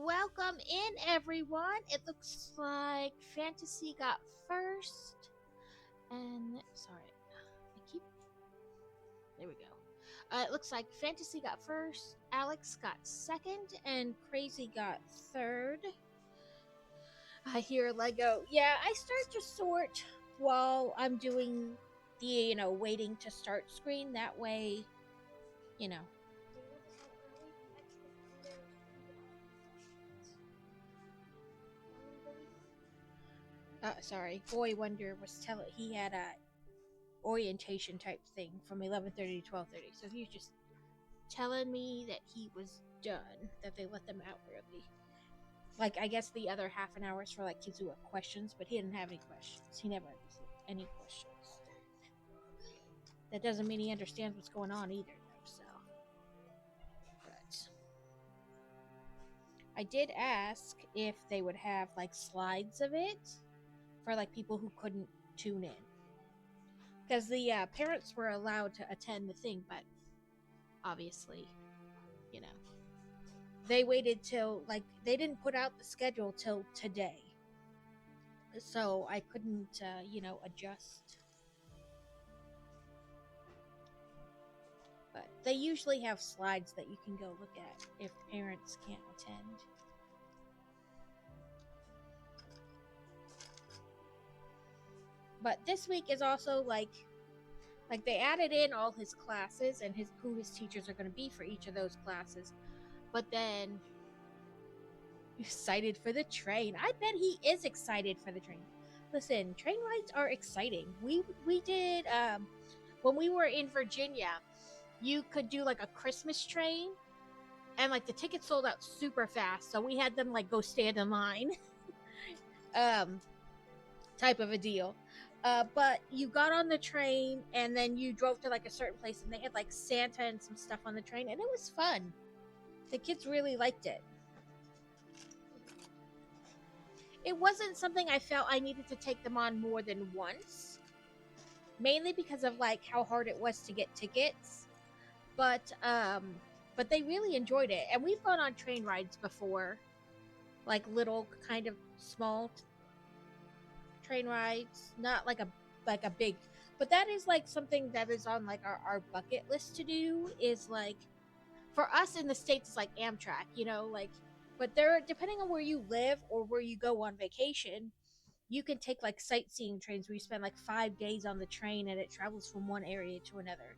Welcome in, everyone. It looks like Fantasy got first, and sorry, I keep. There we go. It looks like Fantasy got first, Alex got second, and Crazy got third. I hear Lego. Yeah, I start to sort while I'm doing the waiting to start screen. That way, you know. Sorry, Boy Wonder was telling he had a orientation type thing from 11:30 to 12:30. So he was just telling me that he was done, that they let them out early. Like, I guess the other half an hour is for like kids who have questions, but he didn't have any questions. He never has any questions. That doesn't mean he understands what's going on either, though. So, but I did ask if they would have like slides of it for like people who couldn't tune in, because the parents were allowed to attend the thing, but obviously, you know, they waited till like they didn't put out the schedule till today, so I couldn't adjust. But they usually have slides that you can go look at if parents can't attend. But this week is also like they added in all his classes and who his teachers are going to be for each of those classes. But then, excited for the train. I bet he is excited for the train. Listen, train rides are exciting. We did when we were in Virginia, you could do like a Christmas train, and like the tickets sold out super fast, so we had them like go stand in line. Type of a deal. But you got on the train and then you drove to like a certain place, and they had like Santa and some stuff on the train, and it was fun. The kids really liked it. It wasn't something I felt I needed to take them on more than once, mainly because of like how hard it was to get tickets. But they really enjoyed it, and we've gone on train rides before, like little kind of small train rides, not like a big, but that is like something that is on like our bucket list to do. Is like, for us in the States, it's like Amtrak, like, but there, depending on where you live or where you go on vacation, you can take like sightseeing trains where you spend like 5 days on the train and it travels from one area to another.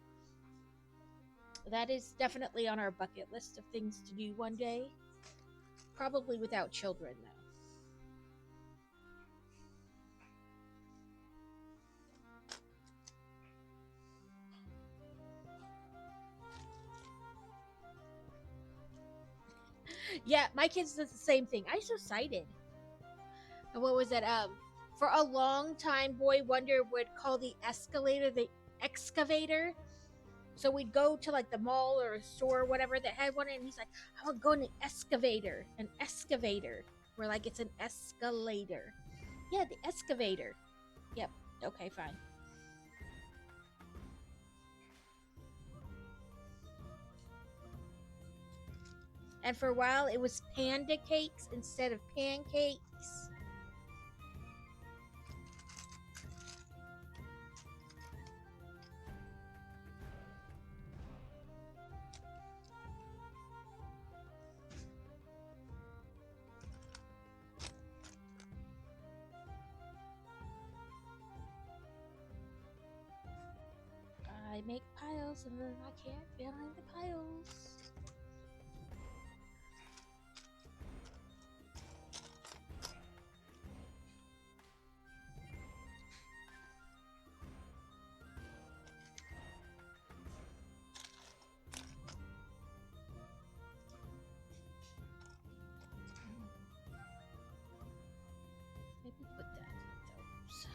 That is definitely on our bucket list of things to do one day, probably without children though. Yeah, my kids does the same thing. I'm so excited. And what was it? For a long time, Boy Wonder would call the escalator the excavator. So we'd go to like the mall or a store or whatever that had one, and he's like, "I want to go in the excavator." An excavator. We're like, it's an escalator. Yeah, the excavator. Yep. Okay, fine. And for a while, it was panda cakes instead of pancakes. I make piles and then I can't find the piles. Maybe put that in those.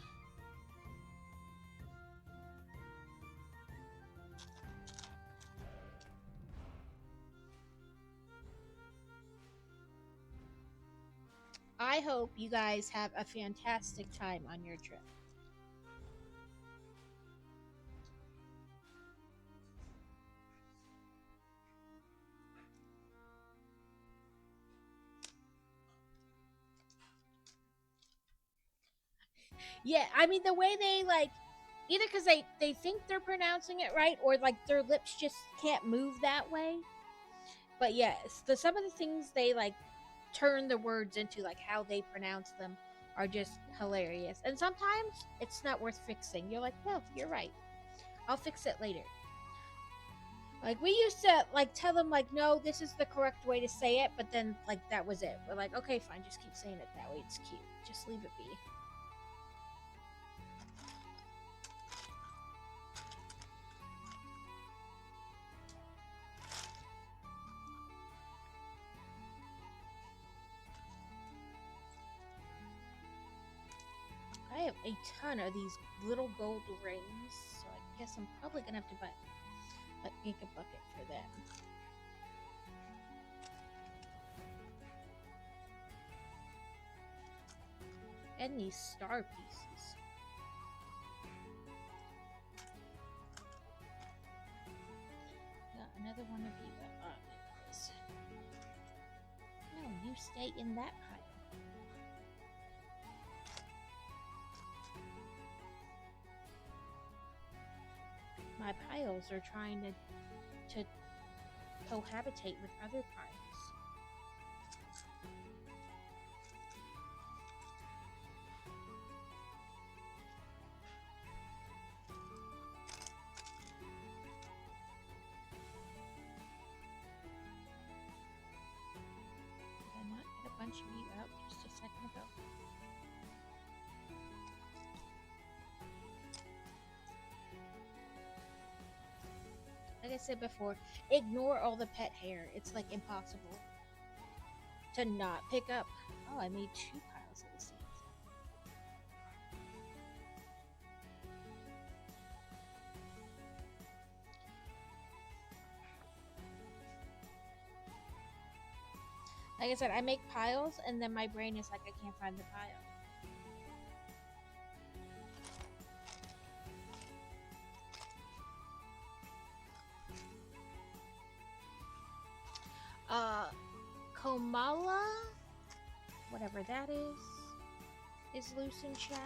I hope you guys have a fantastic time on your trip. Yeah, I mean the way they like, either because they think they're pronouncing it right, or like their lips just can't move that way. But yes, some of the things they like turn the words into, like how they pronounce them, are just hilarious. And sometimes it's not worth fixing. You're like, no, you're right. I'll fix it later. Like we used to like tell them like, no, this is the correct way to say it, but then like that was it. We're like, okay, fine, just keep saying it that way. It's cute. Just leave it be. I have a ton of these little gold rings, so I guess I'm probably gonna have to make a bucket for them. And these star pieces. Got another one of you. There it is. No, you stay in that pile. My piles are trying to cohabitate with other piles. Did I not get a bunch of you out just a second ago? Like I said before, ignore all the pet hair. It's like impossible to not pick up. Oh, I made 2 piles of the seeds. Like I said, I make piles and then my brain is like, I can't find the pile. Komala, whatever that is loose in chat.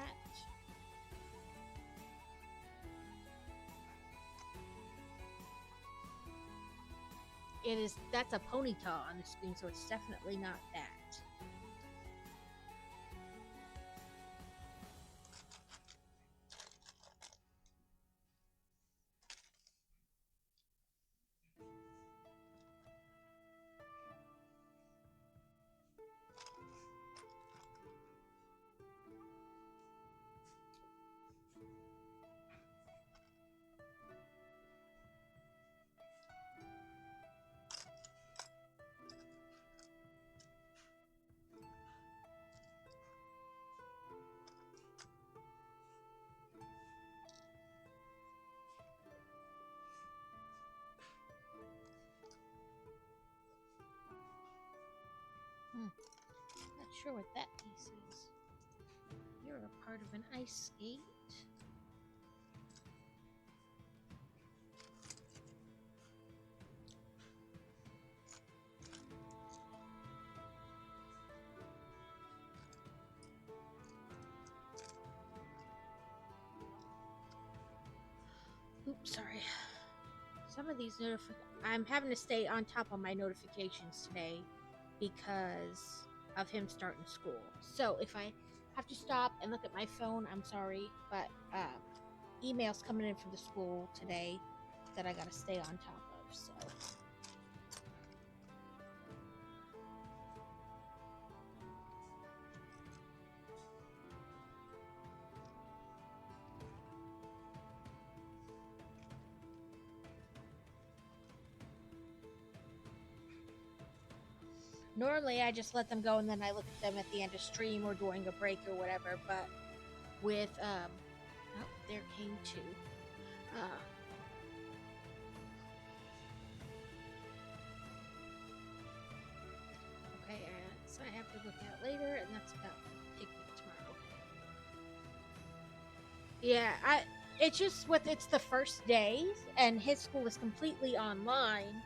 It is, that's a ponyta on the screen, so it's definitely not that. Not sure what that piece is. You're a part of an ice skate. Oops, sorry. Some of these I'm having to stay on top of my notifications today because of him starting school. So if I have to stop and look at my phone, I'm sorry, but emails coming in from the school today that I gotta stay on top of. So normally I just let them go and then I look at them at the end of stream or during a break or whatever. But with oh, there came 2. Okay, so I have to look at later, and that's about picnic tomorrow. Yeah, it's just it's the first day, and his school is completely online.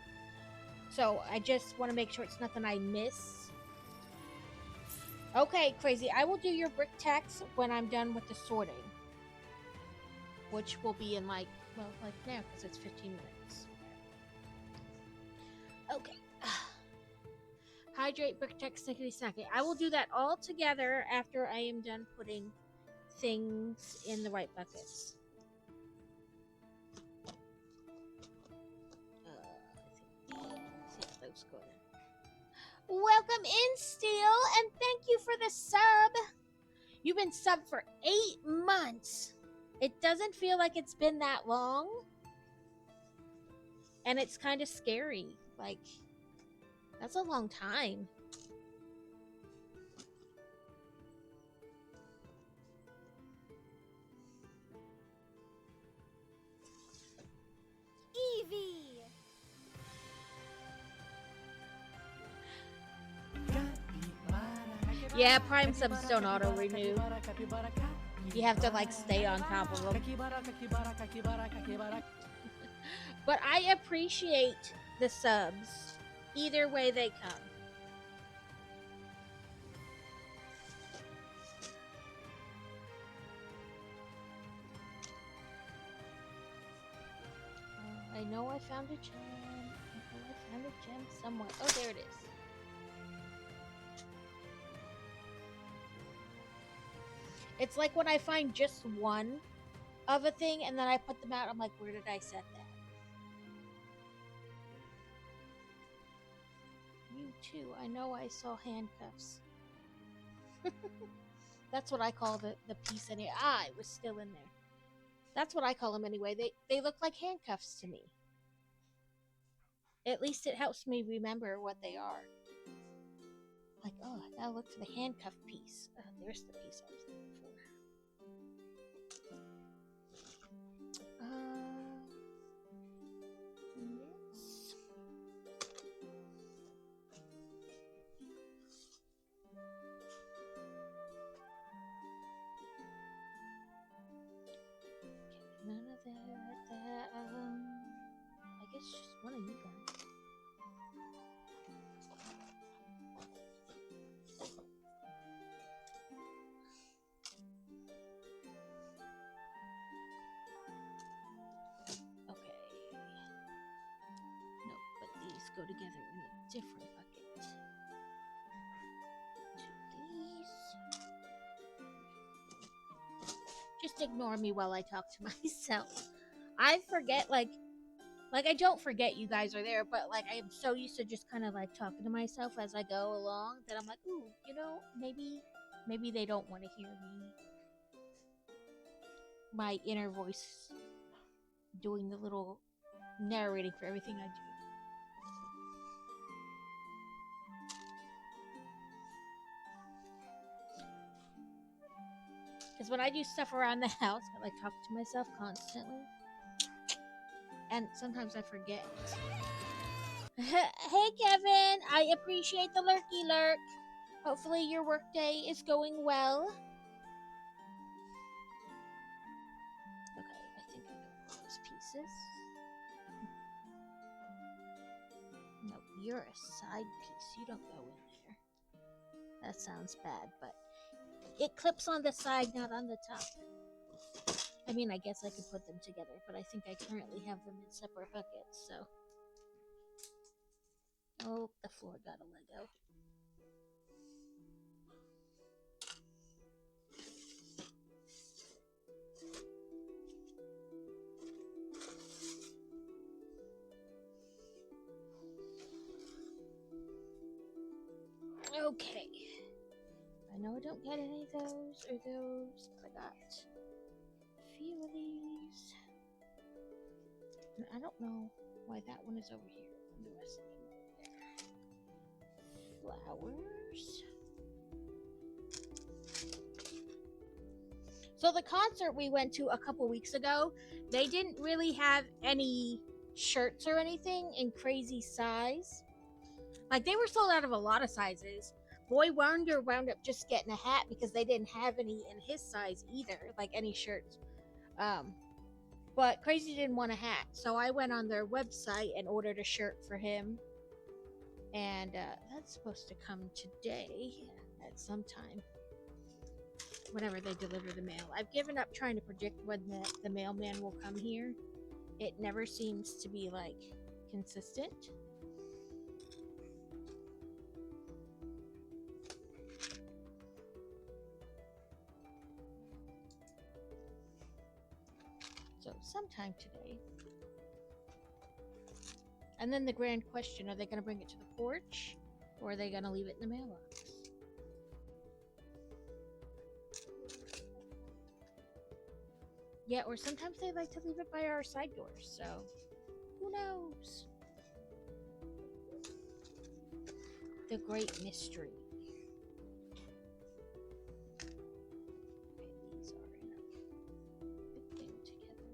So I just want to make sure it's nothing I miss. Okay, Crazy. I will do your brick tax when I'm done with the sorting, which will be in like, well, like now because it's 15 minutes. Okay. Hydrate, brick tax, snickety snacky. I will do that all together after I am done putting things in the right buckets. Those go in. Welcome in, Steel, and thank you for the sub. You've been subbed for 8 months. It doesn't feel like it's been that long. And it's kind of scary. Like, that's a long time. Evie! Yeah, Prime subs don't auto renew. You have to like stay on top of them. But I appreciate the subs. Either way they come. I know I found a gem. I found a gem somewhere. Oh, there it is. It's like when I find just one of a thing and then I put them out, I'm like, where did I set that? You too. I know I saw handcuffs. That's what I call the piece in it. Ah, it was still in there. That's what I call them anyway. They look like handcuffs to me. At least it helps me remember what they are. Like, oh, I gotta look for the handcuff piece. Oh, there's the piece I was looking for. Yes. Okay, none of that. I guess just one of you guys. Go together in a different bucket. To these. Just ignore me while I talk to myself. I forget, like I don't forget you guys are there, but like I am so used to just kind of like talking to myself as I go along that I'm like, ooh, you know, maybe they don't want to hear me. My inner voice doing the little narrating for everything I do. Because when I do stuff around the house, I like talk to myself constantly. And sometimes I forget. Hey, Kevin! I appreciate the lurky lurk. Hopefully your workday is going well. Okay, I think I got all those pieces. No, you're a side piece. You don't go in there. That sounds bad, but it clips on the side, not on the top. I mean, I guess I could put them together, but I think I currently have them in separate buckets, so. Oh, the floor got a Lego. Okay. I know I don't get any of those or those, but I got a few of these. And I don't know why that one is over here and the rest of them over there. Flowers. So the concert we went to a couple weeks ago, they didn't really have any shirts or anything in crazy size. Like, they were sold out of a lot of sizes. Boy Wonder wound up just getting a hat because they didn't have any in his size either, like any shirts. But Crazy didn't want a hat, so I went on their website and ordered a shirt for him. And that's supposed to come today. at some time. Whenever they deliver the mail. I've given up trying to predict when the mailman will come here. It never seems to be like consistent. So sometime today. And then the grand question, are they going to bring it to the porch or are they going to leave it in the mailbox? Yeah, or sometimes they like to leave it by our side doors, so who knows? The great mystery. Okay, these are in a big thing together.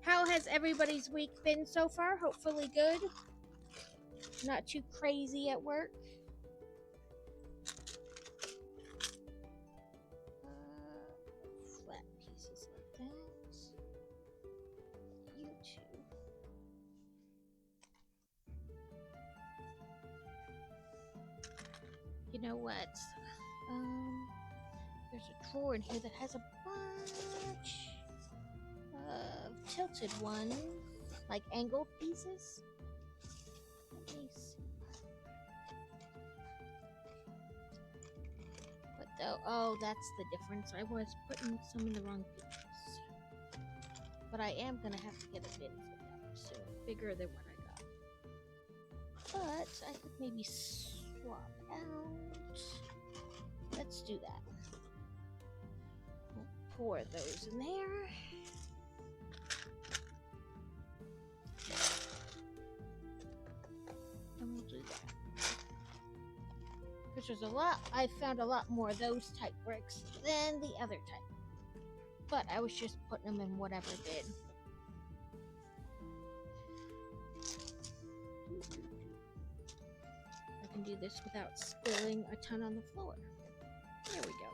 How has everybody's week been so far? Hopefully good. Not too crazy at work. Flat pieces like that. You too. You know what? There's a drawer in here that has a bunch of tilted ones, like angled pieces. Let me see. But though, oh, that's the difference. I was putting some in the wrong pieces. But I am gonna have to get a bin for that soon, bigger than what I got. But I could maybe swap out. Let's do that. We'll pour those in there. And we'll do that. Because there's a lot, I found a lot more of those type bricks than the other type. But I was just putting them in whatever bin. I can do this without spilling a ton on the floor. There we go.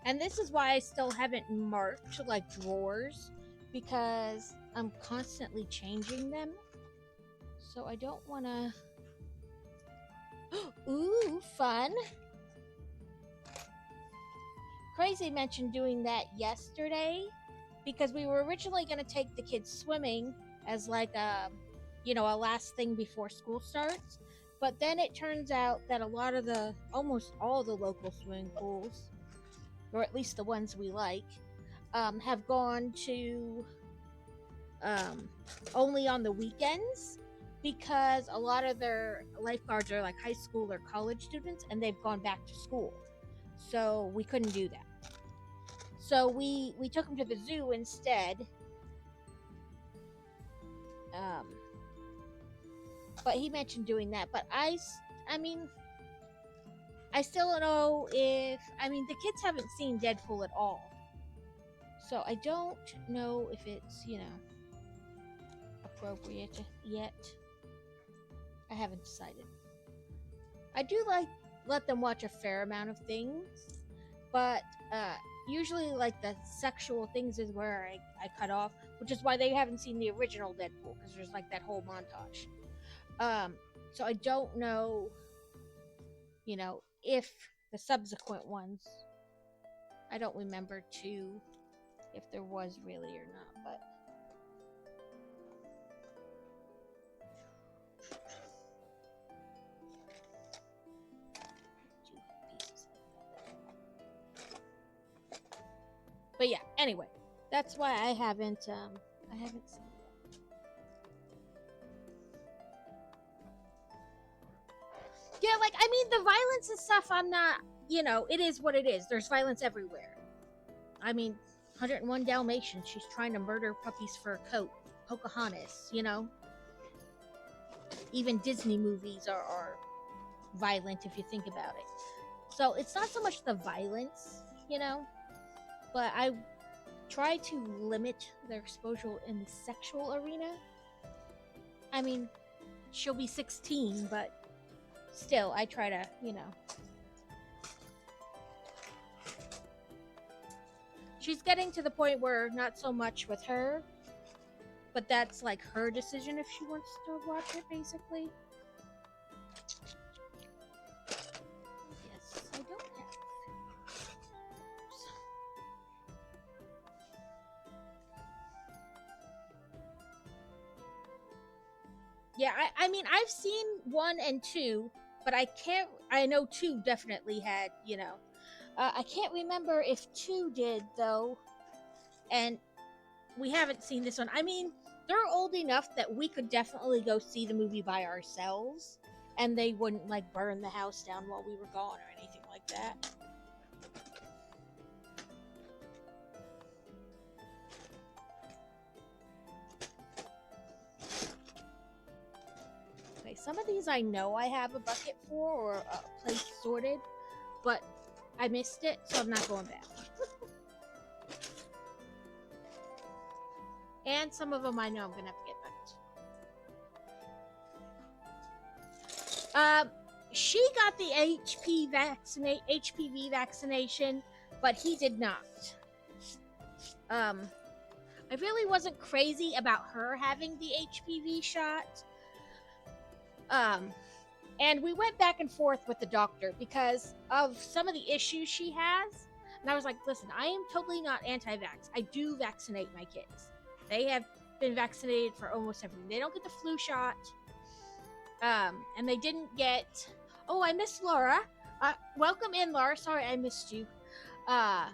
And this is why I still haven't marked like drawers, because I'm constantly changing them. So I don't want to... Ooh, fun. Crazy mentioned doing that yesterday because we were originally going to take the kids swimming as like a last thing before school starts. But then it turns out that almost all the local swimming pools, or at least the ones we like, have gone to only on the weekends, because a lot of their lifeguards are like high school or college students and they've gone back to school. So we couldn't do that. So we took them to the zoo instead. But he mentioned doing that. But I still don't know if... the kids haven't seen Deadpool at all. So I don't know if it's, appropriate yet. I haven't decided. I do let them watch a fair amount of things, but usually like the sexual things is where I cut off, which is why they haven't seen the original Deadpool, because there's like that whole montage. So I don't know, if the subsequent ones, I don't remember if there was really or not, but yeah, anyway, that's why I haven't seen it. Yeah, the violence and stuff, I'm not, it is what it is. There's violence everywhere. 101 Dalmatians, she's trying to murder puppies for a coat. Pocahontas, Even Disney movies are violent if you think about it. So it's not so much the violence, but I try to limit their exposure in the sexual arena. She'll be 16, but still, I try to, she's getting to the point where not so much with her, but that's like her decision if she wants to watch it, basically. Yes, I don't have. Yeah, I mean, I've seen 1 and 2, but I can't. I know 2 definitely had, you know. I can't remember if 2 did, though. And we haven't seen this one. I mean, they're old enough that we could definitely go see the movie by ourselves, and they wouldn't, like, burn the house down while we were gone or anything like that. Okay, some of these I know I have a bucket for or a place sorted, but I missed it, so I'm not going back. And some of them I know I'm gonna have to get back. She got the HPV vaccination, but he did not. I really wasn't crazy about her having the HPV shot. And we went back and forth with the doctor because of some of the issues she has. And I was like, listen, I am totally not anti-vax. I do vaccinate my kids. They have been vaccinated for almost everything. They don't get the flu shot. And they didn't get... Oh, I missed Laura. Welcome in, Laura. Sorry I missed you. Yeah.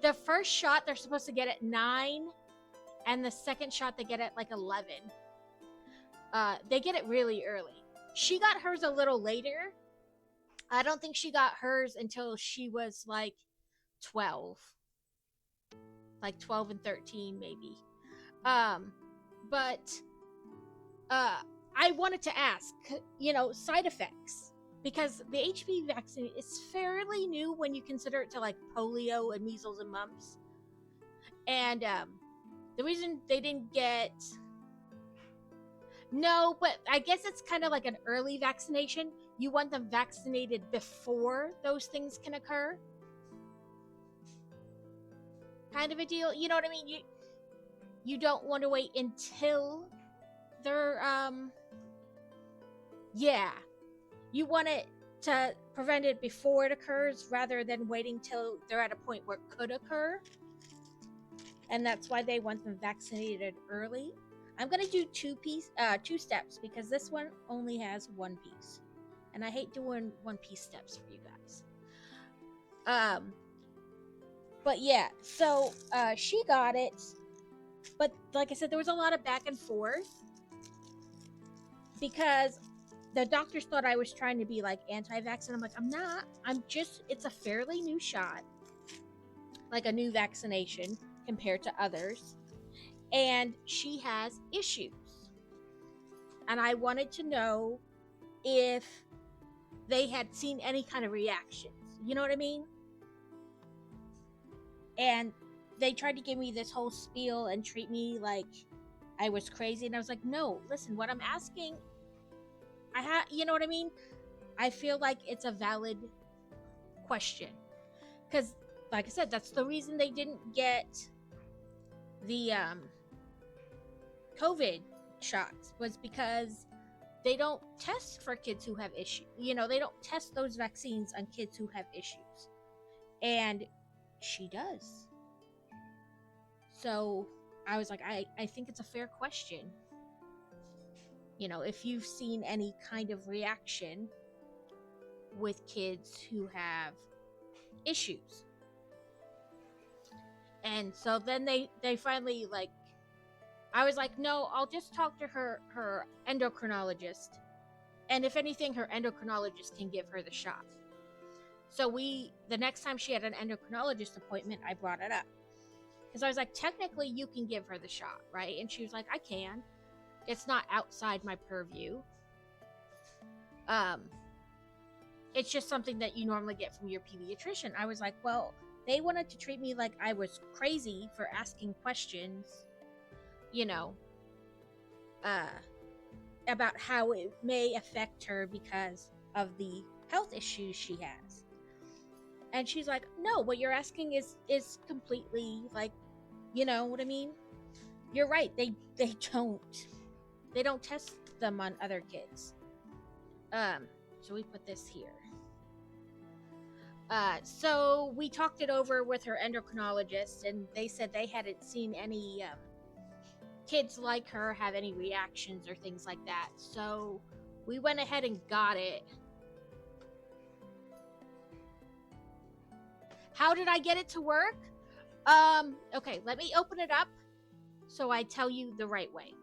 The first shot they're supposed to get at 9, and the second shot they get at like 11. They get it really early. She got hers a little later. I don't think she got hers until she was like 12. Like 12 and 13 maybe. But I wanted to ask, you know, side effects. Because the HPV vaccine is fairly new when you consider it to like polio and measles and mumps. And the reason they didn't get... No, but I guess it's kind of like an early vaccination. You want them vaccinated before those things can occur. Kind of a deal. You know what I mean? You don't want to wait until they're... Yeah. You want it to prevent it before it occurs rather than waiting till they're at a point where it could occur. And that's why they want them vaccinated early. I'm going to do 2 steps because this one only has 1 piece. And I hate doing 1-piece steps for you guys. But yeah, so she got it. But like I said, there was a lot of back and forth. Because the doctors thought I was trying to be like anti-vax, and I'm like, I'm not. It's a fairly new shot, like a new vaccination compared to others, and she has issues. And I wanted to know if they had seen any kind of reactions. You know what I mean? And they tried to give me this whole spiel and treat me like I was crazy, and I was like, no, listen, what I'm asking... you know what I mean? I feel like it's a valid question. Because, like I said, that's the reason they didn't get the COVID shots, was because they don't test for kids who have issues. You know, they don't test those vaccines on kids who have issues. And she does. So, I was like, I think it's a fair question. You know, if you've seen any kind of reaction with kids who have issues. And so then they finally, like, I was like, no, I'll just talk to her endocrinologist. And if anything, her endocrinologist can give her the shot. So the next time she had an endocrinologist appointment, I brought it up. Because I was like, technically you can give her the shot, right? And she was like, I can. It's not outside my purview. It's just something that you normally get from your pediatrician. I was like, well, they wanted to treat me like I was crazy for asking questions, you know. about how it may affect her because of the health issues she has. And she's like, no, what you're asking is completely like, you know what I mean? You're right. They don't test them on other kids. So we put this here. So we talked it over with her endocrinologist, and they said they hadn't seen any kids like her have any reactions or things like that. So we went ahead and got it. How did I get it to work? Okay, let me open it up so I tell you the right way.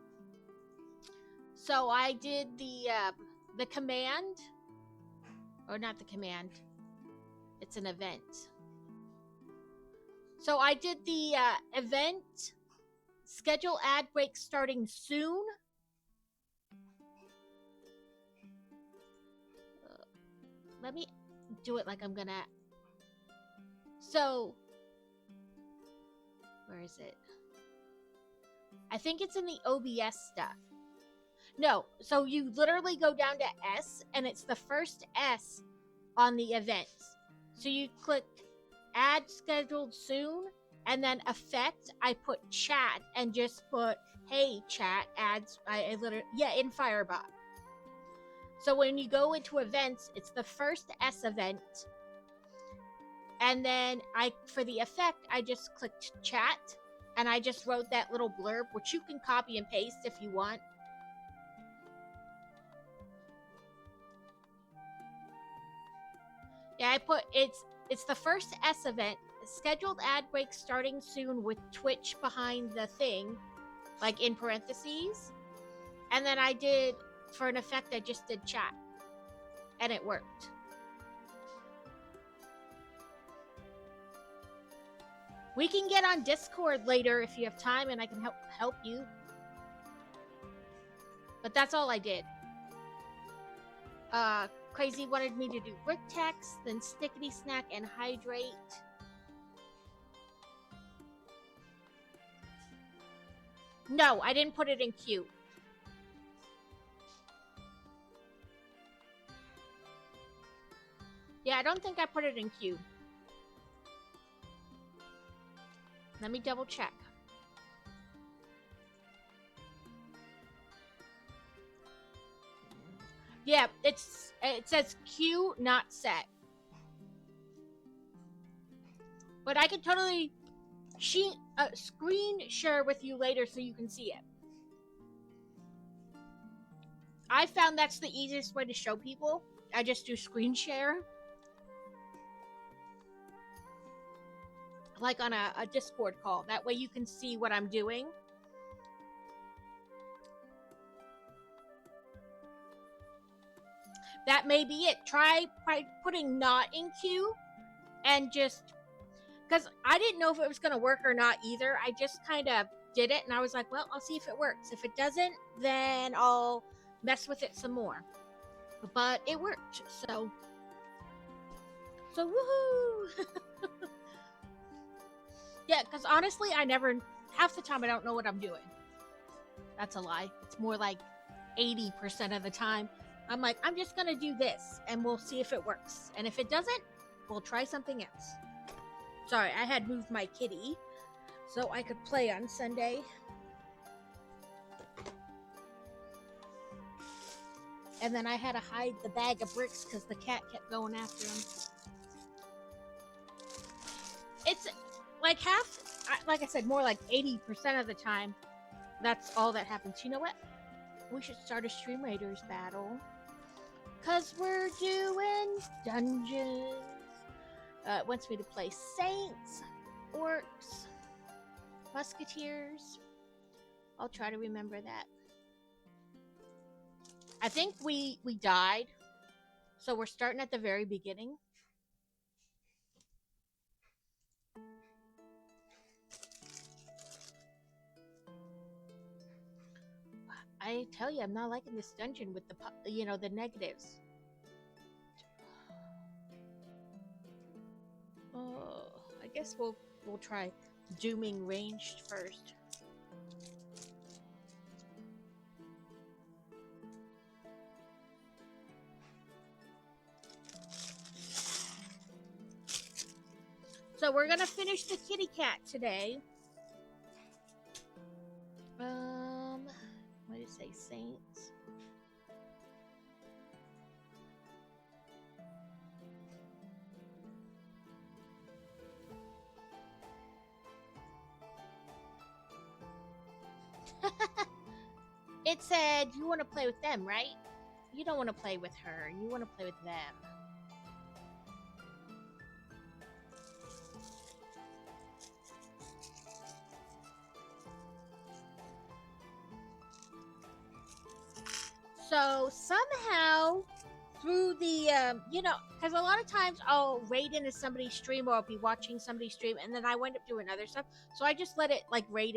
So I did the command, or not the command. It's an event. So I did the event, schedule ad break starting soon. Let me do it like I'm gonna. So, where is it? I think it's in the OBS stuff. No, so you literally go down to S, and it's the first S on the events. So you click add scheduled soon, and then effect, I put chat and just put, hey chat, ads, I literally, yeah, in Firebot. So when you go into events, it's the first S event. And then for the effect, I just clicked chat, and I just wrote that little blurb, which you can copy and paste if you want. Yeah, I put, it's the first S event, scheduled ad break starting soon with Twitch behind the thing, like in parentheses. And then I did, for an effect, I just did chat. And it worked. We can get on Discord later if you have time, and I can help you. But that's all I did. Crazy wanted me to do quick text, then stickity snack and hydrate. No, I didn't put it in queue. Yeah, I don't think I put it in queue. Let me double check. Yeah, it says queue not set. But I can totally screen share with you later so you can see it. I found that's the easiest way to show people. I just do screen share. Like on a Discord call. That way you can see what I'm doing. That may be it. Try putting not in queue and just, because I didn't know if it was going to work or not either. I just kind of did it, and I was like, well, I'll see if it works. If it doesn't, then I'll mess with it some more. But it worked, so woohoo! Yeah, because honestly, half the time I don't know what I'm doing. That's a lie. It's more like 80% of the time. I'm like, I'm just going to do this, and we'll see if it works. And if it doesn't, we'll try something else. Sorry, I had moved my kitty so I could play on Sunday. And then I had to hide the bag of bricks because the cat kept going after him. It's like like I said, more like 80% of the time, that's all that happens. You know what? We should start a Stream Raiders battle. Because we're doing dungeons. It wants me to play Saints, Orcs, Musketeers. I'll try to remember that. I think we died. So we're starting at the very beginning. I tell you, I'm not liking this dungeon with the negatives. Oh, I guess we'll try dooming ranged first. So we're gonna finish the kitty cat today. What did it say? Saints. It said you want to play with them, right? You don't want to play with her. You want to play with them. So somehow through the because a lot of times I'll raid into somebody's stream or I'll be watching somebody's stream and then I wind up doing other stuff. So I just let it like raid,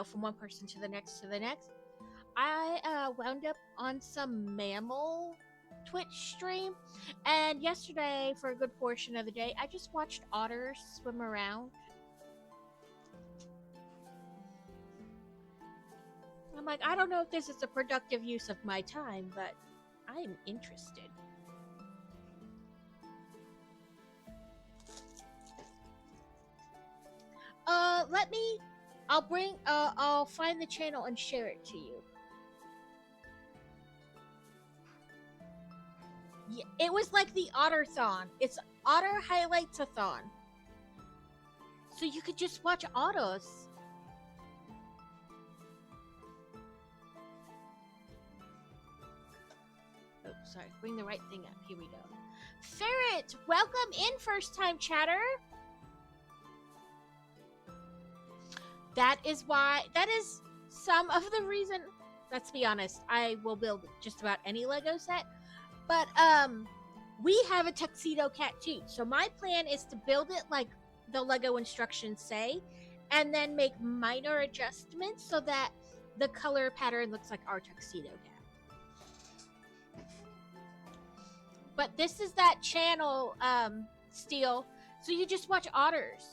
from one person to the next. I wound up on some mammal Twitch stream, and yesterday for a good portion of the day I just watched otters swim around. I'm like, I don't know if this is a productive use of my time, but I'm interested. I'll find the channel and share it to you. Yeah, it was like the Otterthon. It's Otter Highlights-a-thon. So you could just watch otters. Oh, sorry. Bring the right thing up. Here we go. Ferret, welcome in, first time chatter. That is some of the reason. Let's be honest. I will build just about any Lego set. But we have a tuxedo cat too. So my plan is to build it like the Lego instructions say, and then make minor adjustments so that the color pattern looks like our tuxedo cat. But this is that channel, Steel. So you just watch otters.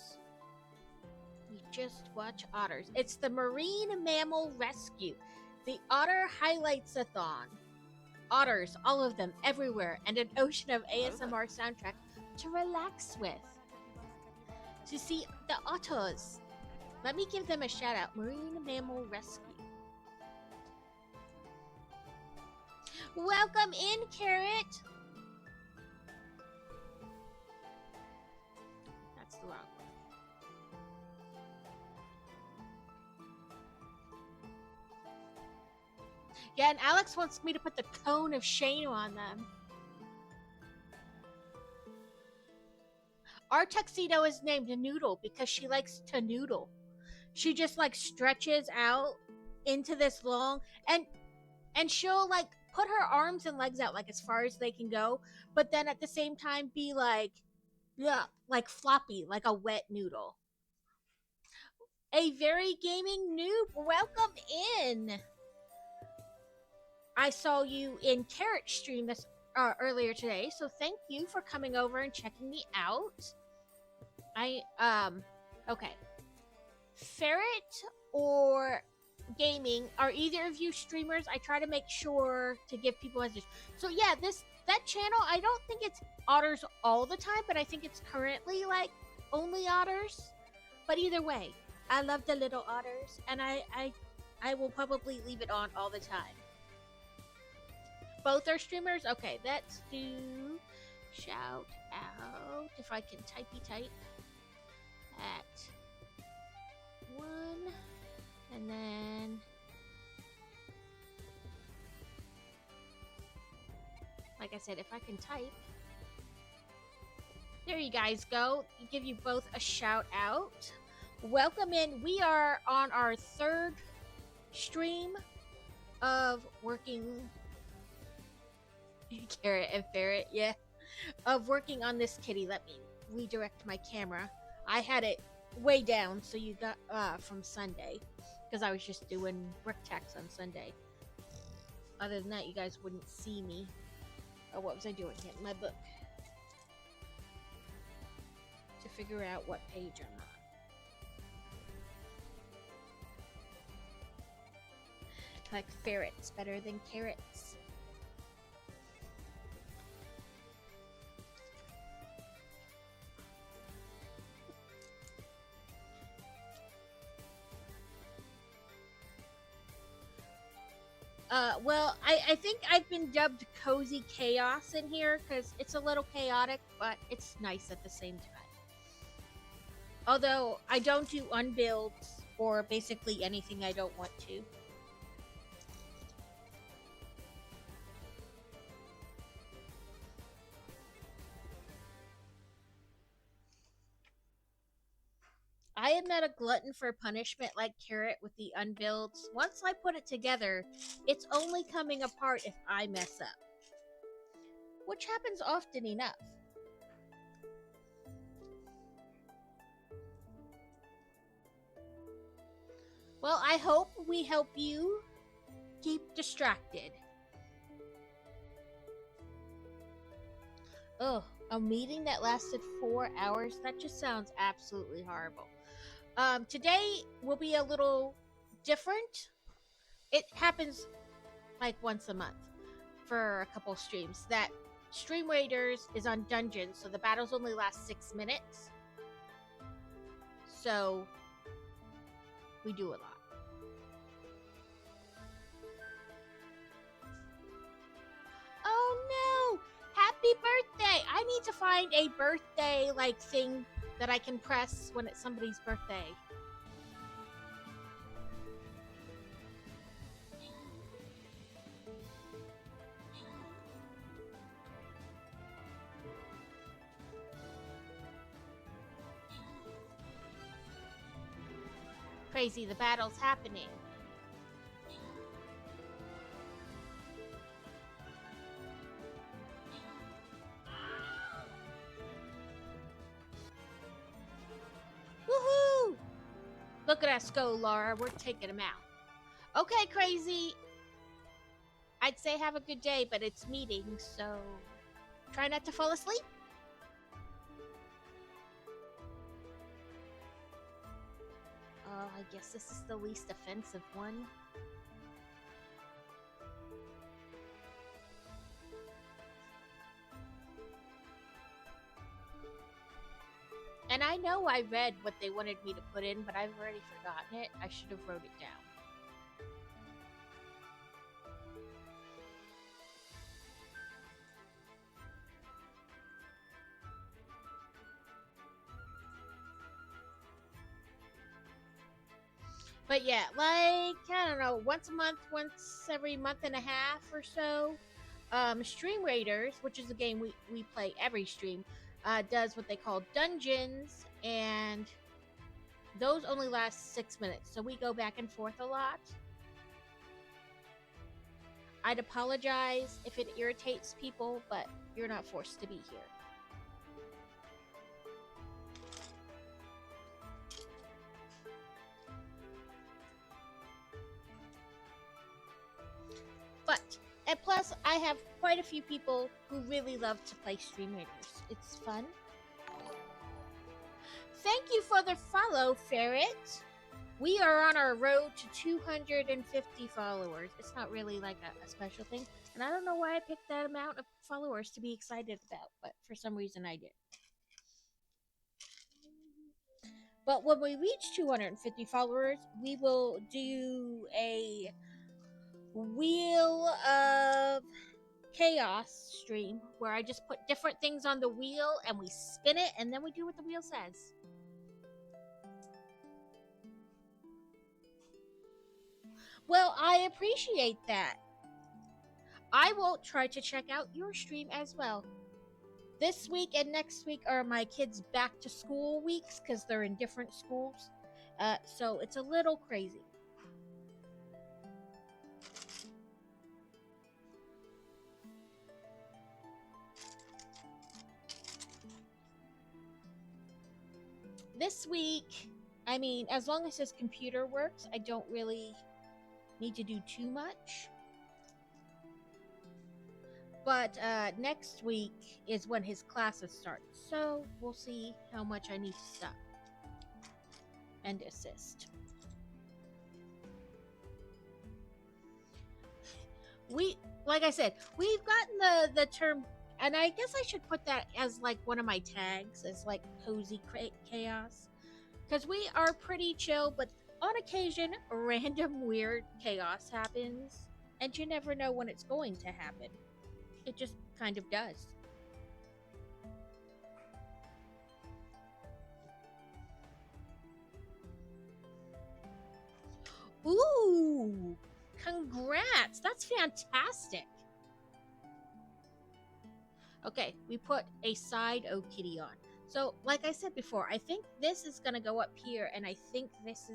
You just watch otters. It's the Marine Mammal Rescue. The Otter Highlights-a-thon. Otters, all of them, everywhere, and an ocean of ASMR soundtrack to relax with. To see the otters. Let me give them a shout out. Marine Mammal Rescue. Welcome in, Carrot. That's the wrong one. Yeah, and Alex wants me to put the cone of shame on them. Our tuxedo is named Noodle because she likes to noodle. She just like stretches out into this long and she'll like put her arms and legs out like as far as they can go, but then at the same time be like, yeah, like floppy, like a wet noodle. A very gaming noob, welcome in. I saw you in Carrot's stream this earlier today, so thank you for coming over and checking me out. Okay. Ferret or gaming, are either of you streamers? I try to make sure to give people messages. So yeah, that channel, I don't think it's otters all the time, but I think it's currently like only otters. But either way, I love the little otters, and I will probably leave it on all the time. Both are streamers? Okay, let's do shout out, if I can typey type, at 1, and then like I said, if I can type, there you guys go. Give you both a shout out. Welcome in. We are on our 3rd stream of working Carrot and Ferret, yeah. Of working on this kitty. Let me redirect my camera. I had it way down, so you got from Sunday, because I was just doing brick tacks on Sunday. Other than that, you guys wouldn't see me. Oh, what was I doing? Getting my book to figure out what page I'm on. Like ferrets better than carrots. Well, I think I've been dubbed cozy chaos in here because it's a little chaotic, but it's nice at the same time. Although I don't do unbuilds or basically anything I don't want to. I am not a glutton for punishment like Carrot with the unbuilds. Once I put it together, it's only coming apart if I mess up, which happens often enough. Well, I hope we help you keep distracted. Ugh, a meeting that lasted 4 hours? That just sounds absolutely horrible. Today will be a little different. It happens like once a month for a couple streams. That Stream Raiders is on dungeons, so the battles only last 6 minutes. So we do a lot. Oh no! Happy birthday! I need to find a birthday like thing that I can press when it's somebody's birthday. Crazy, the battle's happening. Woohoo! Look at us go, Laura. We're taking him out. Okay, Crazy. I'd say have a good day, but it's meeting, so try not to fall asleep. Oh, I guess this is the least offensive one. And I know I read what they wanted me to put in, but I've already forgotten it. I should have wrote it down. But yeah, like, I don't know, once a month, once every month and a half or so, Stream Raiders, which is a game we play every stream, does what they call dungeons, and those only last 6 minutes. So we go back and forth a lot. I'd apologize if it irritates people, but you're not forced to be here. But, and plus, I have quite a few people who really love to play Stream Raiders. It's fun. Thank you for the follow, Ferret. We are on our road to 250 followers. It's not really like a special thing. And I don't know why I picked that amount of followers to be excited about, but for some reason I did. But when we reach 250 followers, we will do a Wheel of Chaos stream where I just put different things on the wheel and we spin it and then we do what the wheel says. Well, I appreciate that. I will try to check out your stream as well. This week and next week are my kids' back to school weeks because they're in different schools. So it's a little crazy. This week, I mean, as long as his computer works, I don't really need to do too much. But next week is when his classes start. So we'll see how much I need to stop and assist. Like I said, we've gotten the term, and I guess I should put that as like one of my tags, as like cozy chaos, because we are pretty chill, but on occasion, random weird chaos happens. And you never know when it's going to happen. It just kind of does. Ooh, congrats. That's fantastic. Okay, we put a side O kitty on. So, like I said before, I think this is going to go up here, and I think this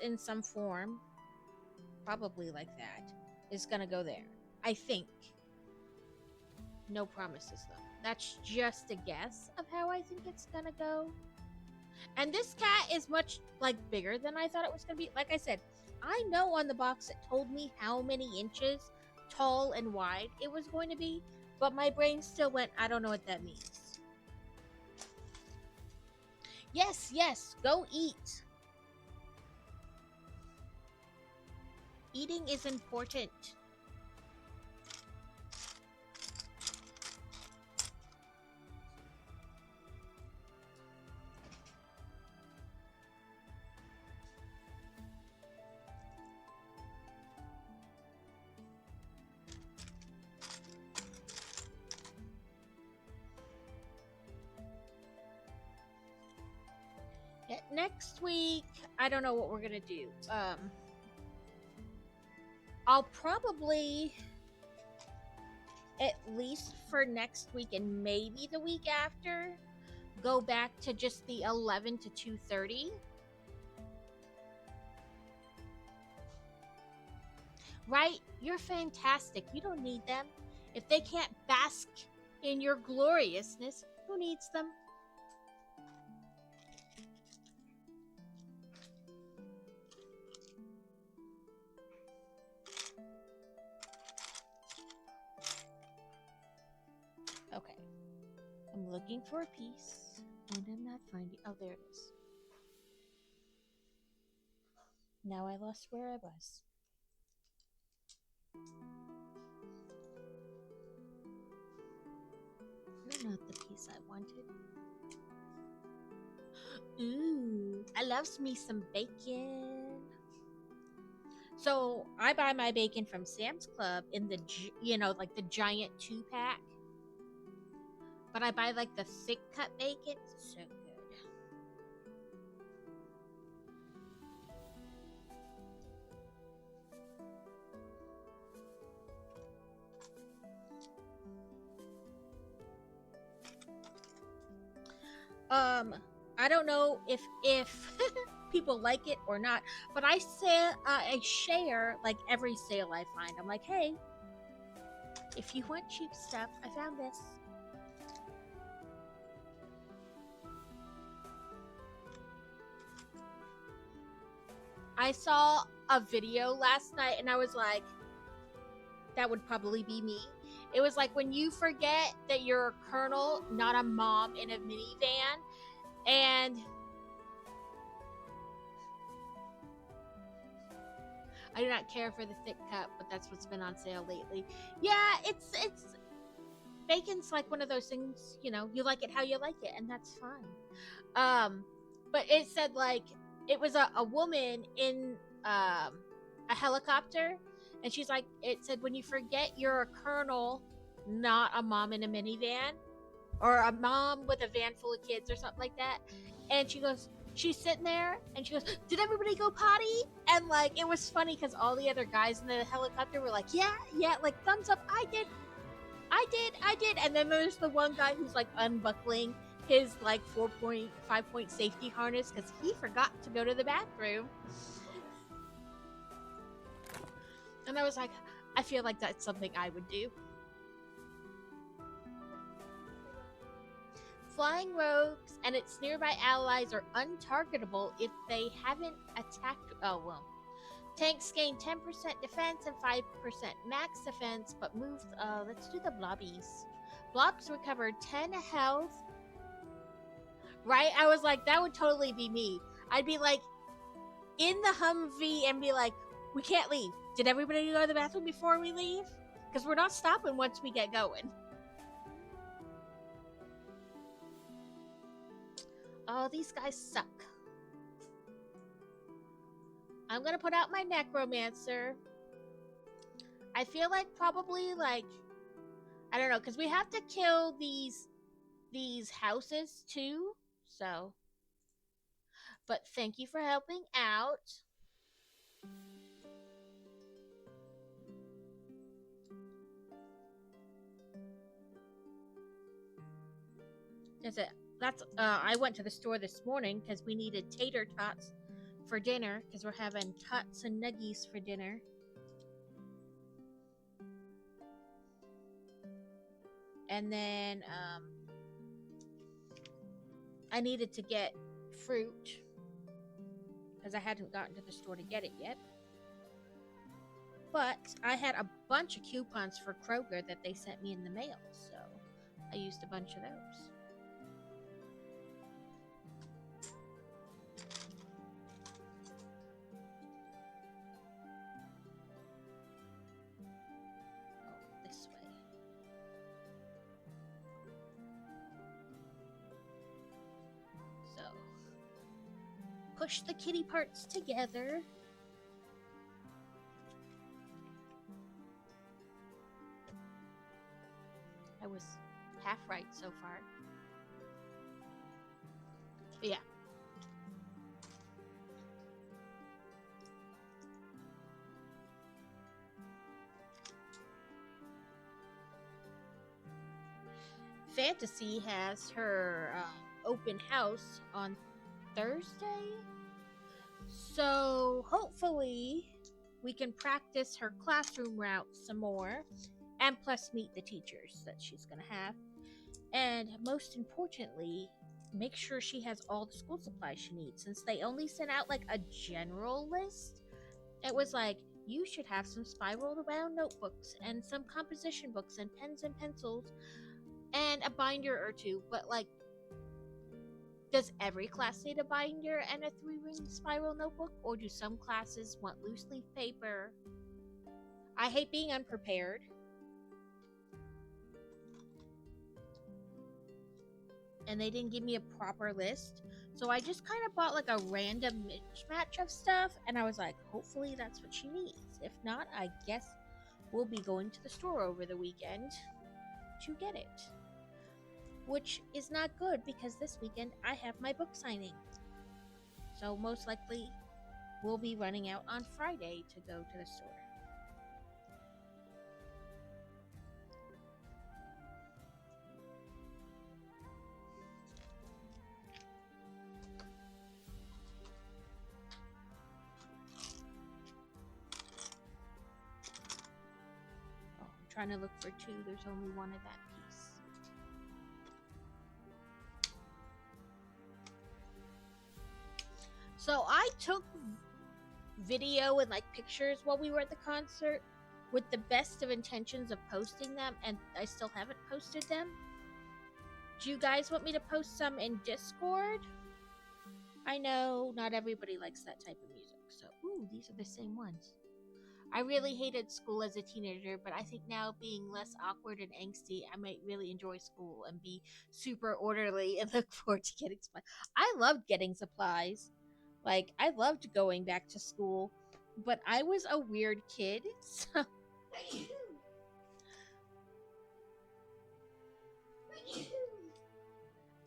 in some form, probably like that, is going to go there. I think. No promises, though. That's just a guess of how I think it's going to go. And this cat is much, like, bigger than I thought it was going to be. Like I said, I know on the box it told me how many inches tall and wide it was going to be, but my brain still went, I don't know what that means. Yes, yes, go eat. Eating is important. Next week, I don't know what we're gonna do. I'll probably, at least for next week and maybe the week after, go back to just the 11 to 2:30. Right? You're fantastic. You don't need them. If they can't bask in your gloriousness, who needs them? Okay. I'm looking for a piece, and I'm not finding. Oh, there it is. Now I lost where I was. You're not the piece I wanted. Ooh, I loves me some bacon. So I buy my bacon from Sam's Club in the, like the giant 2-pack. But I buy like the thick cut bacon. So good. I don't know if people like it or not, but I share like every sale I find. I'm like, hey, if you want cheap stuff, I found this. I saw a video last night and I was like, that would probably be me. It was like when you forget that you're a colonel, not a mom in a minivan, and I do not care for the thick cut, but that's what's been on sale lately. Yeah, it's bacon's like one of those things, you like it how you like it, and that's fine. But it said like it was a woman in a helicopter, and she's like, it said when you forget you're a colonel, not a mom in a minivan, or a mom with a van full of kids or something like that. And she goes, she's sitting there and she goes, did everybody go potty? And like, it was funny because all the other guys in the helicopter were like, yeah, like thumbs up, I did. And then there's the one guy who's like unbuckling his like 4.5 point safety harness because he forgot to go to the bathroom. And I was like, I feel like that's something I would do. Flying rogues and its nearby allies are untargetable if they haven't attacked. Oh, well. Tanks gain 10% defense and 5% max defense, but move. Let's do the blobbies. Blobs recover 10 health. Right? I was like, that would totally be me. I'd be like in the Humvee and be like, we can't leave. Did everybody go to the bathroom before we leave? Because we're not stopping once we get going. Oh, these guys suck. I'm gonna put out my necromancer. I feel like probably like I don't know, because we have to kill these houses too. So, but thank you for helping out. That's it. That's I went to the store this morning because we needed tater tots for dinner because we're having tots and nuggies for dinner. And then I needed to get fruit because I hadn't gotten to the store to get it yet. But I had a bunch of coupons for Kroger that they sent me in the mail, so I used a bunch of those. Oh, this way. So, push the kitty parts together. I was half right so far. But yeah. Fantasy has her open house on Thursday. So hopefully we can practice her classroom route some more and plus meet the teachers that she's going to have. And most importantly, make sure she has all the school supplies she needs. Since they only sent out like a general list, it was like, you should have some spiral around notebooks and some composition books and pens and pencils and a binder or two. But like, does every class need a binder and a 3-ring spiral notebook? Or do some classes want loose leaf paper? I hate being unprepared. And they didn't give me a proper list. So I just kind of bought like a random mismatch of stuff. And I was like, hopefully that's what she needs. If not, I guess we'll be going to the store over the weekend to get it. Which is not good because this weekend I have my book signing. So most likely we'll be running out on Friday to go to the store. Oh, I'm trying to look for 2. There's only 1 of that piece. So I took video and like pictures while we were at the concert with the best of intentions of posting them, and I still haven't posted them. Do you guys want me to post some in Discord? I know not everybody likes that type of music, so ooh, these are the same ones. I really hated school as a teenager, but I think now being less awkward and angsty, I might really enjoy school and be super orderly and look forward to getting supplies. I loved getting supplies. Like, I loved going back to school, but I was a weird kid, so.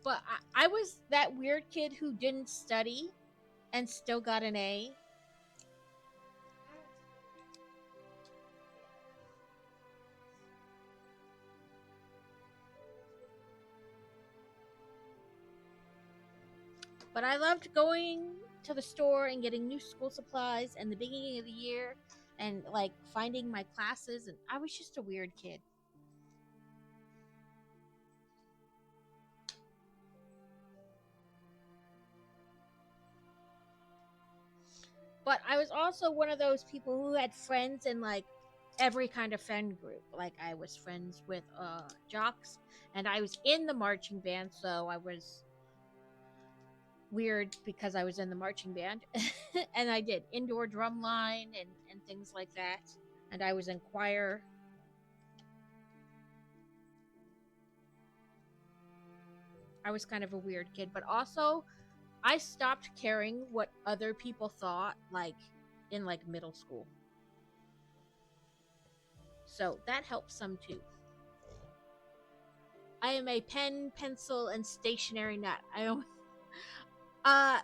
But I was that weird kid who didn't study and still got an A. But I loved going to the store and getting new school supplies and the beginning of the year and like finding my classes, and I was just a weird kid. But I was also one of those people who had friends in like every kind of friend group. Like I was friends with jocks, and I was in the marching band, so I was weird because I was in the marching band. And I did indoor drum line and things like that. And I was in choir. I was kind of a weird kid, but also I stopped caring what other people thought like in like middle school. So that helps some too. I am a pen, pencil, and stationery nut.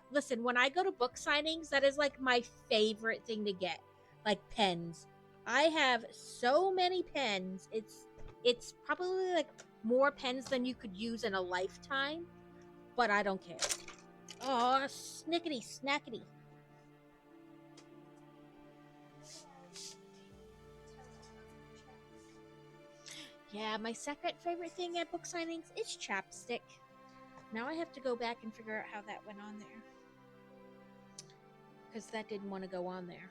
Listen, when I go to book signings, that is like my favorite thing to get. Like pens. I have so many pens. It's probably like more pens than you could use in a lifetime, but I don't care. Oh, snickety snackety. Yeah, my second favorite thing at book signings is chapstick. Now I have to go back and figure out how that went on there. Because that didn't want to go on there.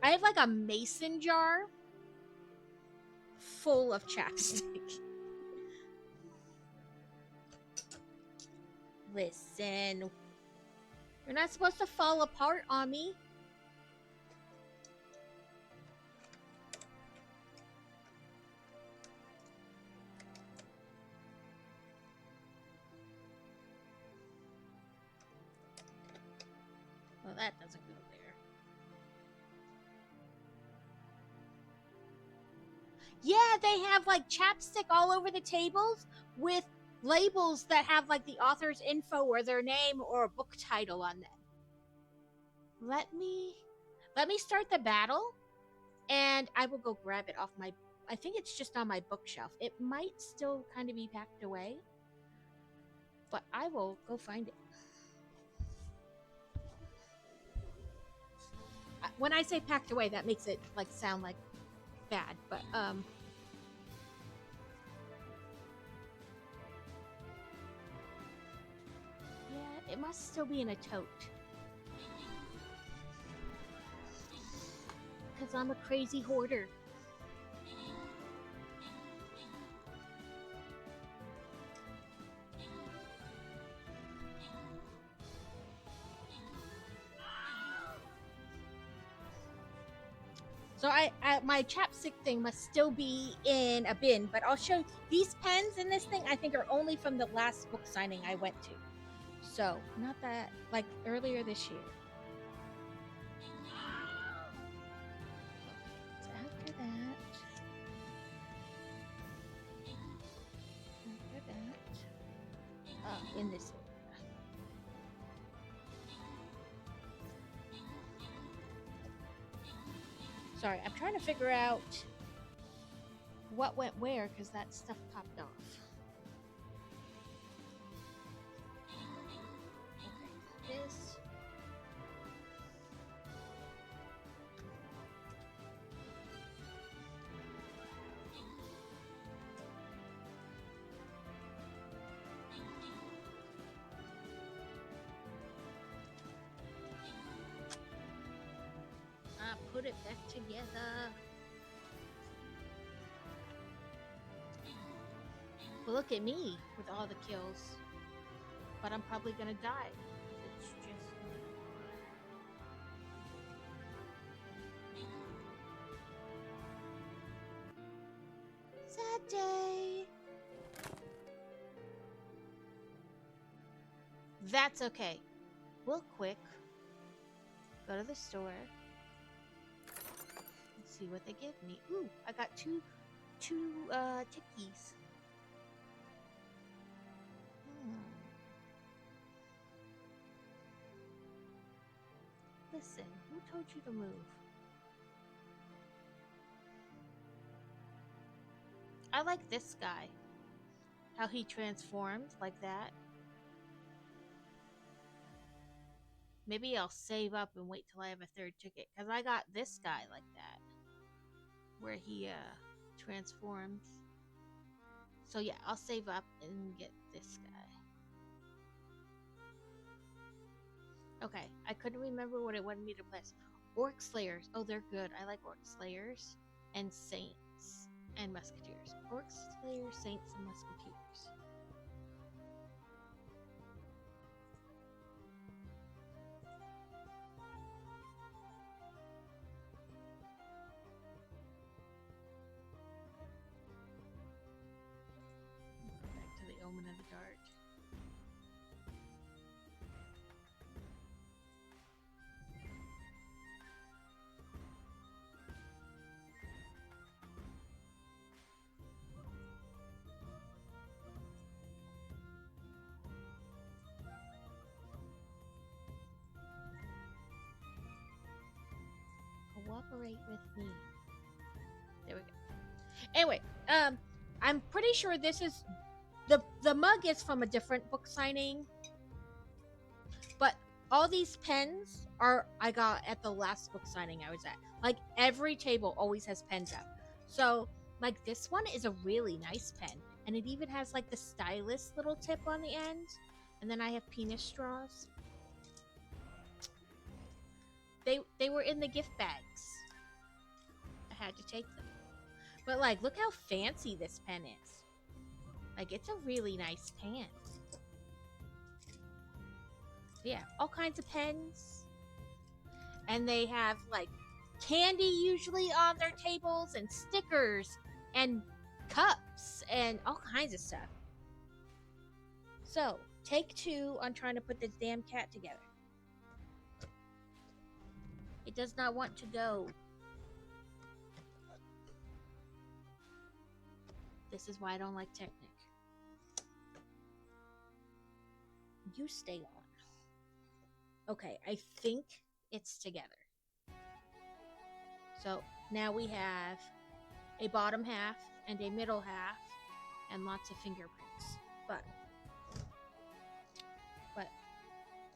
I have like a mason jar full of chapstick. Listen, you're not supposed to fall apart on me. Well, that doesn't go there. Yeah, they have like chapstick all over the tables with labels that have like the author's info or their name or a book title on them. Let me start the battle and I will go grab it off my I think it's just on my bookshelf. It might still kind of be packed away, but I will go find it. When I say packed away, that makes it like sound like bad, but yeah, it must still be in a tote. Cuz I'm a crazy hoarder. So my chapstick thing must still be in a bin, but I'll show you these pens in this thing. I think are only from the last book signing I went to, so not that like earlier this year. So after that, in this. Sorry, I'm trying to figure out what went where because that stuff popped off. Okay, this. Put it back together. Well, look at me with all the kills. But I'm probably gonna die. It's just... sad day. That's okay. Real quick. Go to the store. Let's see what they give me. Ooh, I got two tickies. Listen, who told you to move? I like this guy. How he transformed like that. Maybe I'll save up and wait till I have a third ticket. Because I got this guy like that. Where he transforms. So yeah, I'll save up and get this guy. Okay, I couldn't remember what it wanted me to place. Orc Slayers. Oh, they're good. I like Orc Slayers. And Saints. And Musketeers. Orc Slayers, Saints, and Musketeers. Back to the Omen of the Dart. Cooperate with me. There we go. Anyway, I'm pretty sure this is the mug is from a different book signing, but all these pens are I got at the last book signing I was at. Like every table always has pens out. So like this one is a really nice pen, and it even has like the stylus little tip on the end. And then I have penis straws. They were in the gift bags. I had to take them. But like, look how fancy this pen is. Like, it's a really nice pen. Yeah, all kinds of pens. And they have like candy usually on their tables, and stickers and cups and all kinds of stuff. So, take 2 on trying to put this damn cat together. It does not want to go. This is why I don't like Technic. You stay on. Okay, I think it's together. So now we have a bottom half and a middle half and lots of fingerprints. But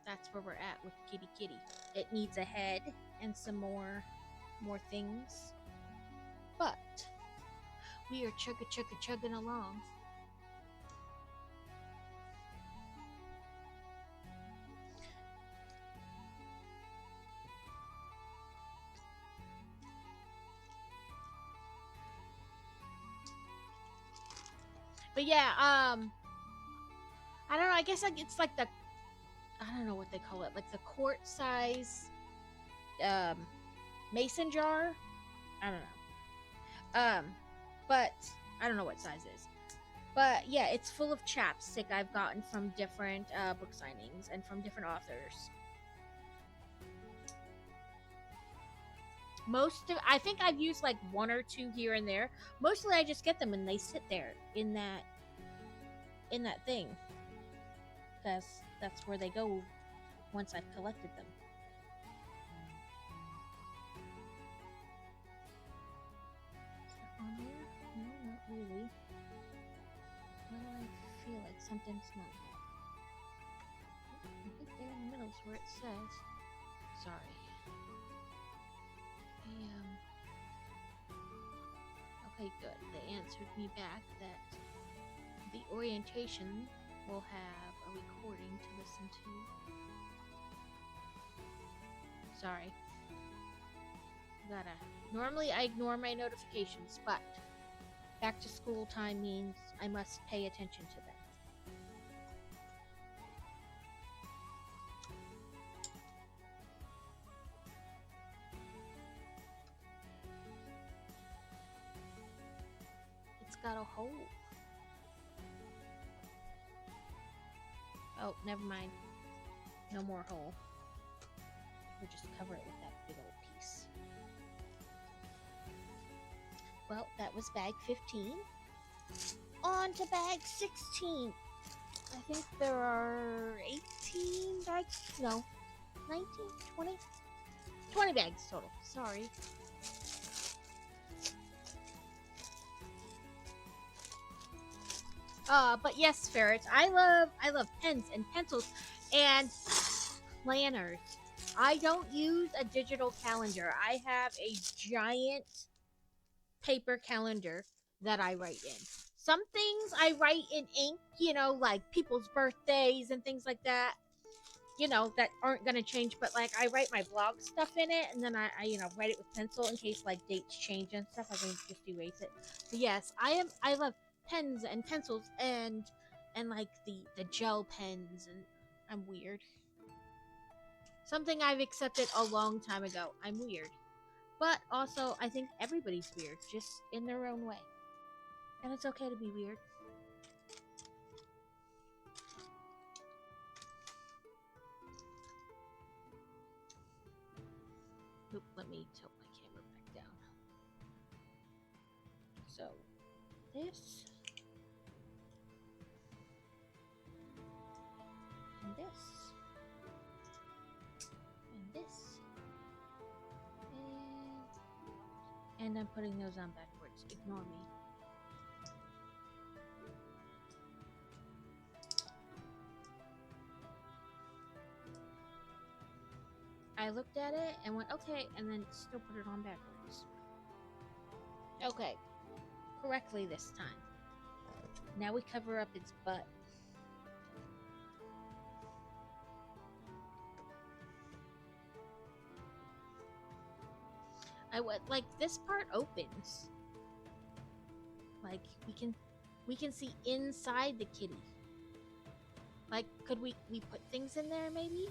that's where we're at with Kitty Kitty. It needs a head and some more things. But we are chugging along. But yeah, I don't know. I guess like it's like the I don't know what they call it, like the quart size mason jar. I don't know. But I don't know what size it is. But yeah, it's full of chapstick I've gotten from different book signings and from different authors. I think I've used like 1 or 2 here and there. Mostly I just get them and they sit there in that thing, because that's where they go once I've collected them. Is that on there? No, not really. Why do I feel like something's not there? I think there in the middle is where it says. Sorry. Okay, good. They answered me back that the orientation will have a recording to listen to. Sorry. Normally I ignore my notifications, but back to school time means I must pay attention to them. It's got a hole. Oh, never mind. No more hole. We'll just cover it with that big old piece. Well, that was bag 15. On to bag 16. I think there are 18 bags. No, 19, 20? 20 bags total. Sorry. But yes, ferrets. I love pens and pencils and planners. I don't use a digital calendar. I have a giant paper calendar that I write in. Some things I write in ink, like people's birthdays and things like that, that aren't going to change. But like I write my blog stuff in it, and then I write it with pencil in case like dates change and stuff. I can just erase it. But yes, I love pens and pencils and like the gel pens, and I'm weird. Something I've accepted a long time ago. I'm weird. But also, I think everybody's weird, just in their own way. And it's okay to be weird. Oop, let me tilt my camera back down. So, this. And this. And this. And And I'm putting those on backwards. Ignore me. I looked at it and went, okay, and then still put it on backwards. Okay. Correctly this time. Now we cover up its butt. Like this part opens. Like we can see inside the kitty. Like could we put things in there maybe?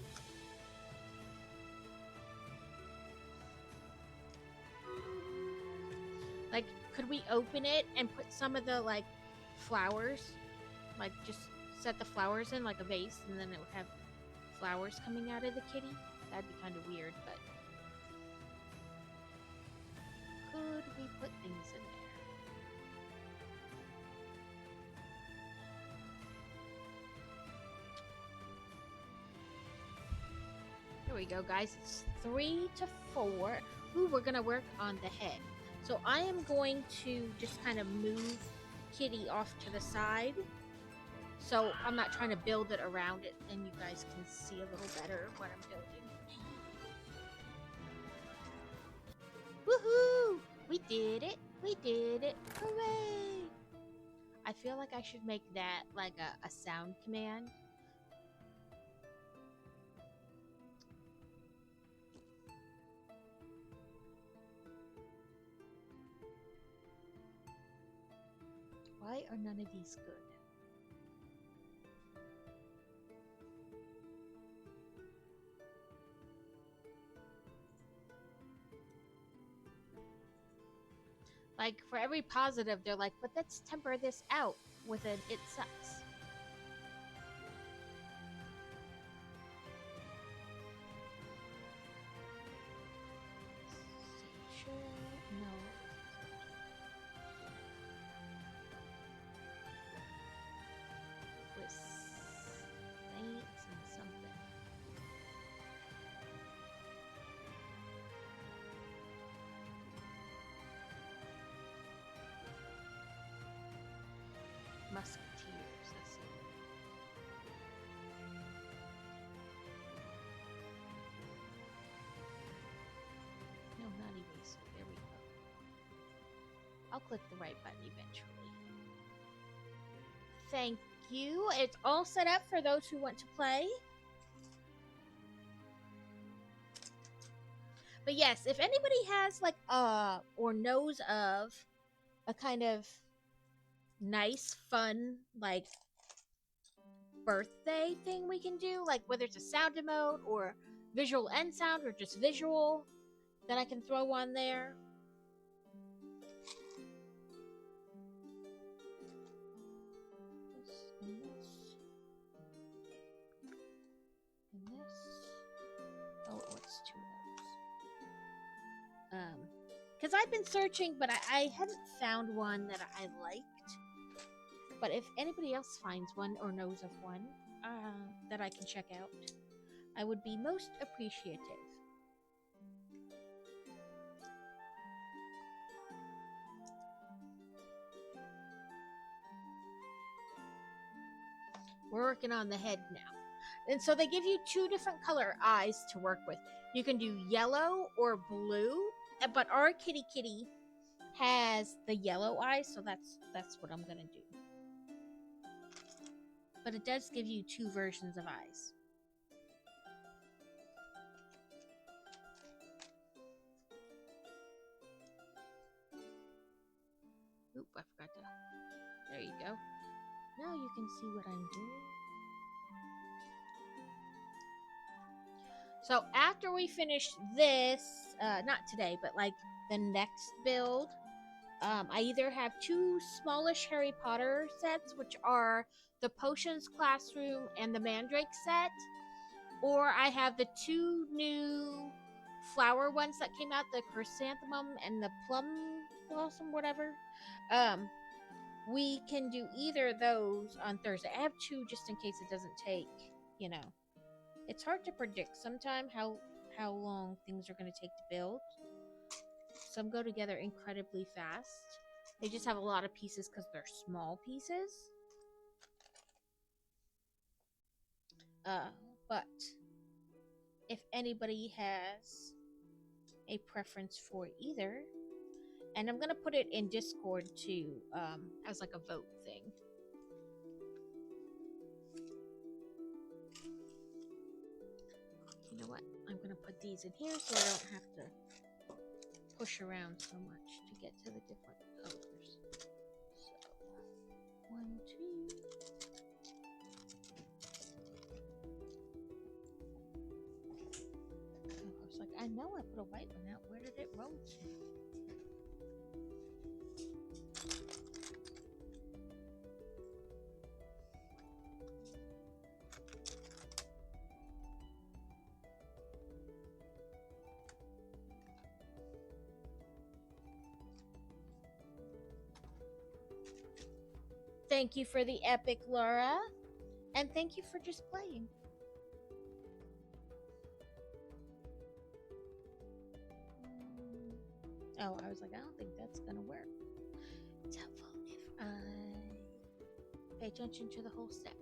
Like could we open it and put some of the like flowers? Like just set the flowers in like a vase and then it would have flowers coming out of the kitty? That'd be kind of weird, but could we put things in there? Here we go, guys. It's 3 to 4. Ooh, we're gonna work on the head. So I am going to just kind of move Kitty off to the side. So I'm not trying to build it around it, and you guys can see a little better what I'm building. Woohoo! We did it! We did it! Hooray! I feel like I should make that like a sound command. Why are none of these good? Like, for every positive, they're like, but let's temper this out with an it sucks. Sure, no. With saints and something. Musketeers, let's see. No, not eraser. There we go. I'll click the right button eventually. Thank you. It's all set up for those who want to play. But yes, if anybody has like or knows of a kind of nice, fun, like birthday thing we can do, like whether it's a sound emote or visual and sound or just visual that I can throw on there. This and this. And this. Oh, what's two of those? Because I've been searching, but I hadn't found one that I liked. But if anybody else finds one or knows of one that I can check out, I would be most appreciative. We're working on the head now. And so they give you two different color eyes to work with. You can do yellow or blue, but our kitty has the yellow eyes, so that's what I'm gonna do. But it does give you two versions of eyes. Oop, I forgot to. There you go. Now you can see what I'm doing. So after we finish this, not today, but like the next build, I either have two smallish Harry Potter sets, which are the Potions Classroom and the Mandrake set, or I have the two new flower ones that came out, the Chrysanthemum and the Plum Blossom, whatever. We can do either of those on Thursday. I have two just in case it doesn't take, you know. It's hard to predict sometimes how long things are going to take to build. some go together incredibly fast. They just have a lot of pieces because they're small pieces. But if anybody has a preference for either, and I'm gonna put it in Discord too, as like a vote thing. You know what? I'm gonna put these in here so I don't have to push around so much to get to the different colors. So, 1, 2. I was like, I know I put a white one out. Where did it roll to? Thank you for the epic, Laura. And thank you for just playing. Oh, I was like, I don't think that's gonna work. It's helpful if I pay attention to the whole step.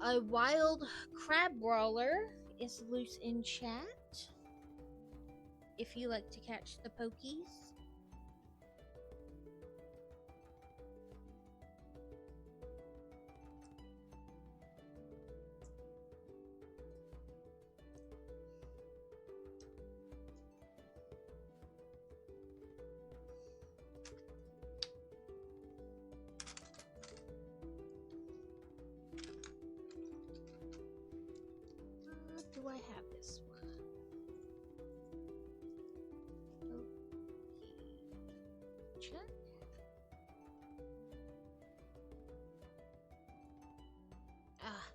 A wild crab brawler is loose in chat. If you like to catch the pokies. Do I have this one? Okay. Check. Ah,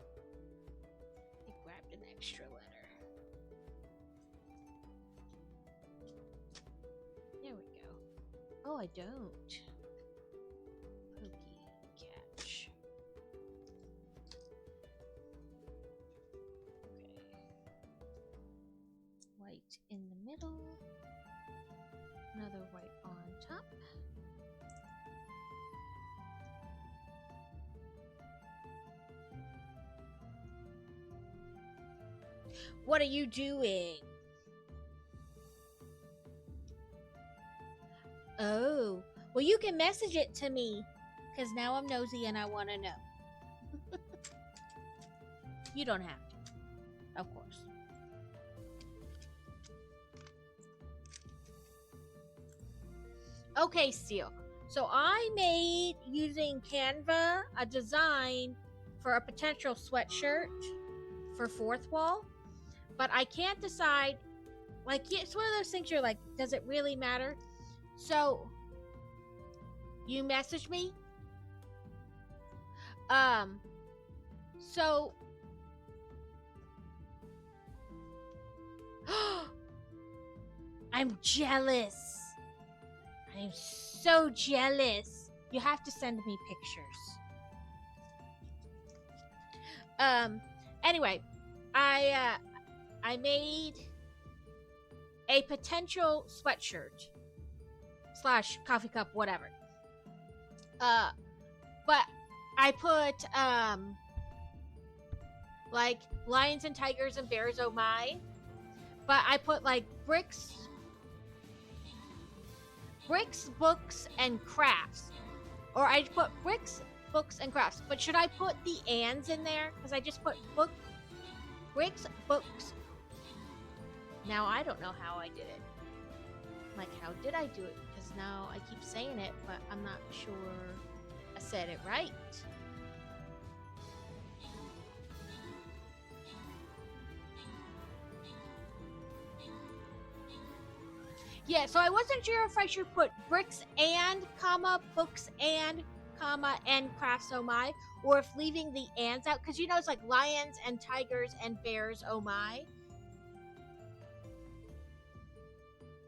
I grabbed an extra letter. There we go. Oh, I don't. Pokey catch. White in the middle, another white on top. What are you doing? Oh, well, you can message it to me because now I'm nosy and I want to know. You don't have to, of course. Okay, Steel. So I made, using Canva, a design for a potential sweatshirt for Fourth Wall. But I can't decide, like, it's one of those things you're like, does it really matter? So, you message me. So, I'm jealous. I'm so jealous. You have to send me pictures. Anyway, I made a potential sweatshirt / coffee cup, whatever. But I put like lions and tigers and bears, oh my. But I put like bricks, books, and crafts. Or I put bricks, books, and crafts. But should I put the ands in there? Because I just put bricks, books. Now I don't know how I did it. Like, how did I do it? Because now I keep saying it, but I'm not sure I said it right. Yeah, so I wasn't sure if I should put bricks and, comma, books and, comma, and crafts, oh my, or if leaving the ands out, because you know it's like lions and tigers and bears, oh my.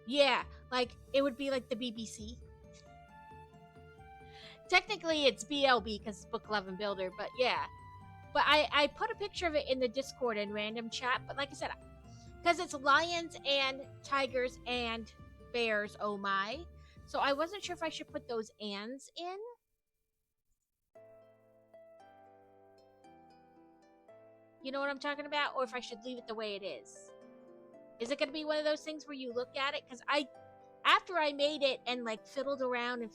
Yeah, like, it would be like the BBC. Technically, it's BLB because it's Book Love and Builder, but yeah. But I put a picture of it in the Discord in random chat, but like I said, because it's lions and tigers and bears, oh my. So I wasn't sure if I should put those ands in. You know what I'm talking about? Or if I should leave it the way it is. Is it going to be one of those things where you look at it? Because after I made it and like fiddled around and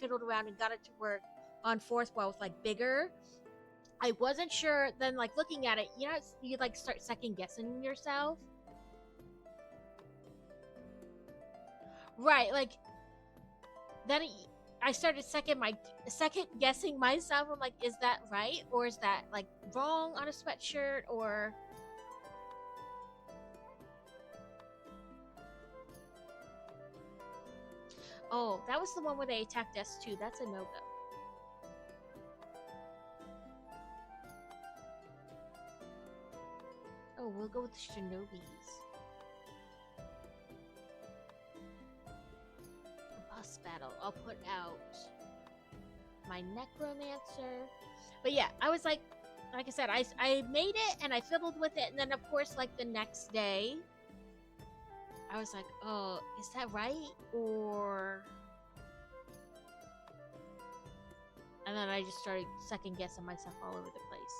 got it to work on fourth wall with like bigger, I wasn't sure. Then like looking at it, you know, you like start second guessing yourself. Right, like then I started second guessing myself. I'm like, is that right or is that like wrong on a sweatshirt or? Oh, that was the one where they attacked us too. That's a no-go. Oh, we'll go with the Shinobis. Boss battle. I'll put out my Necromancer. But yeah, I was like I said, I made it and I fiddled with it, and then of course like the next day I was like, oh, is that right? Or... And then I just started second guessing myself all over the place.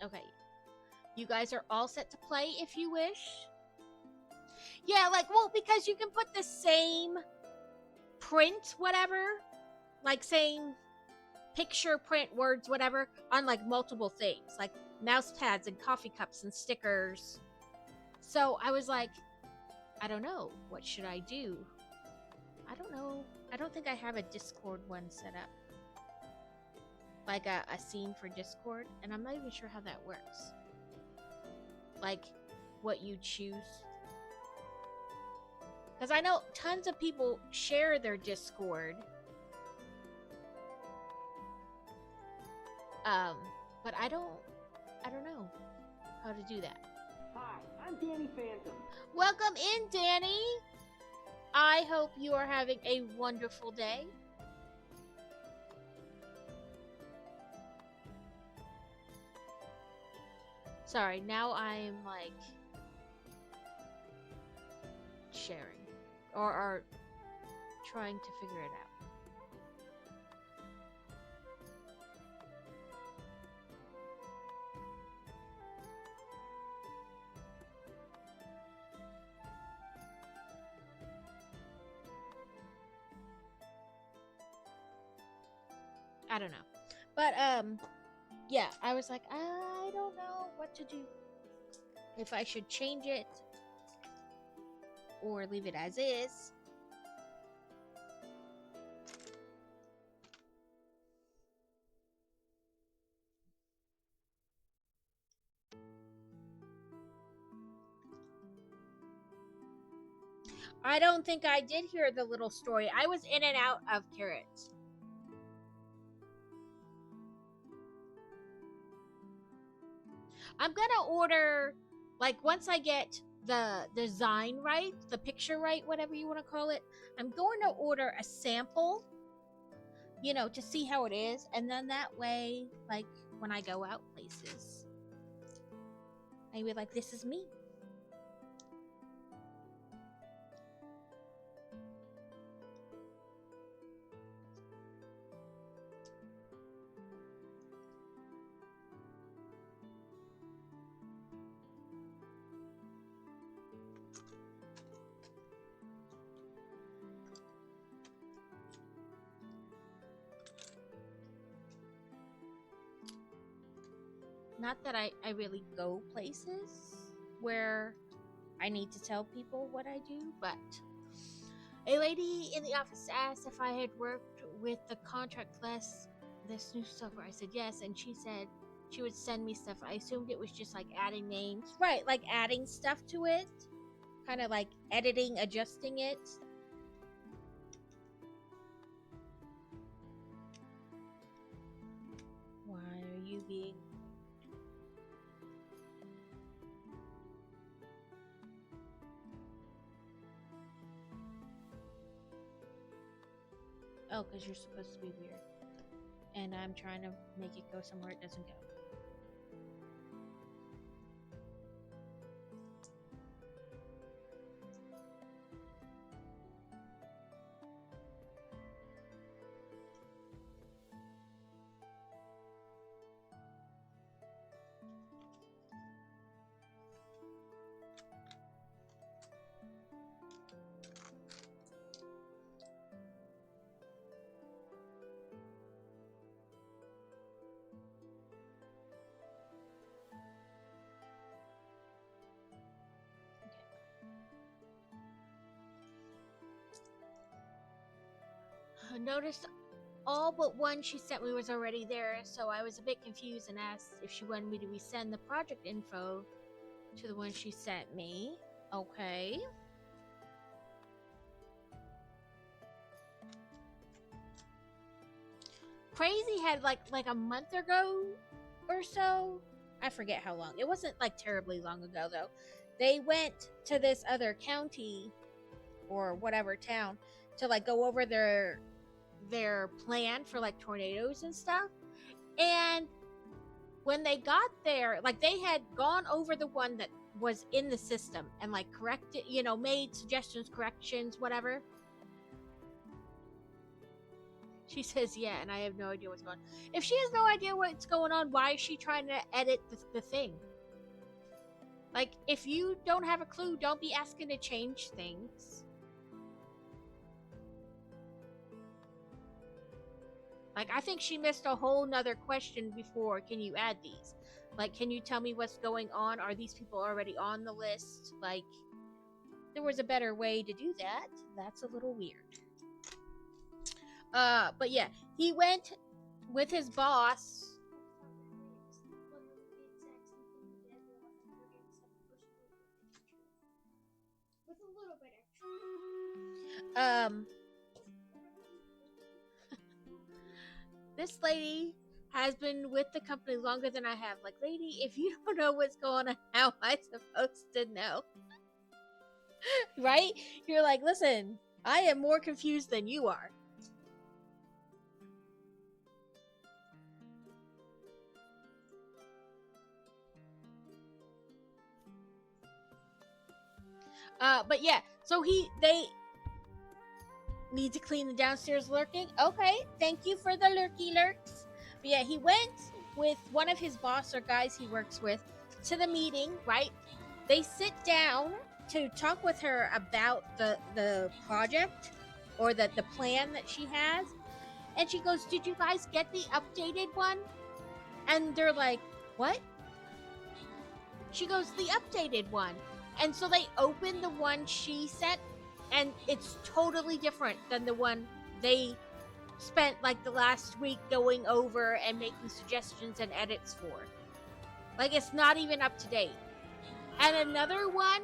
Okay. You guys are all set to play if you wish. Yeah, like, well, because you can put the same print, whatever, like same picture, print, words, whatever, on like multiple things, like mouse pads and coffee cups and stickers. So I was like, I don't know. What should I do? I don't know. I don't think I have a Discord one set up. Like a scene for Discord, and I'm not even sure how that works. Like, what you choose. Because I know tons of people share their Discord. But I don't know how to do that. Hi, I'm Danny Phantom. Welcome in, Danny. I hope you are having a wonderful day. Sorry, now I'm like sharing or trying to figure it out. I don't know. But yeah, I was like, I don't know what to do. If I should change it or leave it as is. I don't think I did hear the little story. I was in and out of carrots. I'm gonna order, like, once I get the design right, the picture right, whatever you want to call it, I'm going to order a sample, you know, to see how it is, and then that way, like, when I go out places, I be like, this is me. Not that I really go places where I need to tell people what I do, but a lady in the office asked if I had worked with the contract class, this new software. I said yes, and she said she would send me stuff. I assumed it was just like adding names. Right, like adding stuff to it. Kind of like editing, adjusting it. Why are you being... Oh, because you're supposed to be weird. And I'm trying to make it go somewhere it doesn't go. Noticed all but one she sent me was already there, so I was a bit confused and asked if she wanted me to resend the project info to the one she sent me. Okay. Crazy had like a month ago or so. I forget how long. It wasn't like terribly long ago though. They went to this other county or whatever town to like go over their plan for like tornadoes and stuff. And when they got there, like they had gone over the one that was in the system and like corrected, made suggestions, corrections, whatever. She says, yeah, and I have no idea what's going on. If she has no idea what's going on, why is she trying to edit the thing? Like, if you don't have a clue, don't be asking to change things. Like, I think she missed a whole nother question before. Can you add these? Like, can you tell me what's going on? Are these people already on the list? Like, there was a better way to do that. That's a little weird. But yeah, he went with his boss. With a little bit extra. This lady has been with the company longer than I have. Like, lady, if you don't know what's going on, how am I supposed to know? Right? You're like, listen, I am more confused than you are. But yeah, so they need to clean the downstairs lurking. Okay, thank you for the lurky lurks. But yeah, he went with one of his boss or guys he works with to the meeting, right? They sit down to talk with her about the project or the plan that she has. And she goes, did you guys get the updated one? And they're like, what? She goes, the updated one. And so they open the one she sent, and it's totally different than the one they spent like the last week going over and making suggestions and edits for. Like, it's not even up to date. And another one,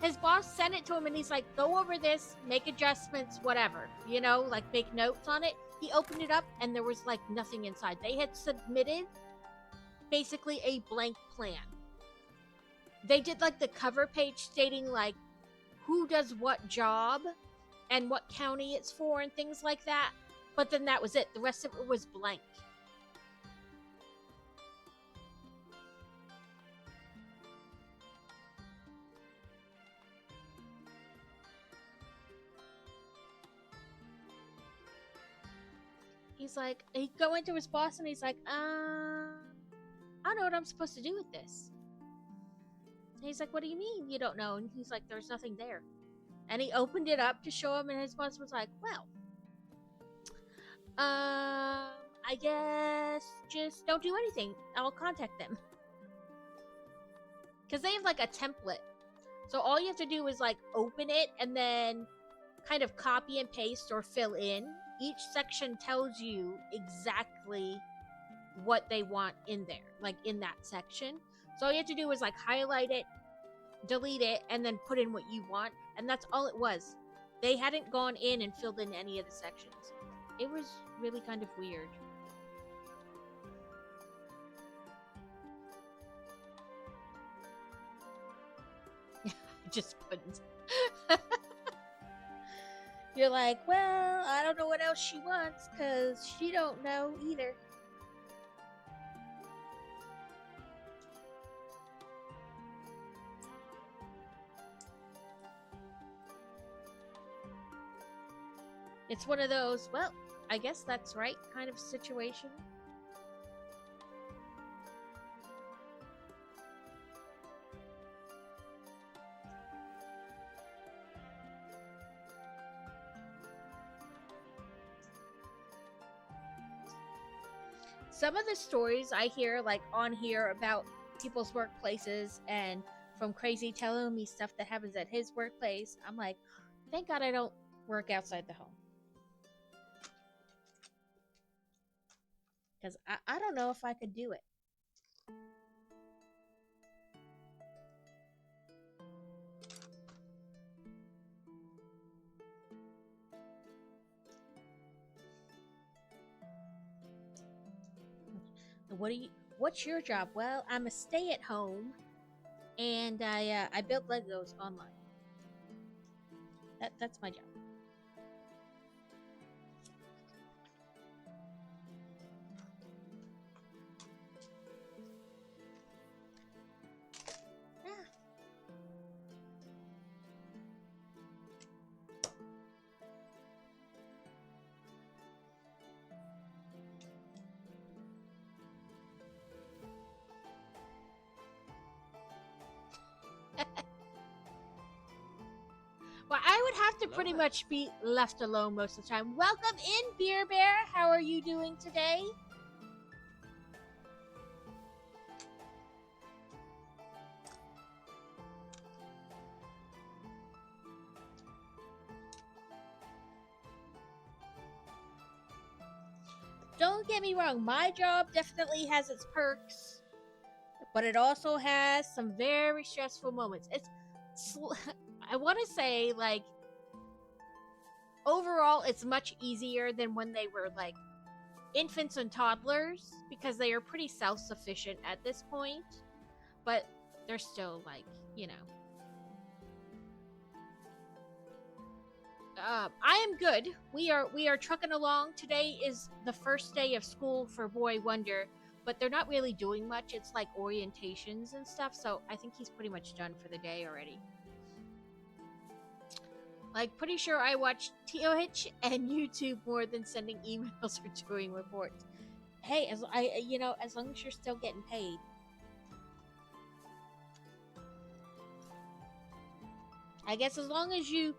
his boss sent it to him and he's like, go over this, make adjustments, whatever, like make notes on it. He opened it up and there was like nothing inside. They had submitted basically a blank plan. They did like the cover page stating like who does what job and what county it's for and things like that. But then that was it. The rest of it was blank. He's like, he go into his boss and he's like, I don't know what I'm supposed to do with this. And he's like, what do you mean you don't know? And he's like, there's nothing there. And he opened it up to show him, and his boss was like, well, I guess just don't do anything. I'll contact them. Because they have like a template. So all you have to do is like open it and then kind of copy and paste or fill in. Each section tells you exactly what they want in there, like in that section. So all you have to do is like highlight it, delete it, and then put in what you want. And that's all it was. They hadn't gone in and filled in any of the sections. It was really kind of weird. I just couldn't. You're like, well, I don't know what else she wants, because she don't know either. It's one of those, well, I guess that's right kind of situation. Some of the stories I hear, like on here, about people's workplaces, and from Crazy telling me stuff that happens at his workplace, I'm like, thank God I don't work outside the home. because I don't know if I could do it. What do you? What's your job? Well, I'm a stay-at-home, and I build Legos online. That's my job. Yeah. Well, I would have to pretty much be left alone most of the time. Welcome in, Beer Bear. How are you doing today? Don't get me wrong, my job definitely has its perks, but it also has some very stressful moments. I want to say, like, overall, it's much easier than when they were like infants and toddlers because they are pretty self sufficient at this point, but they're still like, you know. I am good. We are trucking along. Today is the first day of school for Boy Wonder, but they're not really doing much. It's like orientations and stuff, so I think he's pretty much done for the day already. Like, pretty sure I watch TOH and YouTube more than sending emails or doing reports. Hey, as long as you're still getting paid. I guess as long as you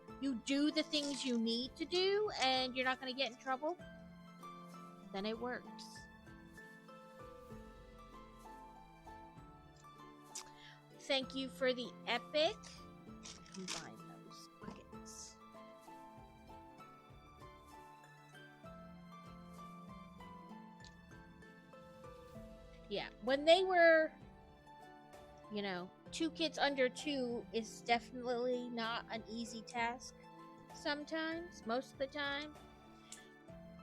do the things you need to do and you're not going to get in trouble, then it works. Thank you for the epic. Combine those buckets. Yeah, when they were, two kids under two is definitely not an easy task sometimes, most of the time.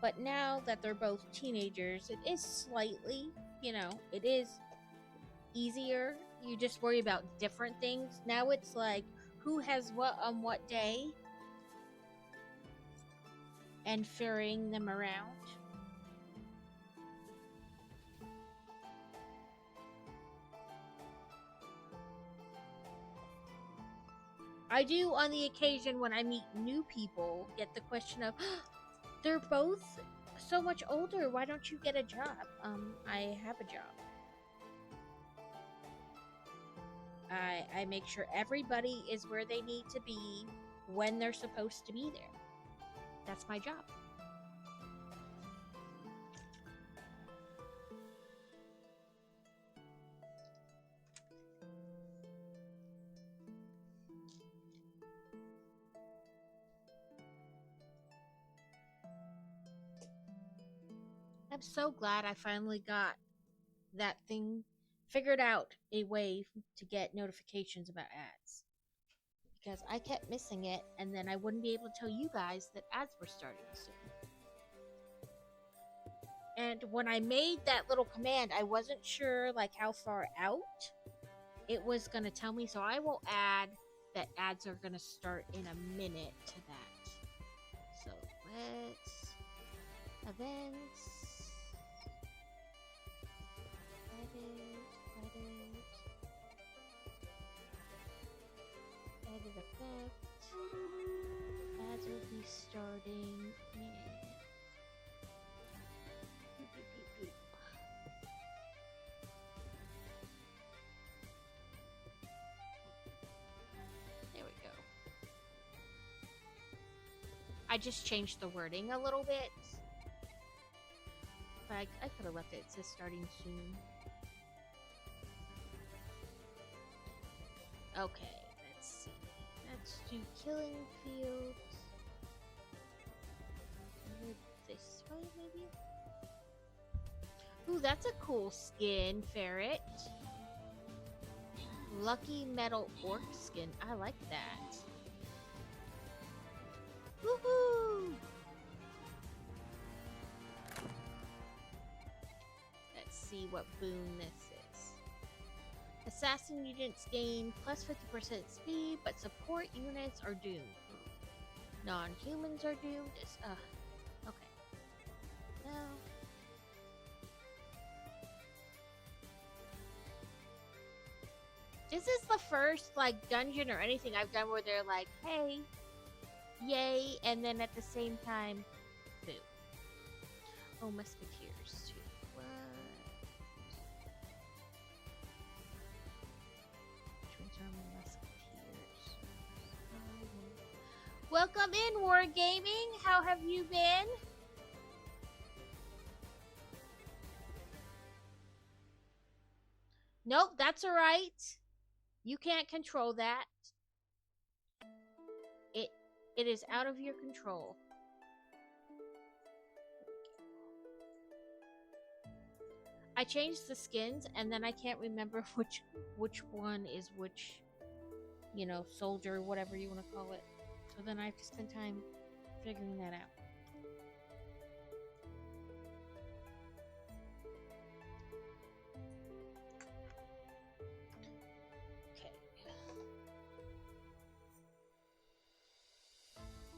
But now that they're both teenagers, it is slightly, it is easier. You just worry about different things. Now it's like who has what on what day and ferrying them around. I do, on the occasion when I meet new people, get the question of, they're both so much older. Why don't you get a job? I have a job. I make sure everybody is where they need to be when they're supposed to be there. That's my job. I'm so glad I finally got that thing figured out, a way to get notifications about ads. Because I kept missing it, and then I wouldn't be able to tell you guys that ads were starting soon. And when I made that little command, I wasn't sure like how far out it was going to tell me, so I will add that ads are going to start in a minute to that. So let's events, edit effect. Ads will be starting in. There we go. I just changed the wording a little bit. But I could have left it. It says starting soon. Okay, let's see. Let's do Killing Fields. This way, maybe? Ooh, that's a cool skin, ferret. Lucky metal orc skin. I like that. Woohoo! Let's see what boon this is. Assassin units gain plus 50% speed, but support units are doomed. Non-humans are doomed. Okay. No. This is the first, like, dungeon or anything I've done where they're like, hey, yay, and then at the same time, boo. Oh, musketeers, too. What? Which ones are my musketeers? Welcome in, Wargaming! How have you been? Nope, that's alright. You can't control that. It is out of your control. I changed the skins and then I can't remember which one is which, you know, soldier, whatever you want to call it. So then I have to spend time figuring that out.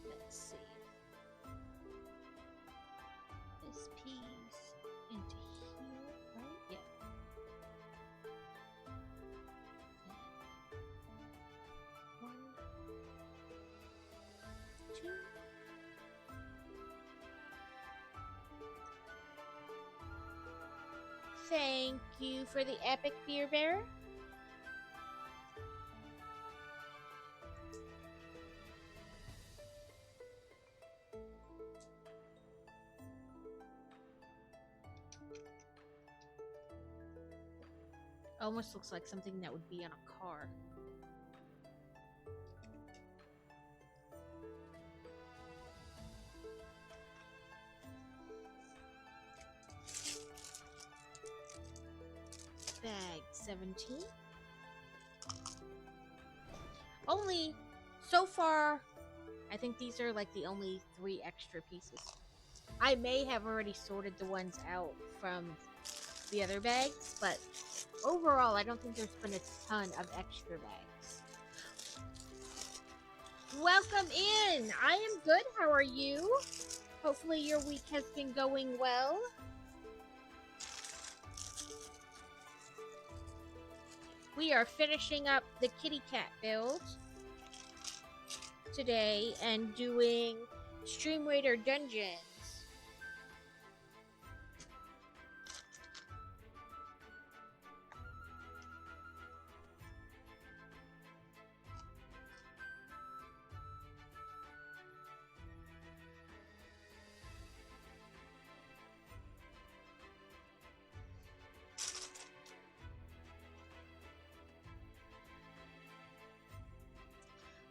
Let's see. This piece into here, right? Yeah. And 1, 2. Thank you for the epic beer bear. Almost looks like something that would be on a car. Bag 17. Only, so far, I think these are like the only 3 extra pieces. I may have already sorted the ones out from the other bags, but overall, I don't think there's been a ton of extra bags. Welcome in! I am good, how are you? Hopefully your week has been going well. We are finishing up the kitty cat build today and doing Stream Raider Dungeons.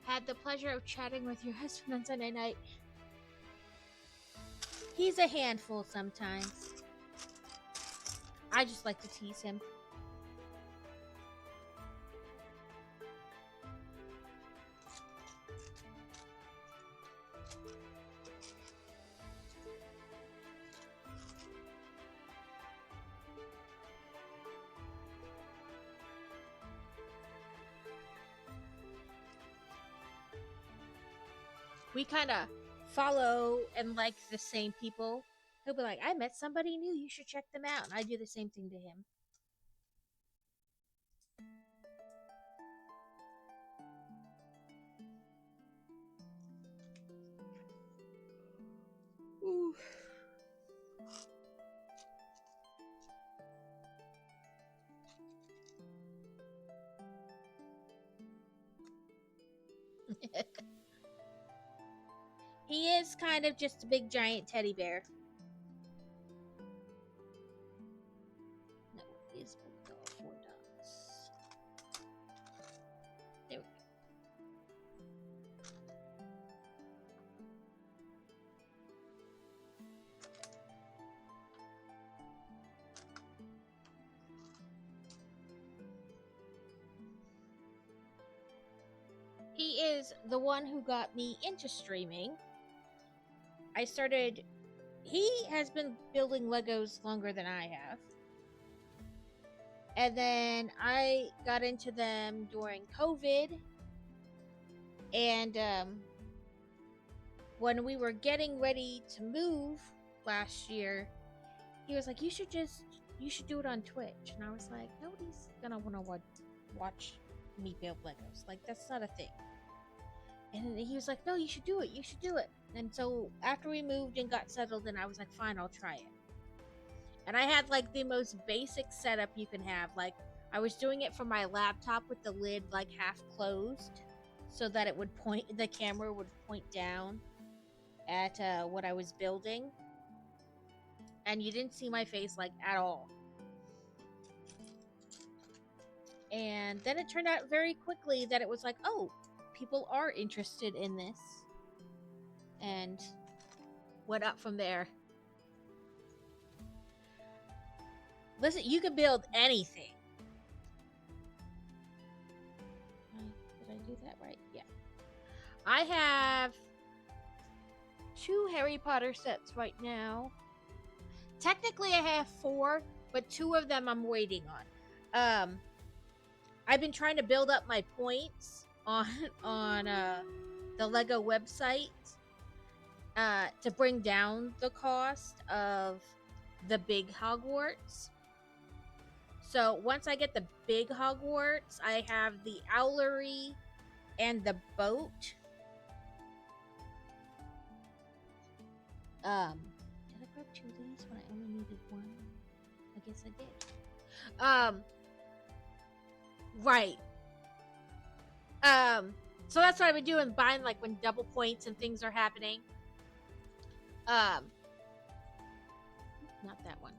Had the pleasure of chatting with your husband on Sunday night. He's a handful sometimes. I just like to tease him. We kind of follow and like the same people. He'll be like, I met somebody new, you should check them out. And I do the same thing to him. Ooh. He is kind of just a big giant teddy bear. No, he is $4. There we go. is the one who got me into streaming. He has been building Legos longer than I have. And then I got into them during COVID. And when we were getting ready to move last year, he was like, you should do it on Twitch. And I was like, nobody's gonna want to watch me build Legos. Like, that's not a thing. And he was like, no, you should do it. And so after we moved and got settled in, I was like, fine, I'll try it. And I had like the most basic setup you can have. Like, I was doing it from my laptop with the lid like half closed so that the camera would point down at what I was building. And you didn't see my face like at all. And then it turned out very quickly that it was like, oh, people are interested in this. And went up from there. Listen, you can build anything. Did I do that right? Yeah. I have 2 Harry Potter sets right now. Technically, I have 4, but 2 of them I'm waiting on. I've been trying to build up my points on the Lego website to bring down the cost of the big Hogwarts. So once I get the big Hogwarts, I have the owlery and the boat. Did I grab 2 of these when I only needed 1? I guess I did. Right. So that's what I've been doing, buying like when double points and things are happening. Not that one.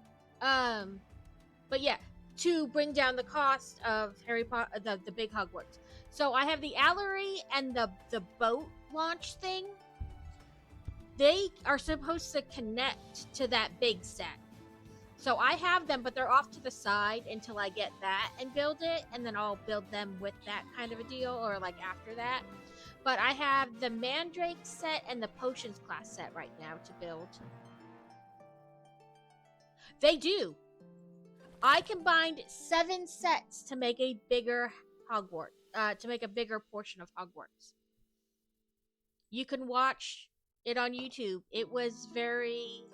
But yeah, to bring down the cost of Harry Potter, the big Hogwarts. So I have the owlery and the boat launch thing. They are supposed to connect to that big set. So I have them, but they're off to the side until I get that and build it, and then I'll build them with that kind of a deal, or like after that. But I have the Mandrake set and the Potions class set right now to build. They do. I combined 7 sets to make a bigger Hogwarts, to make a bigger portion of Hogwarts. You can watch it on YouTube. It was very...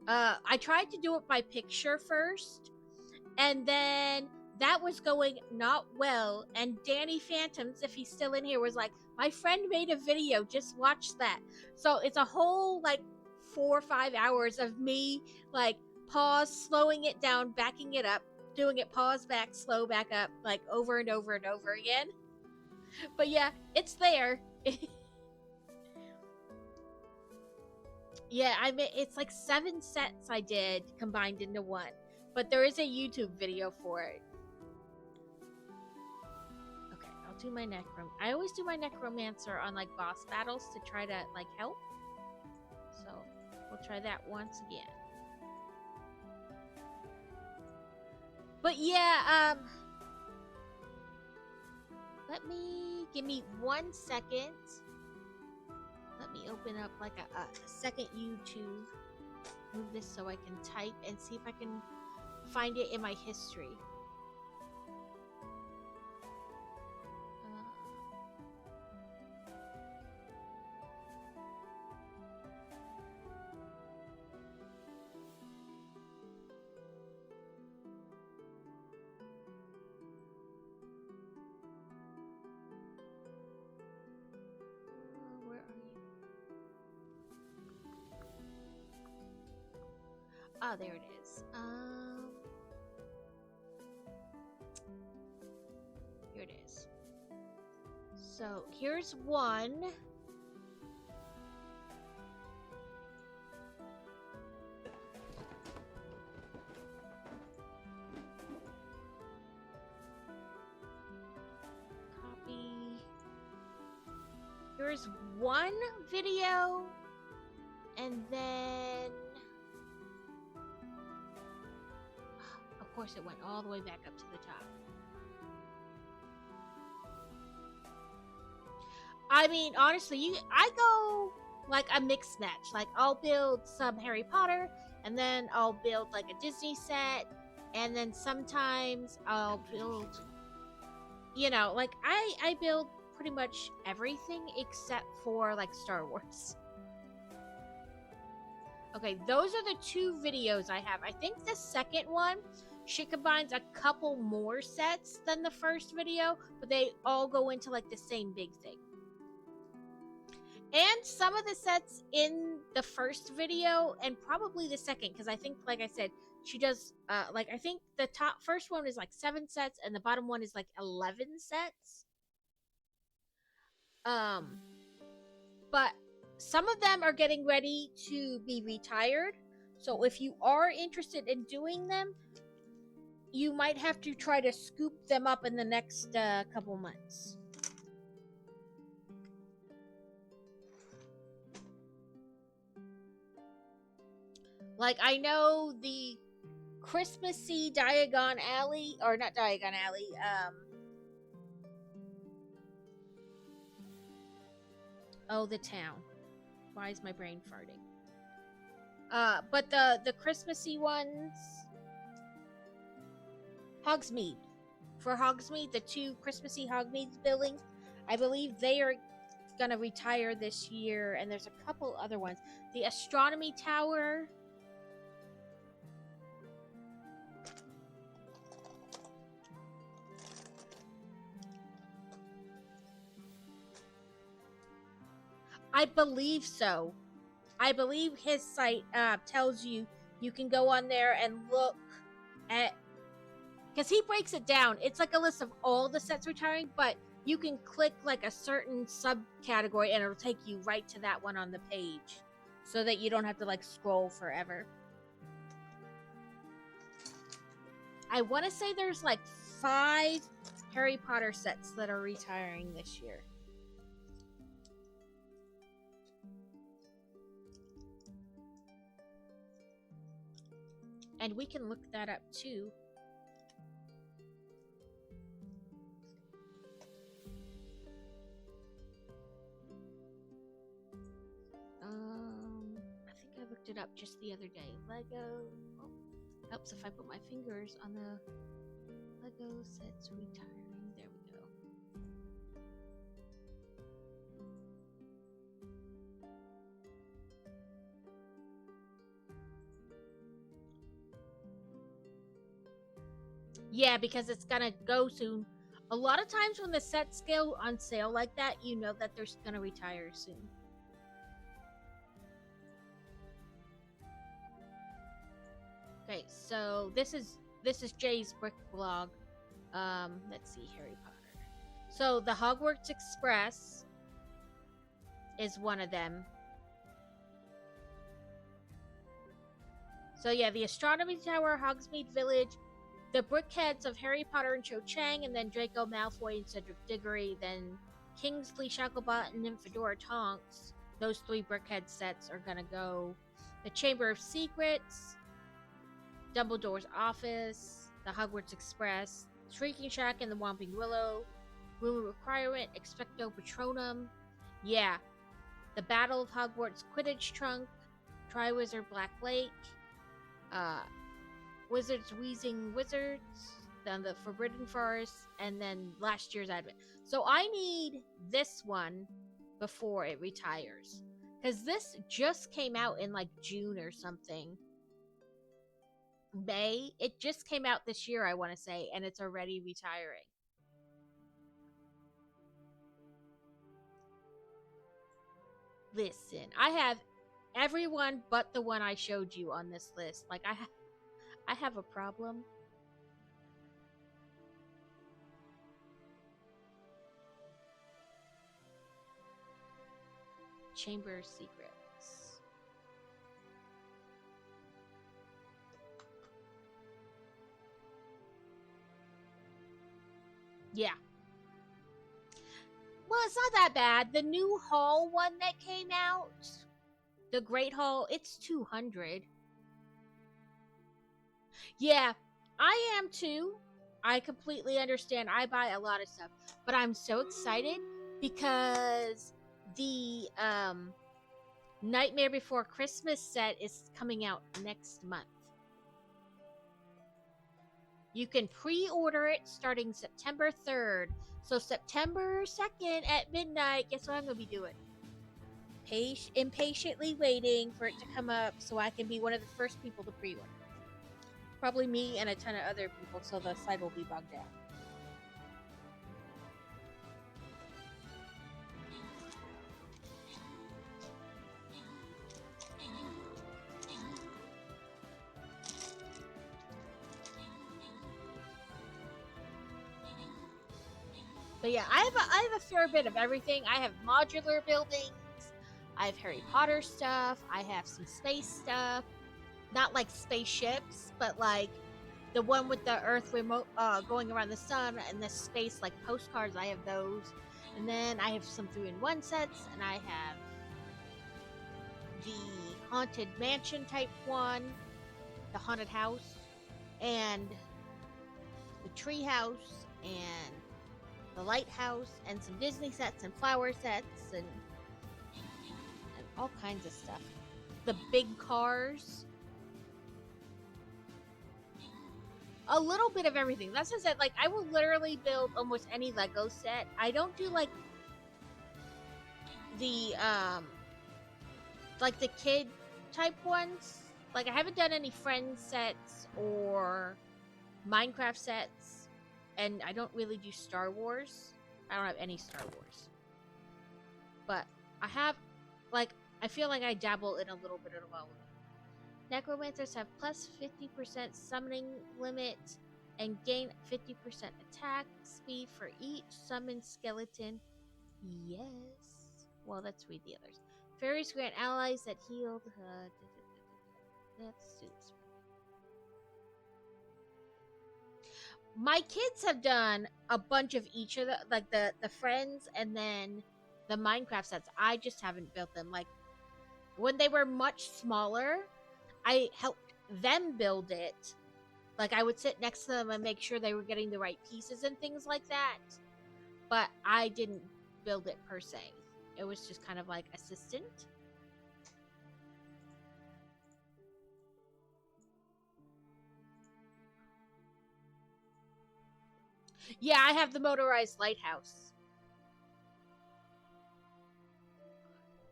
I tried to do it by picture first, and then that was going not well, and Danny Phantoms, if he's still in here, was like, my friend made a video, just watch that. So it's a whole, like, 4 or 5 hours of me, like, pause, slowing it down, backing it up, doing it pause, back, slow, back up, like, over and over and over again. But yeah, it's there. Yeah, it's like 7 sets I did combined into one, but there is a YouTube video for it. Okay, I'll do my I always do my necromancer on like boss battles to try to like help. So we'll try that once again. But yeah, give me 1 second. Let me open up like a second YouTube. Move this so I can type and see if I can find it in my history. Where are you? Oh, there it is. Here it is. So here's one. Copy. Here's one video, and then of course it went all the way back up to the top. I mean, honestly, I go like a mixed match. Like I'll build some Harry Potter, and then I'll build like a Disney set, and then sometimes I'll build, like I build pretty much everything except for like Star Wars. Okay, those are the 2 videos I have. I think the second one, she combines a couple more sets than the first video, but they all go into like the same big thing. And some of the sets in the first video, and probably the second, because I think, like I said, she does, I think the first one is like 7 sets, and the bottom one is like 11 sets. But some of them are getting ready to be retired. So if you are interested in doing them, you might have to try to scoop them up in the next couple months. Like, I know the Christmassy Diagon Alley, or not Diagon Alley, the town. Why is my brain farting? But the Christmassy ones, Hogsmeade. For Hogsmeade, the 2 Christmassy Hogsmeade buildings, I believe they are gonna retire this year, and there's a couple other ones. The Astronomy Tower. I believe so. I believe his site tells you can go on there and look at, because he breaks it down. It's like a list of all the sets retiring, but you can click like a certain subcategory and it'll take you right to that one on the page, so that you don't have to like scroll forever. I want to say there's like 5 Harry Potter sets that are retiring this year. And we can look that up too. I think I looked it up just the other day. Lego. Oh, helps if I put my fingers on the Lego sets retiring. There we go. Yeah, because it's gonna go soon. A lot of times when the sets go on sale like that, you know that they're gonna retire soon. Okay, so this is Jay's brick blog. Let's see, Harry Potter. So the Hogwarts Express is one of them. So yeah, the Astronomy Tower, Hogsmeade Village, the Brickheads of Harry Potter and Cho Chang, and then Draco Malfoy and Cedric Diggory, then Kingsley Shacklebot and Nymphadora Tonks. Those 3 Brickhead sets are gonna go. The Chamber of Secrets, Dumbledore's Office, the Hogwarts Express, Shrieking Shack and the Whomping Willow, Room of Requirement, Expecto Patronum. Yeah, the Battle of Hogwarts Quidditch Trunk, Triwizard Black Lake, Wizards Wheezing Wizards, then the Forbidden Forest, and then last year's Advent. So I need this one before it retires, because this just came out in like June or something. May. It just came out this year, I want to say, and it's already retiring. Listen, I have everyone but the one I showed you on this list. Like, I have a problem. Chamber of Secrets. Yeah. Well, it's not that bad. The new hall one that came out, the Great Hall, it's 200. Yeah, I am too. I completely understand. I buy a lot of stuff, but I'm so excited because the Nightmare Before Christmas set is coming out next month. You can pre-order it starting September 3rd. So September 2nd at midnight, guess what I'm going to be doing? Impatiently waiting for it to come up so I can be one of the first people to pre-order. Probably me and a ton of other people, so the site will be bogged down. But yeah, I have a fair bit of everything. I have modular buildings. I have Harry Potter stuff. I have some space stuff. Not like spaceships, but like the one with the Earth remote going around the sun and the space like postcards. I have those. And then I have some 3-in-1 sets, and I have the Haunted Mansion type one, the Haunted House, and the Tree House, and the Lighthouse, and some Disney sets and flower sets, and all kinds of stuff. The big cars. A little bit of everything. That's what I said. Like, I will literally build almost any Lego set. I don't do like the kid type ones. Like, I haven't done any Friends sets or Minecraft sets, and I don't really do Star Wars. I don't have any Star Wars. But I have, like, I feel like I dabble in a little bit of all of them. Necromancers have plus 50% summoning limit and gain 50% attack speed for each summoned skeleton. Yes. Well, let's read the others. Fairies grant allies that heal. Let's do this one. My kids have done a bunch of each of the Friends and then the Minecraft sets. I just haven't built them. Like, when they were much smaller, I helped them build it. Like, I would sit next to them and make sure they were getting the right pieces and things like that. But I didn't build it per se. It was just kind of like assistant. Yeah, I have the motorized lighthouse.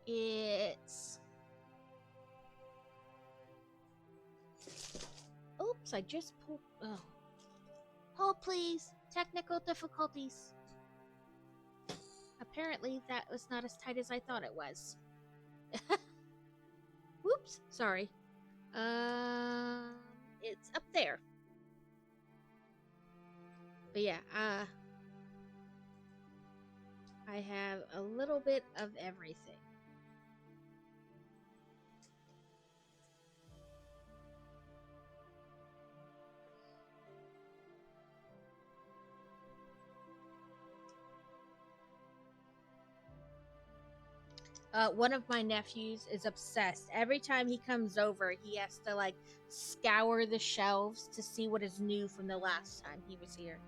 It's... Oops, I just pulled... Oh. Hold, please. Technical difficulties. Apparently, that was not as tight as I thought it was. Whoops, sorry. It's up there. But yeah, I have a little bit of everything. One of my nephews is obsessed. Every time he comes over, he has to like scour the shelves to see what is new from the last time he was here.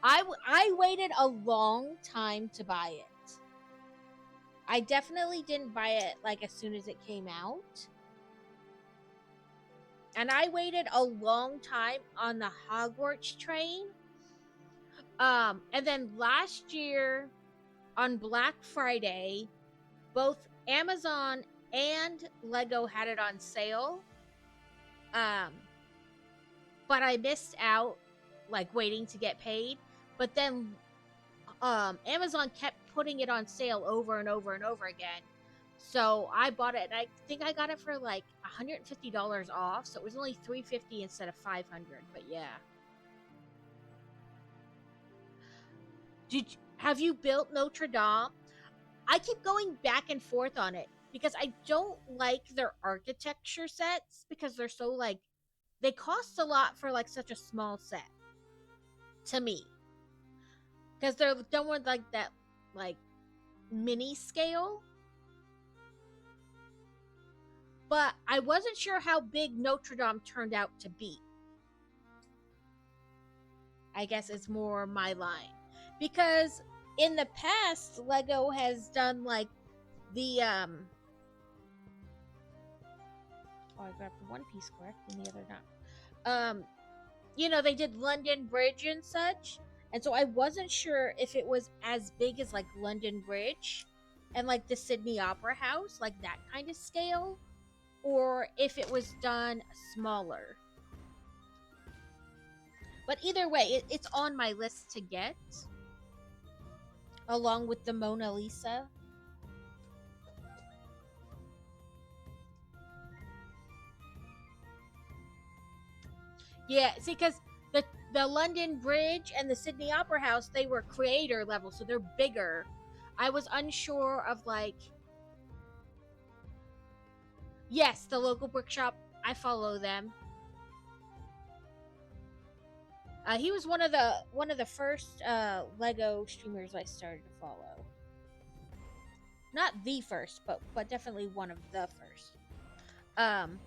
I waited a long time to buy it. I definitely didn't buy it like as soon as it came out. And I waited a long time on the Hogwarts train. And then last year on Black Friday, both Amazon and Lego had it on sale. But I missed out, like, waiting to get paid. But then Amazon kept putting it on sale over and over and over again. So I bought it, and I think I got it for like $150 off. So it was only $350 instead of $500. But yeah. Have you built Notre Dame? I keep going back and forth on it because I don't like their architecture sets because they're so like, they cost a lot for like such a small set to me. Because they're done with like that like mini scale. but I wasn't sure how big Notre Dame turned out to be. I guess it's more my line. Because in the past, Lego has done like the oh, I got one piece correct and the other not. They did London Bridge and such. And so I wasn't sure if it was as big as like London Bridge and like the Sydney Opera House, like that kind of scale, or if it was done smaller. But either way, it's on my list to get, along with the Mona Lisa. Yeah, see, because the London Bridge and the Sydney Opera House, they were creator level, so they're bigger. I was unsure of like, yes, the local brick shop. I follow them. He was one of the first Lego streamers I started to follow. Not the first, but definitely one of the first. Um,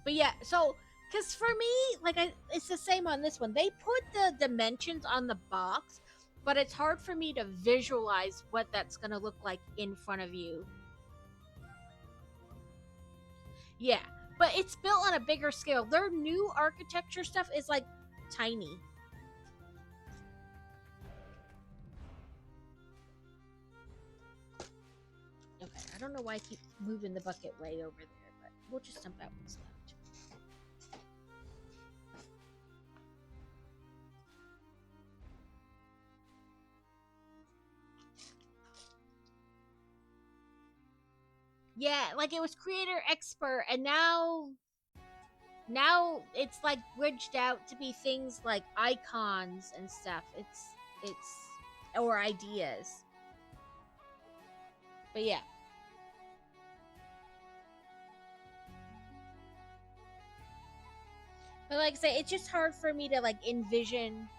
but yeah, so because for me, like it's the same on this one. They put the dimensions on the box, but it's hard for me to visualize what that's gonna look like in front of you. Yeah, but it's built on a bigger scale. Their new architecture stuff is like tiny. Okay, I don't know why I keep moving the bucket way over there, but we'll just dump out what's left. Yeah, like it was creator expert, and now it's like bridged out to be things like icons and stuff. It's or ideas. But yeah. But like I say, it's just hard for me to like envision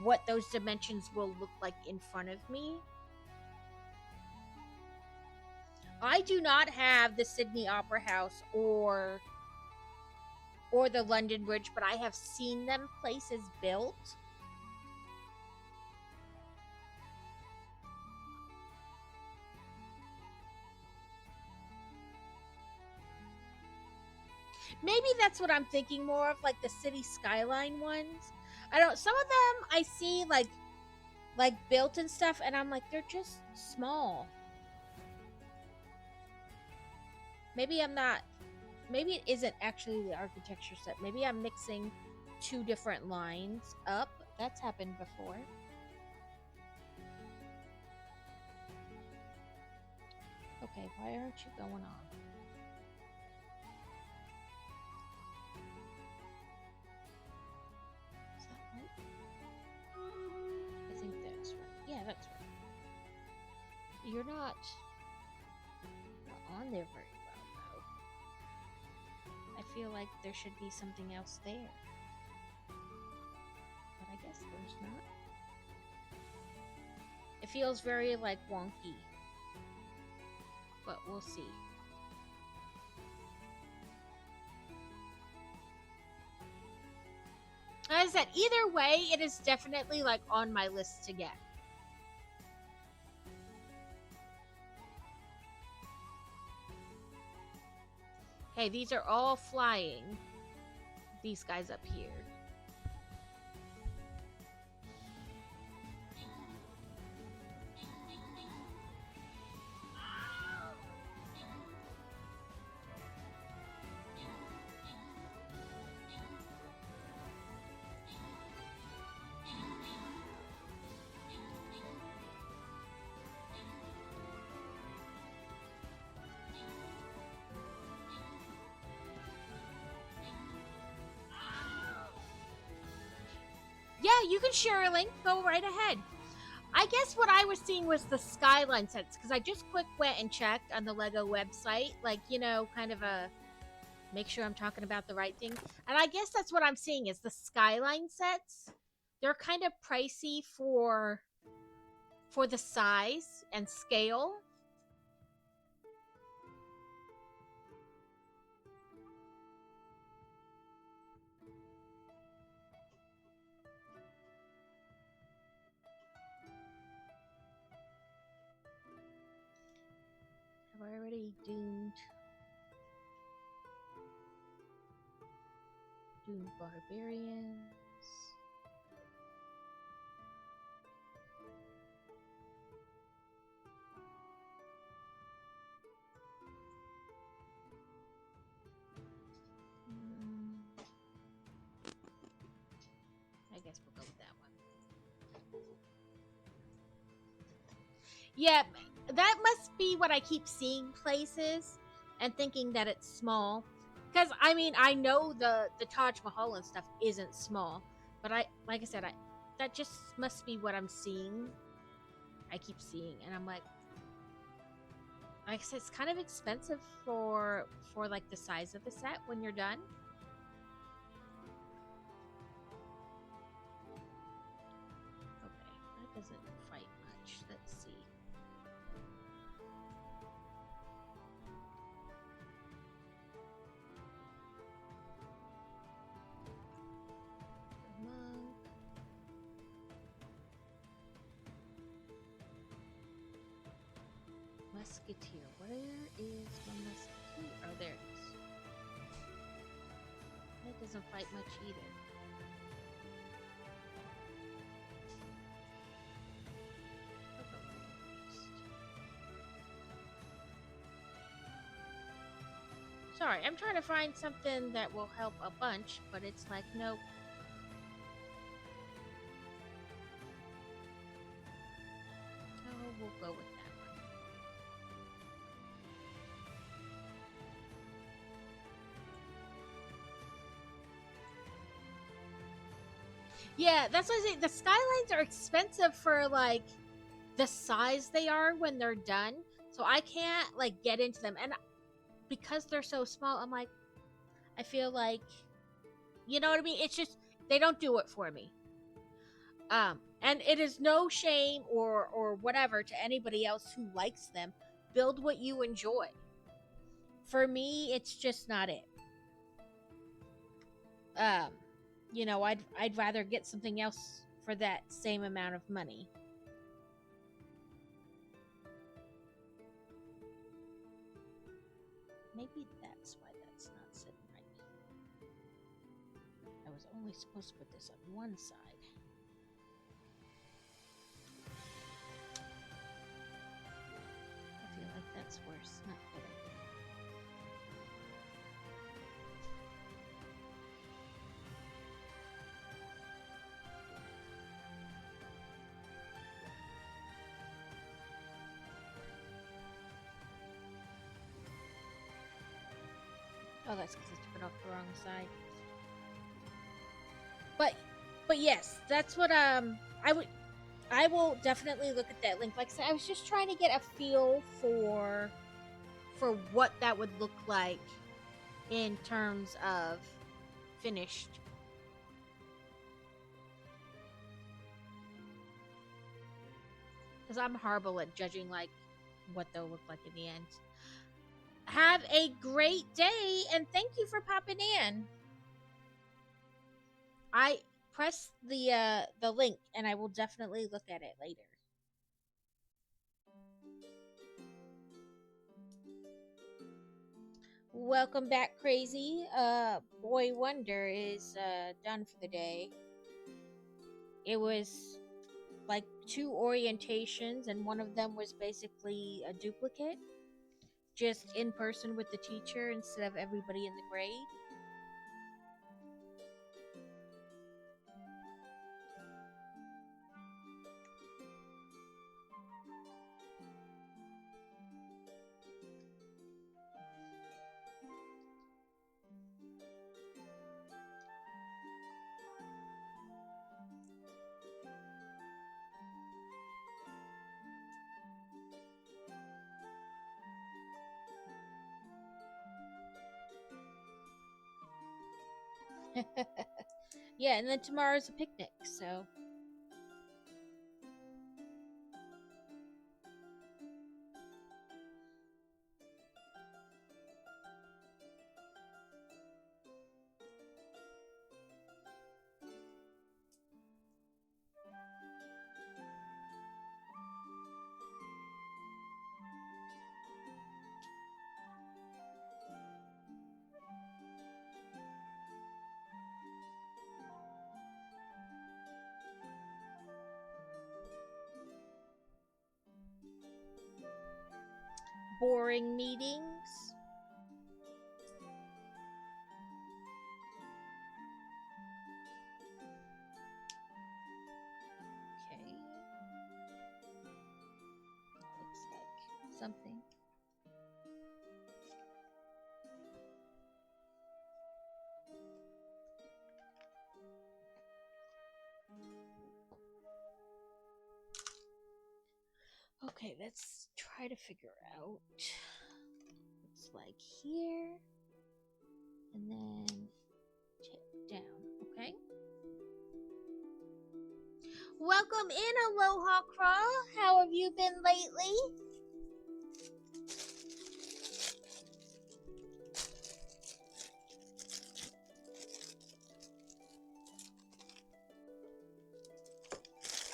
what those dimensions will look like in front of me. I do not have the Sydney Opera House or the London Bridge, but I have seen them places built. Maybe that's what I'm thinking more of, like the city skyline ones. I don't. Some of them I see like built and stuff, and I'm like, they're just small. Maybe I'm not. Maybe it isn't actually the architecture set. Maybe I'm mixing two different lines up. That's happened before. Okay, why aren't you going on? Is that right? I think that's right. Yeah, that's right. You're not on there very well, though. I feel like there should be something else there. But I guess there's not. It feels very, like, wonky. But we'll see. As I said, either way, it is definitely, like, on my list to get. Hey, these are all flying. These guys up here. Yeah, you can share a link. Go right ahead. I guess what I was seeing was the skyline sets because I just quick went and checked on the Lego website, like kind of a make sure I'm talking about the right thing. And I guess that's what I'm seeing is the skyline sets. They're kind of pricey for the size and scale. Doomed. Doomed Barbarians. I guess we'll go with that one. Yeah, that must be what I keep seeing places and thinking that it's small. Because I mean, I know the Taj Mahal and stuff isn't small, but like I said, that just must be what I'm seeing. I keep seeing, and I'm like I said, it's kind of expensive for like the size of the set when you're done. Okay, that doesn't fight much. Let's see. The monk. Musketeer. Where is my musketeer? Oh, there it is. That doesn't fight much either. Sorry, I'm trying to find something that will help a bunch, but it's like, nope. Oh, we'll go with that one. Yeah, that's what I say. The skylines are expensive for like the size they are when they're done. So I can't like get into them. And because they're so small, I'm like, I feel like, you know what I mean? It's just, they don't do it for me. And it is no shame or whatever to anybody else who likes them. Build what you enjoy. For me, it's just not it. Um, you know, I'd rather get something else for that same amount of money. Maybe that's why that's not sitting right. I was only supposed to put this on one side. I feel like that's worse, not better. Oh, that's because I took it off the wrong side. But yes, that's what I will definitely look at that link. Like I said, I was just trying to get a feel for what that would look like in terms of finished. Because I'm horrible at judging like what they'll look like in the end. Have a great day and thank you for popping in. I press the link and I will definitely look at it later. Welcome back, Crazy. Boy Wonder is done for the day. It was like 2 orientations, and one of them was basically a duplicate, just in person with the teacher instead of everybody in the grade. Yeah, and then tomorrow's a picnic, so. boring meetings. Okay. Looks like something. Okay, let's try to figure out. Looks like here. And then down. Okay. Welcome in, Aloha Craw. How have you been lately?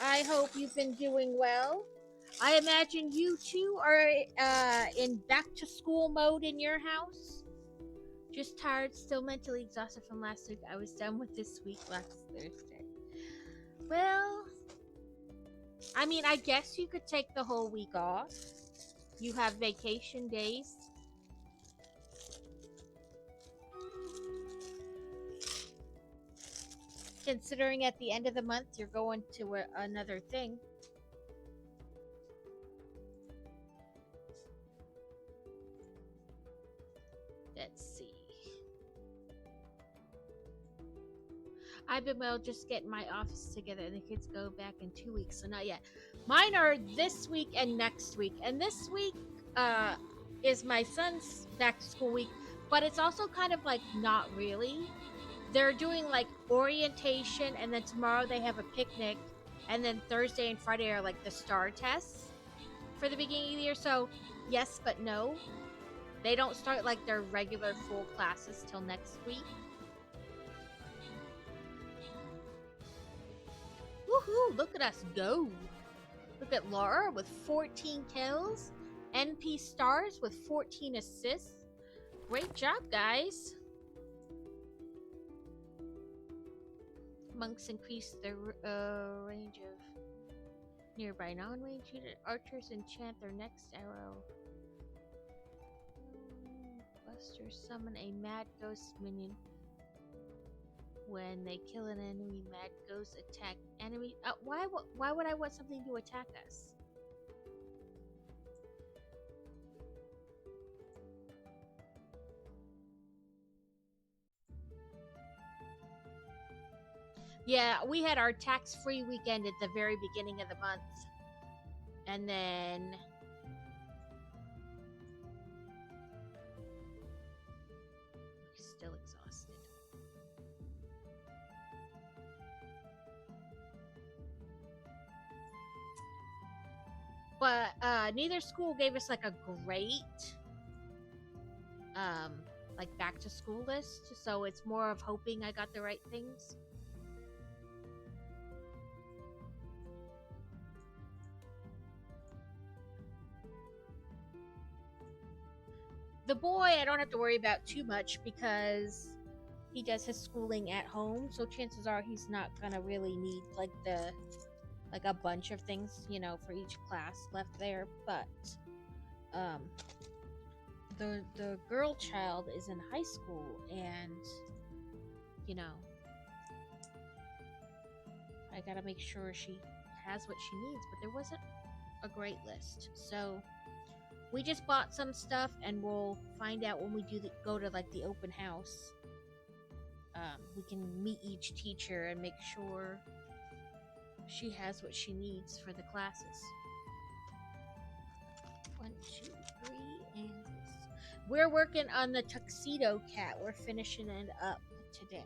I hope you've been doing well. I imagine you two are in back to school mode in your house. Just tired, still mentally exhausted from last week. I was done with this week last Thursday. Well, I mean, I guess you could take the whole week off. You have vacation days. Considering at the end of the month you're going to another thing. Let's see. I've been well, just getting my office together, and the kids go back in 2 weeks, so not yet. Mine are this week and next week, and this week is my son's back to school week, but it's also kind of like not really. They're doing like orientation, and then tomorrow they have a picnic, and then Thursday and Friday are like the STAR tests for the beginning of the year. So yes, but no. They don't start like their regular full classes till next week. Woohoo! Look at us go! Look at Laura with 14 kills, NP Stars with 14 assists. Great job, guys! Monks increase their range of nearby non-range unit. Archers enchant their next arrow. Busters summon a mad ghost minion. When they kill an enemy, mad ghosts attack enemy. Why would I want something to attack us? Yeah, we had our tax-free weekend at the very beginning of the month. And then still exhausted. But neither school gave us like a great like back to school list, so it's more of hoping I got the right things. The boy I don't have to worry about too much because he does his schooling at home, so chances are he's not gonna really need like a bunch of things, you know, for each class left there. But the girl child is in high school, and you know, I gotta make sure she has what she needs. But there wasn't a great list, so we just bought some stuff, and we'll find out when we go to like the open house. We can meet each teacher and make sure she has what she needs for the classes. 1, 2, 3, and this. We're working on the Tuxedo cat. We're finishing it up today.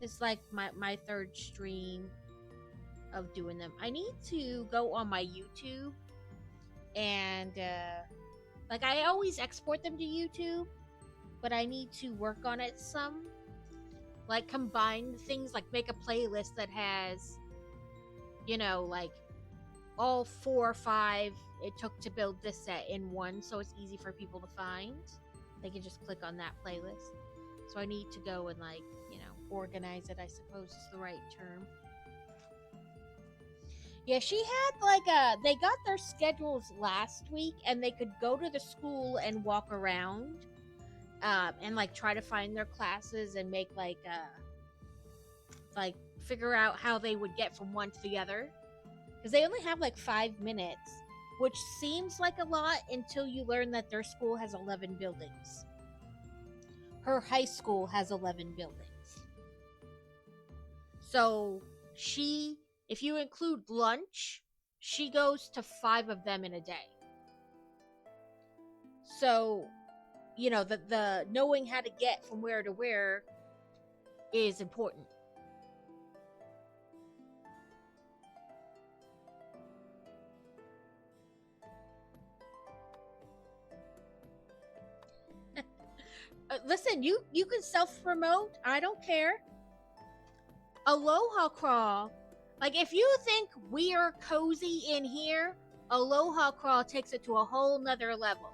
It's like my third stream of doing them. I need to go on my YouTube and like I always export them to YouTube, but I need to work on it some. Like combine things, like make a playlist that has, you know, like all 4 or 5 it took to build this set in one, so it's easy for people to find. They can just click on that playlist. So I need to go and like, you know, organize it, I suppose is the right term. Yeah, she had they got their schedules last week and they could go to the school and walk around and like try to find their classes and make like figure out how they would get from one to the other because they only have like 5 minutes, which seems like a lot until you learn that their school has 11 buildings. Her high school has 11 buildings. So if you include lunch, she goes to 5 of them in a day. So, the knowing how to get from where to where is important. Listen, you can self promote. I don't care. Aloha Crawl. Like if you think we are cozy in here, Aloha Crawl takes it to a whole nother level.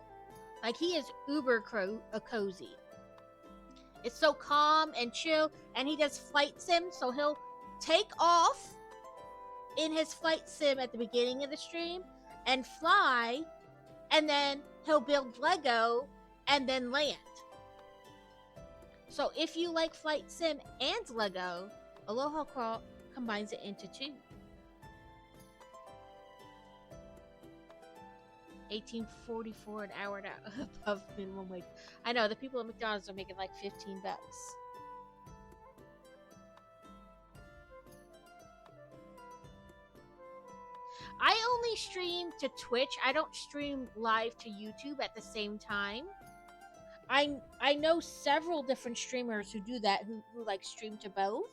Like he is uber cozy. It's so calm and chill, and he does flight sim, so he'll take off in his flight sim at the beginning of the stream and fly, and then he'll build Lego and then land. So if you like flight sim and Lego, Aloha Crawl combines it into two. $18.44 an hour above minimum wage. I know the people at McDonald's are making like $15. I only stream to Twitch. I don't stream live to YouTube at the same time. I know several different streamers who do that, who like stream to both.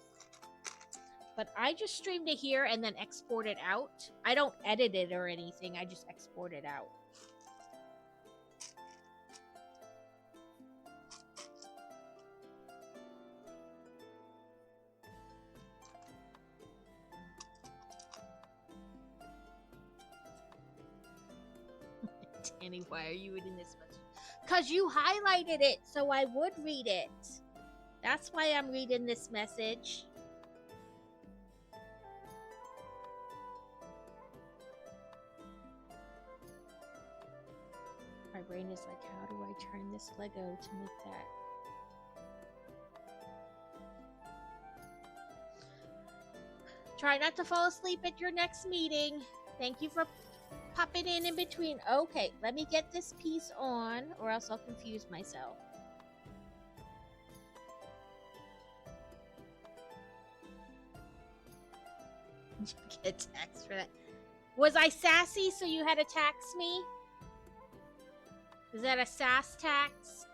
But I just stream to here and then export it out. I don't edit it or anything. I just export it out. Danny, why are you reading this much? Because you highlighted it, so I would read it. That's why I'm reading this message. My brain is like, how do I turn this Lego to make that? Try not to fall asleep at your next meeting. Thank you for popping in between. Okay, let me get this piece on, or else I'll confuse myself. You get taxed for that. Was I sassy so you had to tax me? Is that a sass tax?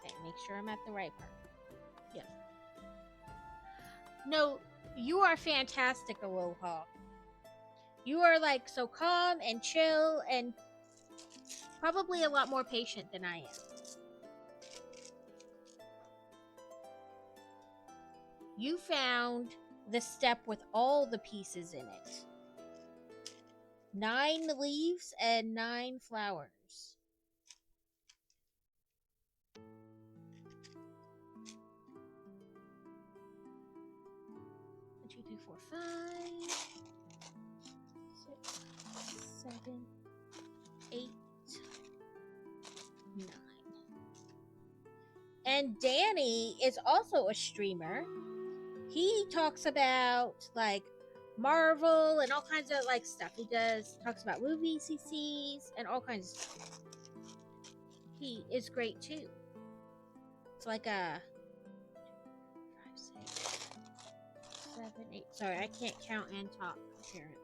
Okay, make sure I'm at the right part. Yes. No, you are fantastic, Aloha. You are like so calm and chill and probably a lot more patient than I am. You found the step with all the pieces in it. 9 leaves and 9 flowers. 1, 2, 3, 4, 5, 6, 7, 8, 9. And Danny is also a streamer. He talks about like Marvel and all kinds of like stuff. He talks about movies he sees and all kinds of stuff. He is great too. It's like a 5, 6, 7, 8. Sorry, I can't count and talk apparently.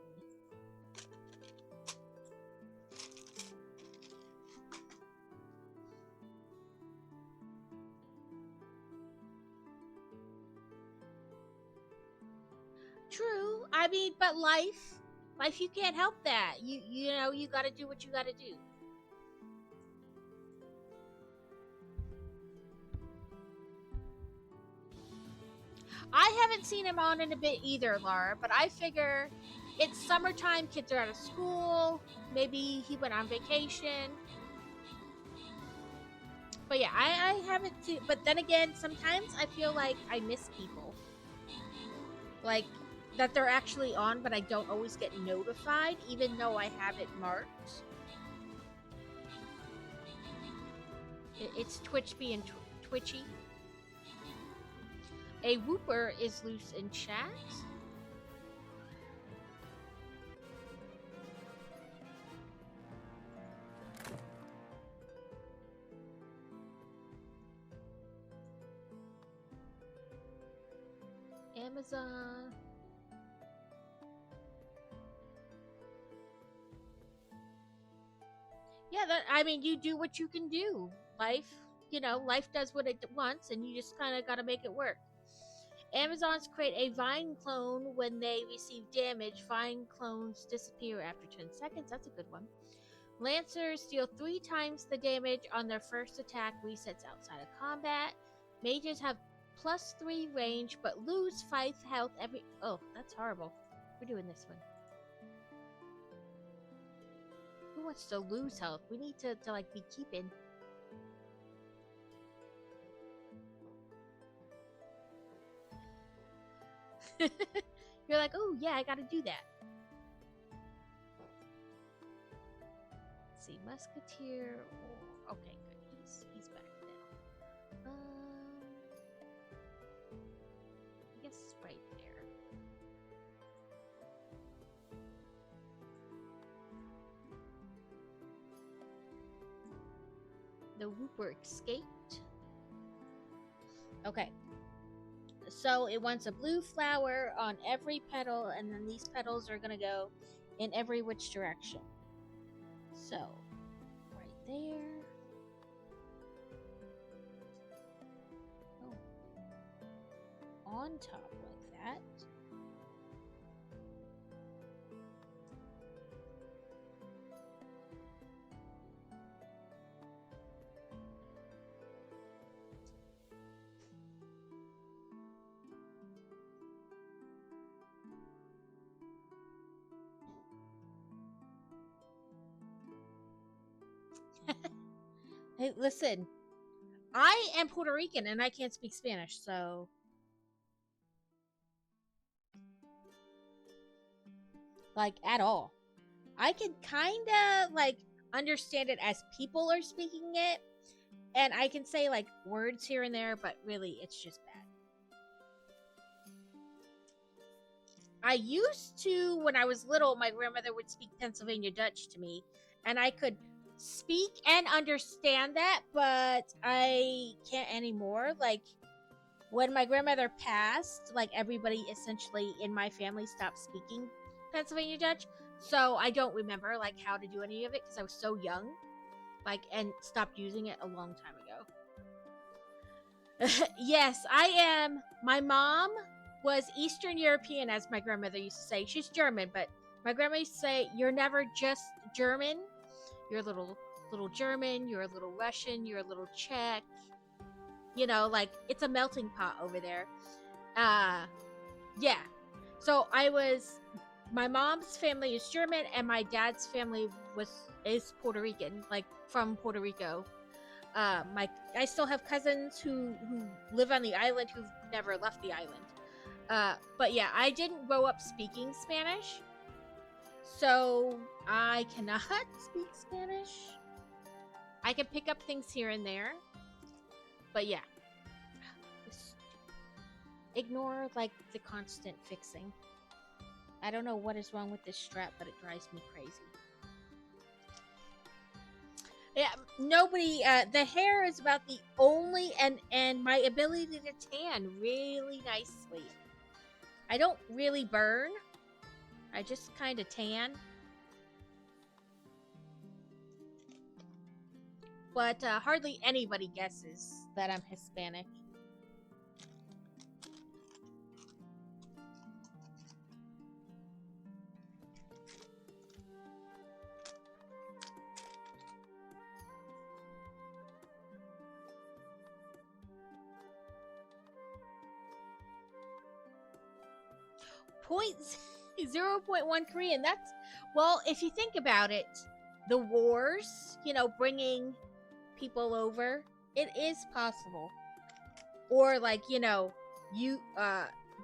True. I mean, but life, you can't help that. You know, you got to do what you got to do. I haven't seen him on in a bit either, Laura, but I figure it's summertime, kids are out of school, maybe he went on vacation. But yeah, I haven't seen, but then again, sometimes I feel like I miss people. like that they're actually on, but I don't always get notified, even though I have it marked. It's Twitch being twitchy. A whooper is loose in chat. Amazon. Yeah, I mean, you do what you can do. Life, life does what it wants, and you just kind of got to make it work. Amazons create a Vine clone when they receive damage. Vine clones disappear after 10 seconds. That's a good one. Lancers deal 3 times the damage on their first attack, resets outside of combat. Mages have +3 range, but lose 5 health every... Oh, that's horrible. We're doing this one. Who wants to lose health? We need to like, be keeping. You're like, oh, yeah, I gotta do that. Let's see, Musketeer... Oh, okay, good. He's back now. I guess it's right there. The Whooper escaped. Okay. So it wants a blue flower on every petal, and then these petals are gonna go in every which direction. So, right there. Oh. On top like that. Hey, listen. I am Puerto Rican and I can't speak Spanish, so... Like, at all. I can kinda, like, understand it as people are speaking it, and I can say, like, words here and there, but really, it's just bad. I used to, when I was little, my grandmother would speak Pennsylvania Dutch to me, and I could speak and understand that, but I can't anymore. Like, when my grandmother passed, like, everybody essentially in my family stopped speaking Pennsylvania Dutch, so I don't remember, like, how to do any of it because I was so young, like, and stopped using it a long time ago. Yes, I am. My mom was Eastern European, as my grandmother used to say. She's German, but my grandma used to say, "You're never just German. You're a little German, you're a little Russian, you're a little Czech. You know, like, it's a melting pot over there." Yeah. So my mom's family is German, and my dad's family is Puerto Rican, like, from Puerto Rico. I still have cousins who live on the island who've never left the island. But yeah, I didn't grow up speaking Spanish, so I cannot speak Spanish. I can pick up things here and there, but yeah. Ignore, like, the constant fixing. I don't know what is wrong with this strap, but it drives me crazy. Yeah, nobody, the hair is about the only, and my ability to tan really nicely. I don't really burn. I just kind of tan. But hardly anybody guesses that I'm Hispanic. Point 0.1 Korean. That's, well, if you think about it, the wars, bringing people over, it is possible. Or, like,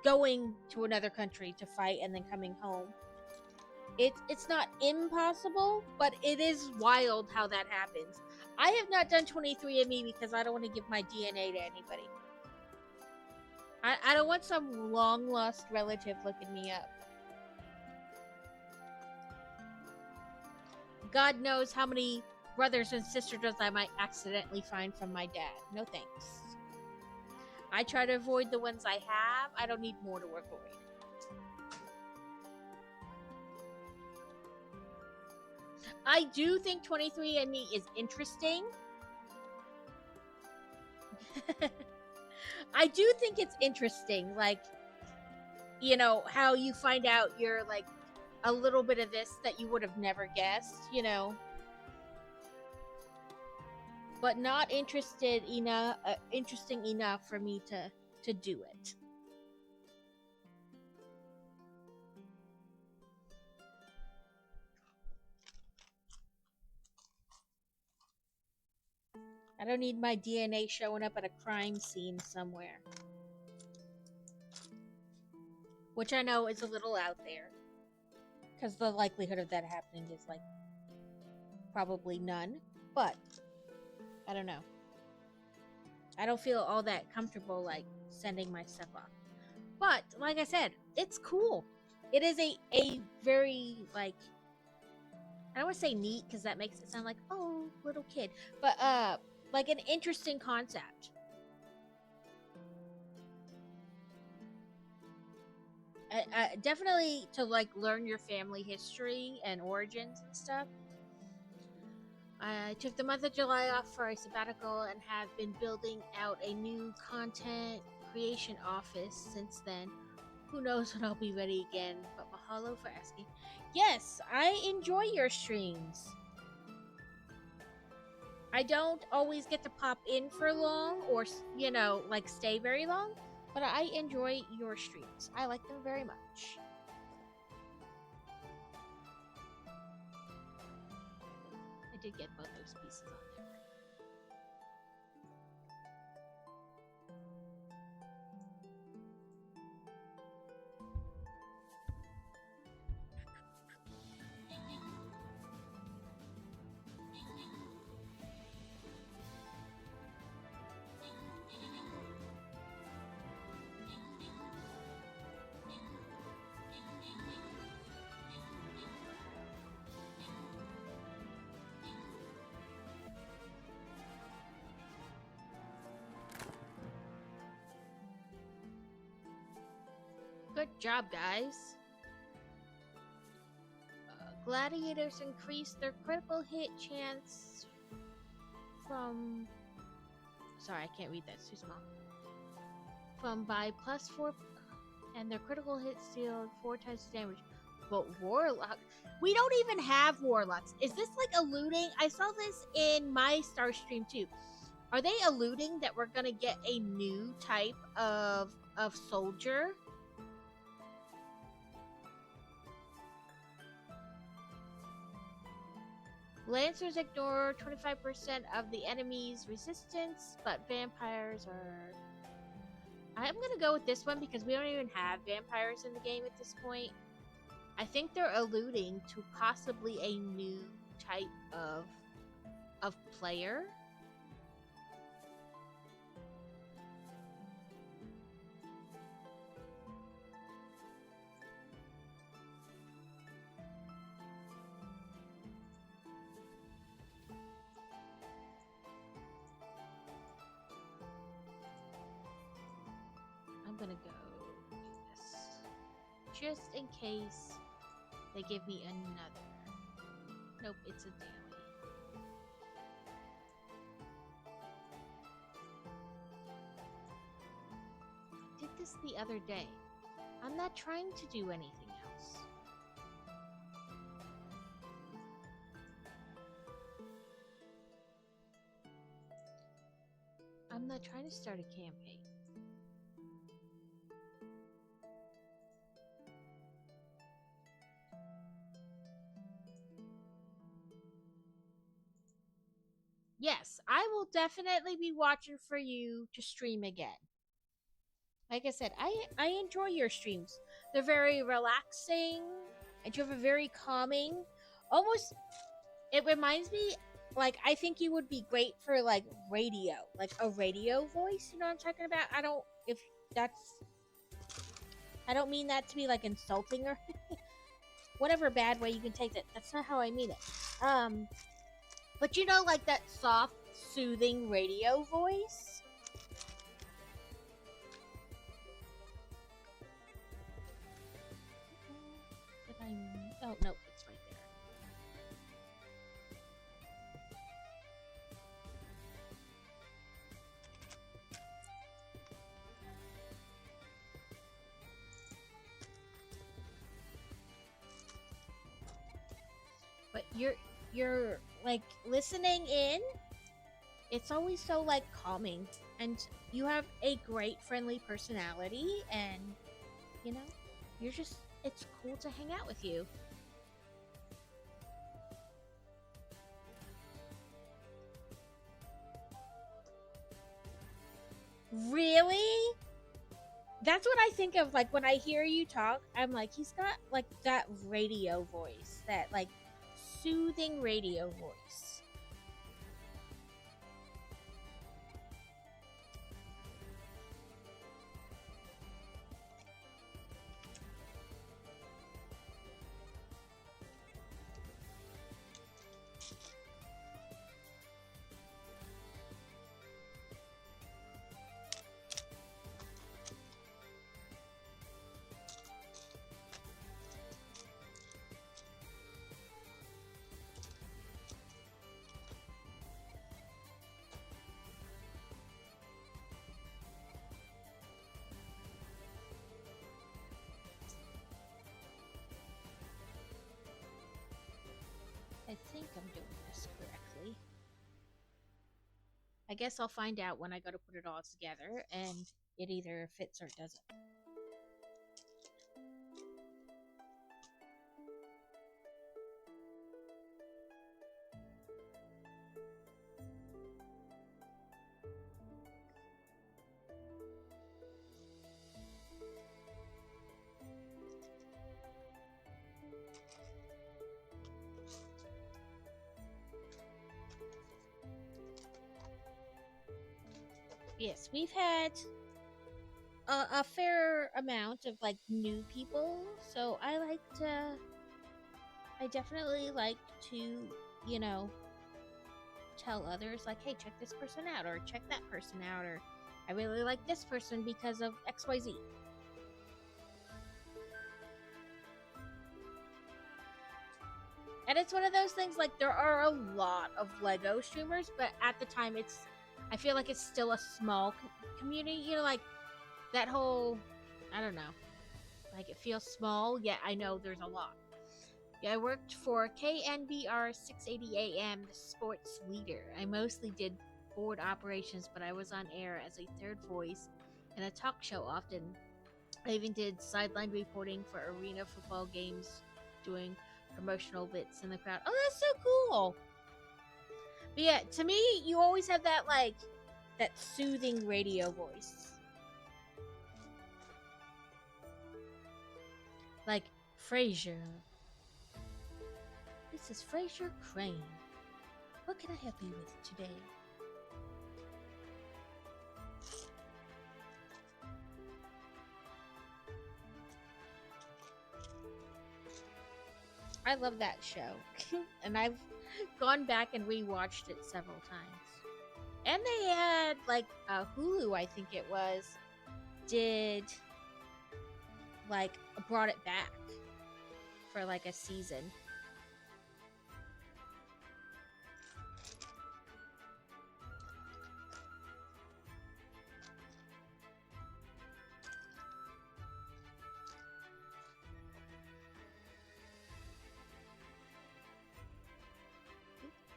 going to another country to fight and then coming home. It's not impossible, but it is wild how that happens. I have not done 23andMe because I don't want to give my DNA to anybody. I don't want some long lost relative looking me up. God knows how many brothers and sisters I might accidentally find from my dad. No thanks. I try to avoid the ones I have. I don't need more to avoid. I do think 23andMe is interesting. I do think it's interesting, like, you know, how you find out you're like a little bit of this that you would have never guessed, you know. But not interesting enough for me to do it. I don't need my DNA showing up at a crime scene somewhere. Which I know is a little out there. Because the likelihood of that happening is like probably none. But I don't know. I don't feel all that comfortable like sending my stuff off. But like I said, it's cool. It is a very like, I don't want to say neat because that makes it sound like, oh, little kid, but like an interesting concept. Definitely to like learn your family history and origins and stuff. I took the month of July off for a sabbatical and have been building out a new content creation office since then. Who knows when I'll be ready again, but mahalo for asking. Yes, I enjoy your streams. I don't always get to pop in for long or, you know, like stay very long, but I enjoy your streams. I like them very much. I did get both those pieces on there. Good job, guys. Gladiators increase their critical hit chance from. Sorry, I can't read that. It's too small. From by +4, and their critical hits deal 4 times damage. But warlock, we don't even have warlocks. Is this like alluding? I saw this in my Star stream too. Are they alluding that we're gonna get a new type of soldier? Lancers ignore 25% of the enemy's resistance, but vampires are. I'm gonna go with this one because we don't even have vampires in the game at this point. I think they're alluding to possibly a new type of player. I'm gonna go do this just in case they give me another. Nope, it's a daily. I did this the other day. I'm not trying to do anything else. I'm not trying to start a campaign. Yes, I will definitely be watching for you to stream again. Like I said, I enjoy your streams. They're very relaxing, and you have a very calming, almost. It reminds me, like I think you would be great for like radio, like a radio voice. You know what I'm talking about? I don't if that's. I don't mean that to be like insulting or whatever bad way you can take it. That's not how I mean it. Um, but you know, like that soft, soothing radio voice. Did I? Oh no, it's right there. But you're like listening in. It's always so like calming, and you have a great friendly personality, and you know, you're just it's cool to hang out with you. Really? That's what I think of like when I hear you talk. I'm like, he's got like that radio voice, that like soothing radio voice. I think I'm doing this correctly. I guess I'll find out when I go to put it all together, and it either fits or doesn't. Yes, we've had a fair amount of like new people, so I definitely like to, you know, tell others like, hey, check this person out, or check that person out, or I really like this person because of XYZ. And it's one of those things like there are a lot of Lego streamers, but at the time I feel like it's still a small community, you know, like that whole, I don't know, like it feels small, yet I know there's a lot. Yeah, I worked for KNBR 680 AM, the sports leader. I mostly did board operations, but I was on air as a third voice in a talk show often. I even did sideline reporting for arena football games, doing promotional bits in the crowd. Oh, that's so cool. But yeah, to me, you always have that like that soothing radio voice. Like Frasier. This is Frasier Crane. What can I help you with today? I love that show. And I've gone back and rewatched it several times. And they had like Hulu, I think it was, did like brought it back for like a season.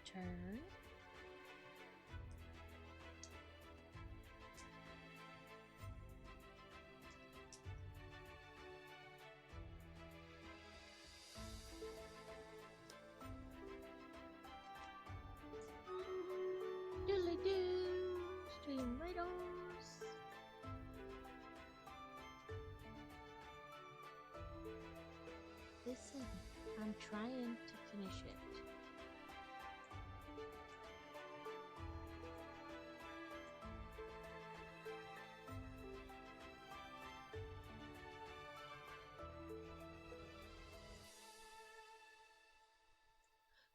Turn. Doodly doo, stream radars. Listen, I'm trying to finish it.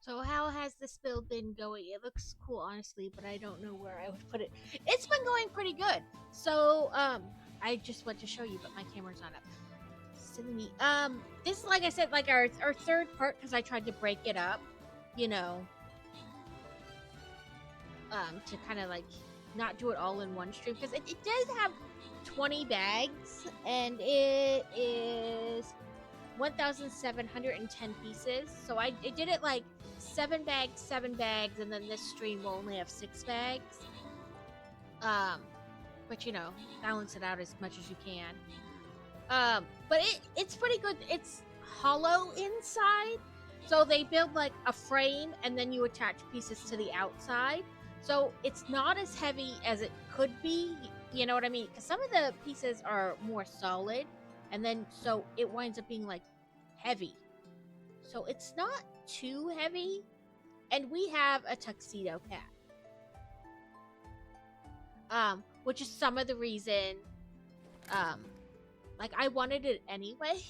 So how has this build been going? It looks cool, honestly, but I don't know where I would put it. It's been going pretty good. So, I just went to show you, but my camera's not up. Silly me. This is, like I said, like our third part, because I tried to break it up, you know, to kind of like not do it all in one stream, because it does have 20 bags, and it is 1,710 pieces. So I did it like 7 bags, and then this stream will only have 6 bags. But you know, balance it out as much as you can. But it's pretty good. It's hollow inside, so they build like a frame, and then you attach pieces to the outside. So it's not as heavy as it could be. You know what I mean? Because some of the pieces are more solid, and then so it winds up being like heavy. So it's not too heavy. And we have a tuxedo cat. Which is some of the reason like I wanted it anyway,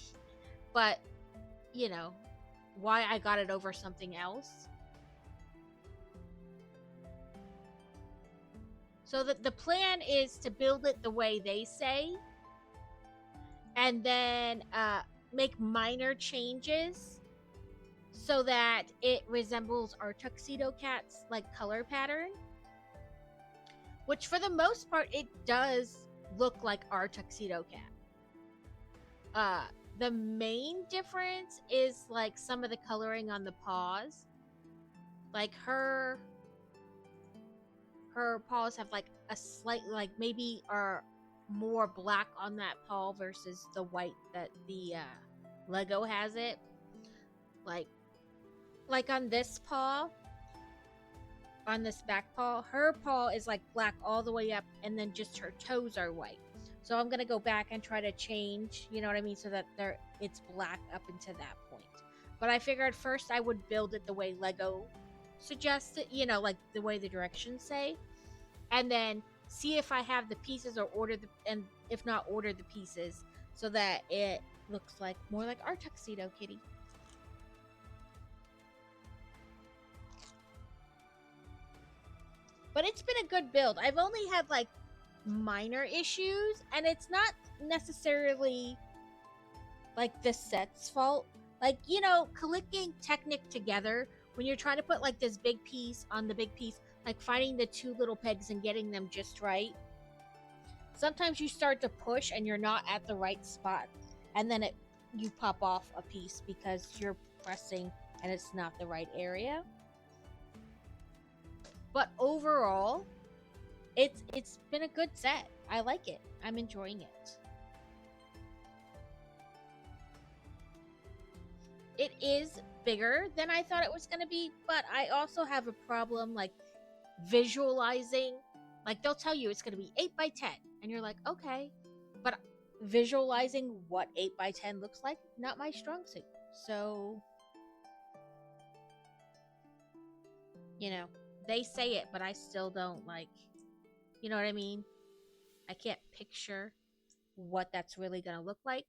but you know, why I got it over something else. So the plan is to build it the way they say, and then make minor changes so that it resembles our tuxedo cat's like color pattern. Which for the most part it does look like our tuxedo cat. The main difference is like some of the coloring on the paws. Like her paws have like a slight, like maybe are more black on that paw versus the white that the Lego has it. Like on this paw, on this back paw, her paw is like black all the way up, and then just her toes are white. So I'm gonna go back and try to change, you know what I mean, so that it's black up into that point. But I figured first I would build it the way Lego suggested, you know, like the way the directions say, and then see if I have the pieces, or and if not, order the pieces so that it looks like more like our tuxedo kitty. But it's been a good build. I've only had like minor issues, and it's not necessarily like the set's fault. Like, you know, clicking Technic together when you're trying to put like this big piece on the big piece, like finding the two little pegs and getting them just right. Sometimes you start to push and you're not at the right spot, and then you pop off a piece because you're pressing and it's not the right area. But overall, it's been a good set. I like it. I'm enjoying it. It is bigger than I thought it was going to be, but I also have a problem like visualizing. Like they'll tell you it's going to be 8 by 10, and you're like, okay, but visualizing what 8 by 10 looks like, not my strong suit. So, you know, they say it, but I still don't like, you know what I mean? I can't picture what that's really going to look like.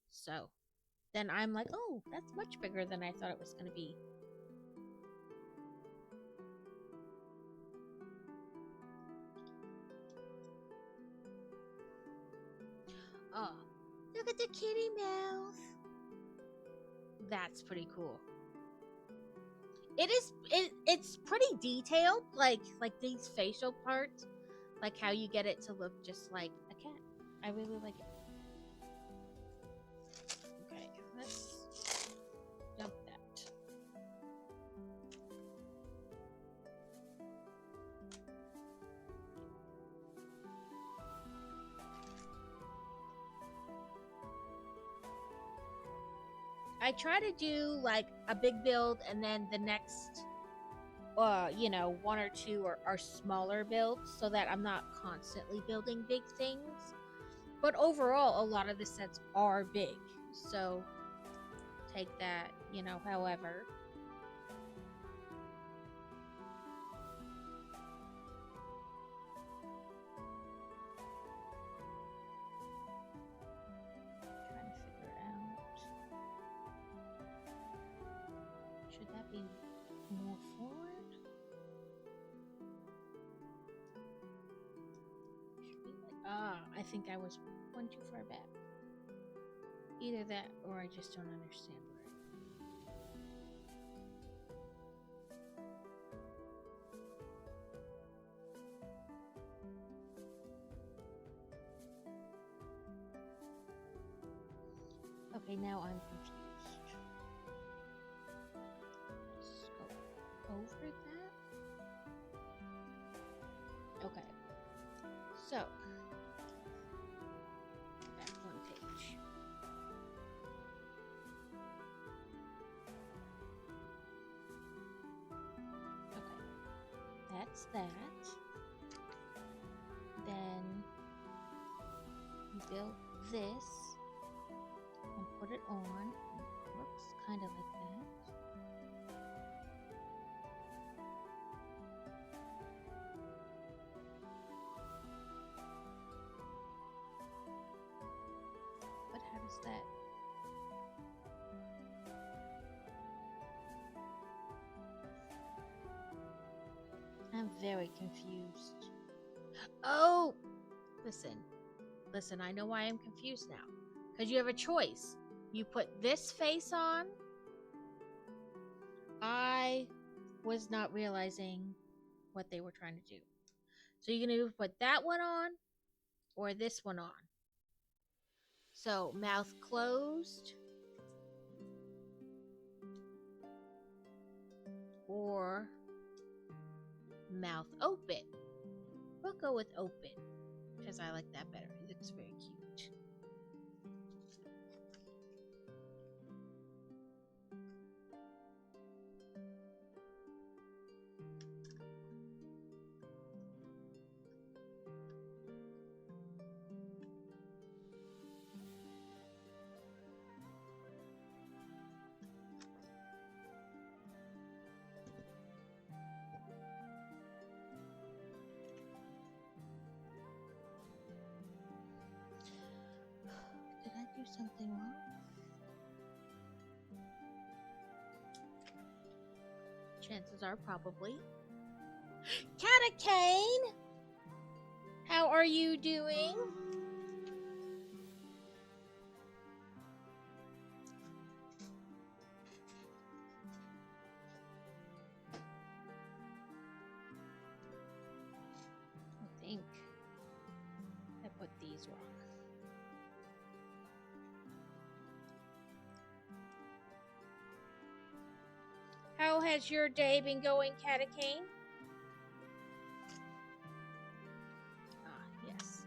So then I'm like, oh, that's much bigger than I thought it was going to be. Oh, look at the kitty mouth. That's pretty cool. It's pretty detailed, like these facial parts, like how you get it to look just like a cat. I really like it. Okay, let's dump that. I try to do like a big build, and then the next you know, one or two are smaller builds, so that I'm not constantly building big things. But overall, a lot of the sets are big. So take that, however. Trying to figure it out. Should that be more forward? Should be like, I think I was one too far back. Either that or I just don't understand right. Okay, now I'm confused. Let's go over that. Okay. So, back one page. Okay. That's that. Then you build this and put it on. It looks kind of like that. But how does that? I'm very confused. Oh! Listen, I know why I'm confused now. Because you have a choice. You put this face on. I was not realizing what they were trying to do. So you're going to put that one on or this one on. So mouth closed or mouth open. We'll go with open because I like that better. It looks very cute. Did I do something wrong? Chances are probably. Catacane! How are you doing? I think I put these wrong. How has your day been going, Catacane? Yes.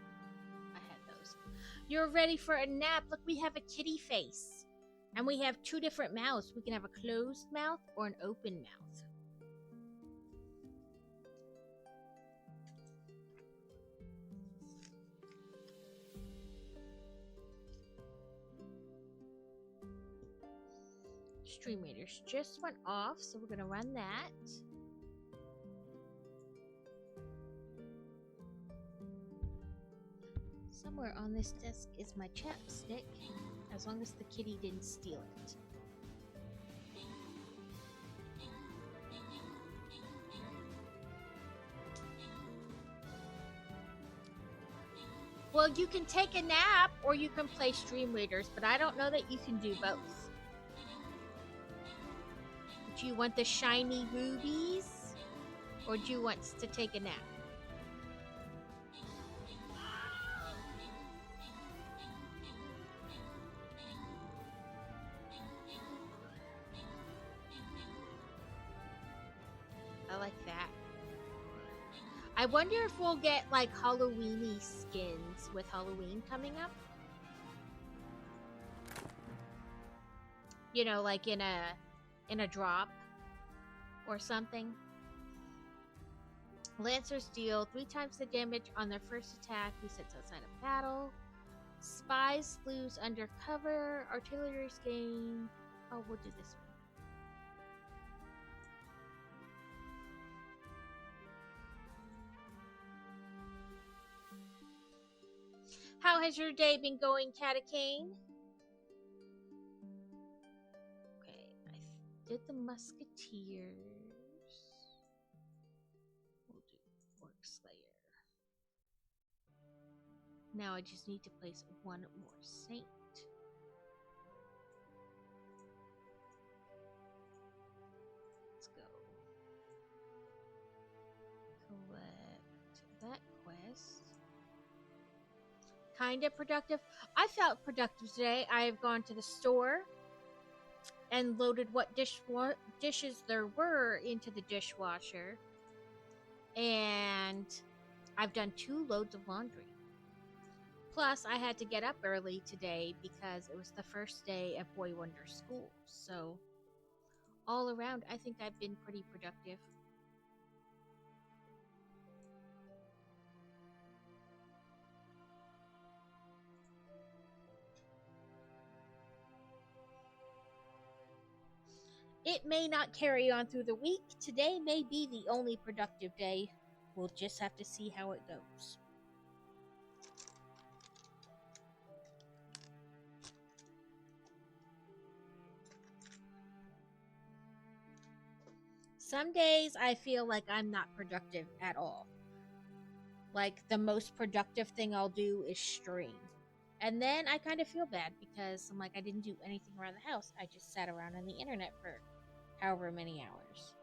I had those. You're ready for a nap. Look, we have a kitty face. And we have two different mouths. We can have a closed mouth or an open mouth. Stream Raiders just went off, so we're going to run that. Somewhere on this desk is my chapstick, as long as the kitty didn't steal it. Well, you can take a nap or you can play Stream Raiders, but I don't know that you can do both. Do you want the shiny rubies or do you want to take a nap? I like that. I wonder if we'll get like Halloweeny skins with Halloween coming up. You know, like in a drop or something. Lancers deal 3 times the damage on their first attack. Resets outside of battle. Spies lose undercover. Artilleries gain Oh, we'll do this one. How has your day been going, Catacane? Okay, I did the Musketeers. We'll do Orc Slayer. Now I just need to place one more Saint. Let's go. Collect that quest. Kind of productive. I felt productive today. I've gone to the store and loaded what dishes there were into the dishwasher. And I've done 2 loads of laundry. Plus, I had to get up early today because it was the first day of Boy Wonder school. So, all around, I think I've been pretty productive. It may not carry on through the week. Today may be the only productive day. We'll just have to see how it goes. Some days I feel like I'm not productive at all. Like the most productive thing I'll do is stream. And then I kind of feel bad because I'm like, I didn't do anything around the house. I just sat around on the internet for however many hours.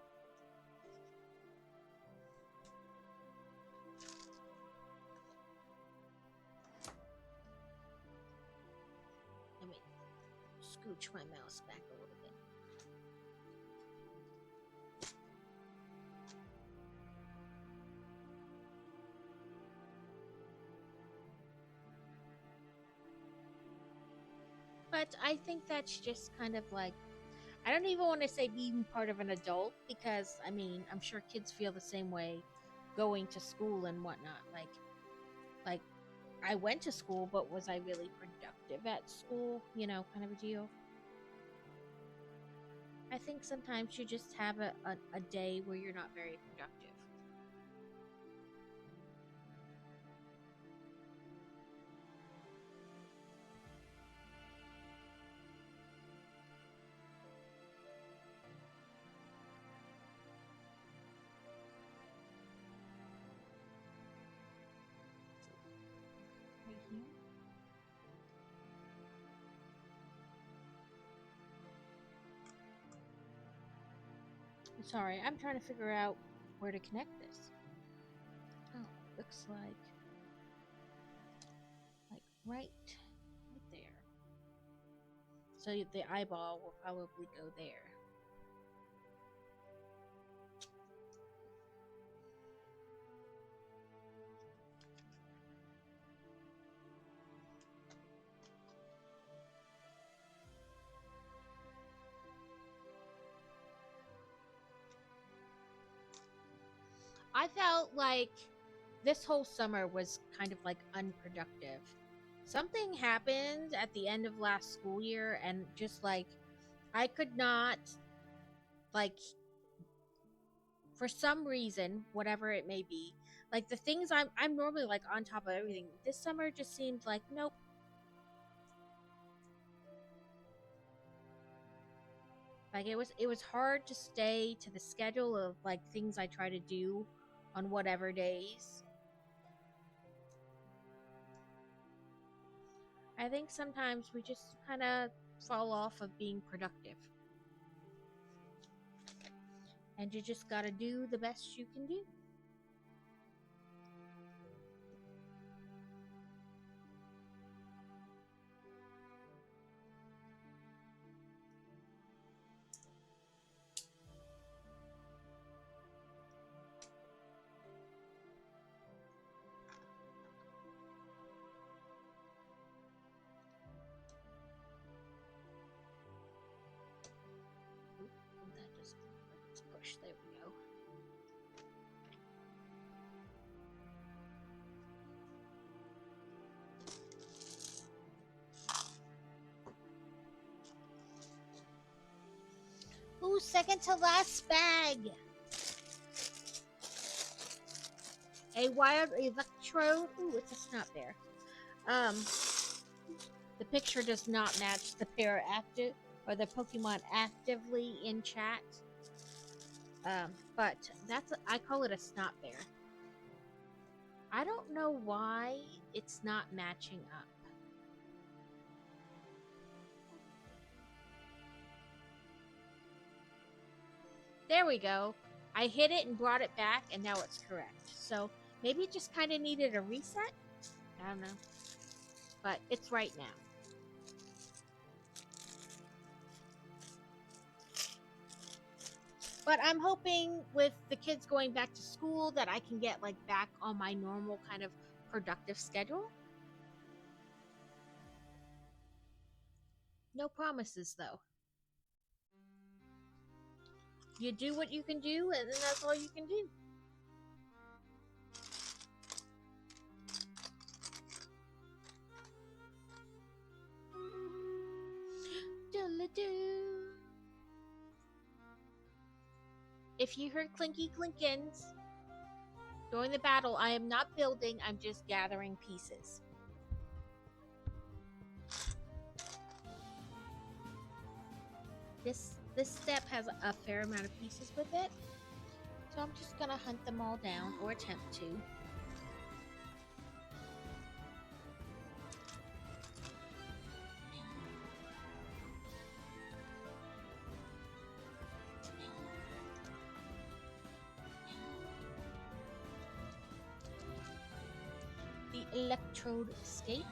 Let me scooch my mouse back a little bit. But I think that's just kind of like, I don't even want to say being part of an adult because, I mean, I'm sure kids feel the same way going to school and whatnot. Like I went to school, but was I really productive at school? You know, kind of a deal. I think sometimes you just have a day where you're not very productive. Right here. Sorry, I'm trying to figure out where to connect this. Oh, looks like right there. So the eyeball will probably go there. I felt like this whole summer was kind of like unproductive. Something happened at the end of last school year, and just like I could not, like, for some reason, whatever it may be, like the things I'm normally like on top of everything. This summer just seemed like nope. Like it was hard to stay to the schedule of like things I try to do on whatever days. I think sometimes we just kind of fall off of being productive. And you just got to do the best you can do. That just, let's push. There we go. Ooh, second to last bag. A wild electrode. Ooh, it's a snot bear. The picture does not match the pair active or the Pokemon actively in chat. But I call it a snot bear. I don't know why it's not matching up. There we go. I hit it and brought it back, and now it's correct. So maybe it just kind of needed a reset? I don't know. But it's right now. But I'm hoping with the kids going back to school that I can get like back on my normal kind of productive schedule. No promises though. You do what you can do, and then that's all you can do. If you heard clinky clinkins during the battle, I am not building, I'm just gathering pieces. This step has a fair amount of pieces with it, so I'm just gonna hunt them all down, or attempt to. The electrode escaped.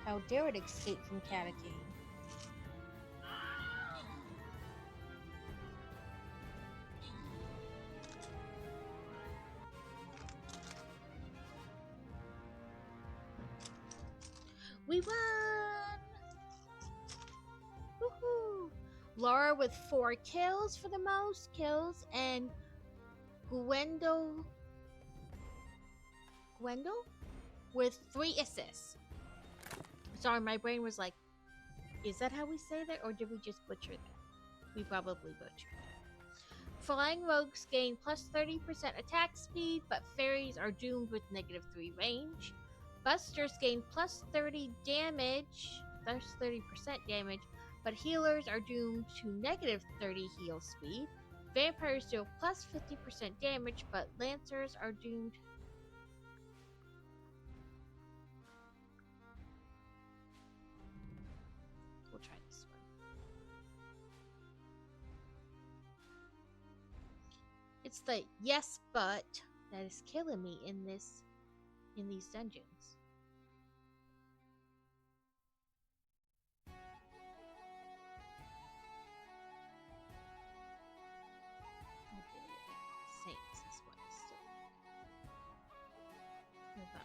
How dare it escape from Catacomb? We won! Woohoo! Laura with 4 kills for the most kills, and Gwendol with 3 assists. Sorry, my brain was like, is that how we say that, or did we just butcher that? We probably butchered that. Flying rogues gain plus 30% attack speed, but fairies are doomed with -3 range. Busters gain plus 30 damage, plus 30% damage, but healers are doomed to -30 heal speed. Vampires deal plus 50% damage, but lancers are doomed. We'll try this one. It's the yes but that is killing me in these dungeons. Saints is what I still need. Move on.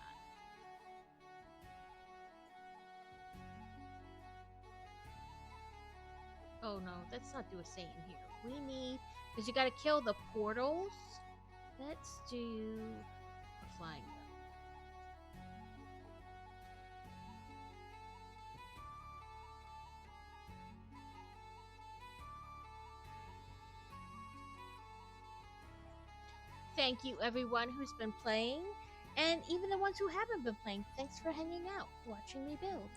Oh no, let's not do a saint in here. We need, because you gotta kill the portals. Let's do a flying bow. Thank you everyone who's been playing, and even the ones who haven't been playing. Thanks for hanging out, watching me build.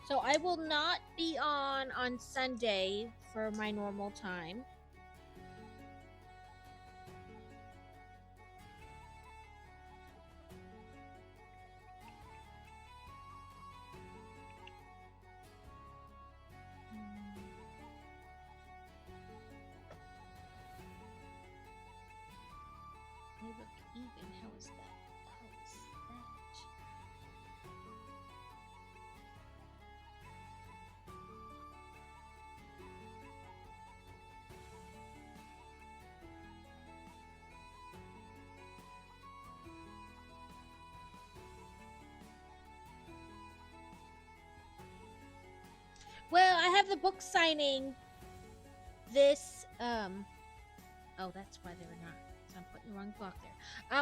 So I will not be on Sunday for my normal time. They look even. How is that? How is that? have the book signing this oh, that's why they were not. So I'm putting the wrong block there.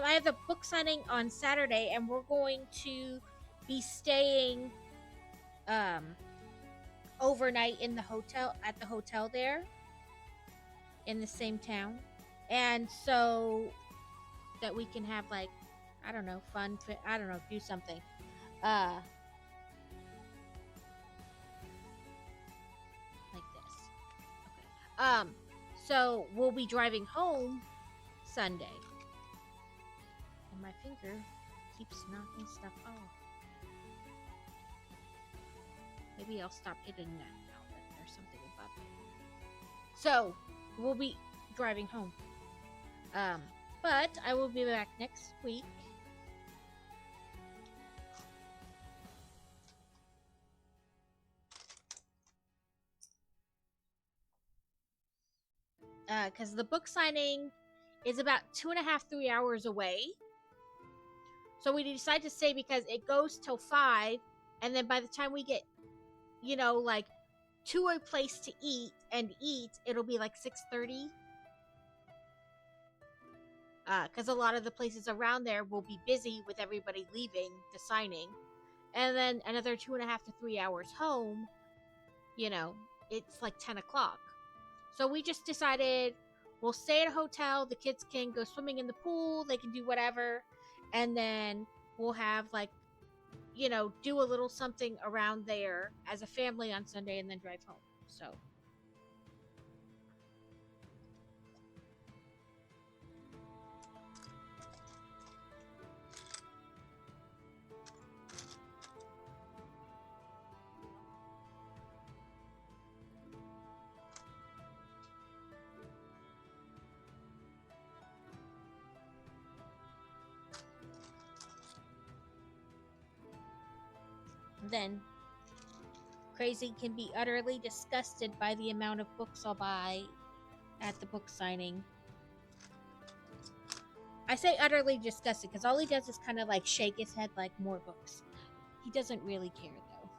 I have the book signing on Saturday, and we're going to be staying um overnight in the hotel at the hotel there in the same town, and so that we can have like, I don't know, fun. I don't know, do something. Uh, like this. Okay. So we'll be driving home Sunday, and my finger keeps knocking stuff off. Maybe I'll stop hitting that now that there's something above it. So we'll be driving home. But I will be back next week. Because the book signing is about 2.5, 3 hours away. So we decided to stay because it goes till 5, and then by the time we get, like to a place to eat, it'll be like 6:30. Because a lot of the places around there will be busy with everybody leaving the signing, and then another 2.5 to 3 hours home. It's like 10 o'clock. So we just decided we'll stay at a hotel. The kids can go swimming in the pool. They can do whatever. And then we'll have do a little something around there as a family on Sunday and then drive home. So. Then Crazy can be utterly disgusted by the amount of books I'll buy at the book signing. I say utterly disgusted because all he does is kind of like shake his head like, more books. He doesn't really care though.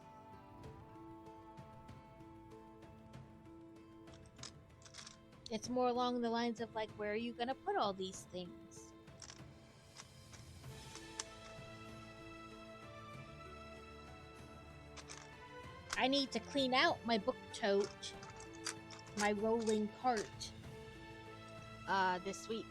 It's more along the lines of like, where are you gonna put all these things? I need to clean out my book tote, my rolling cart, this week.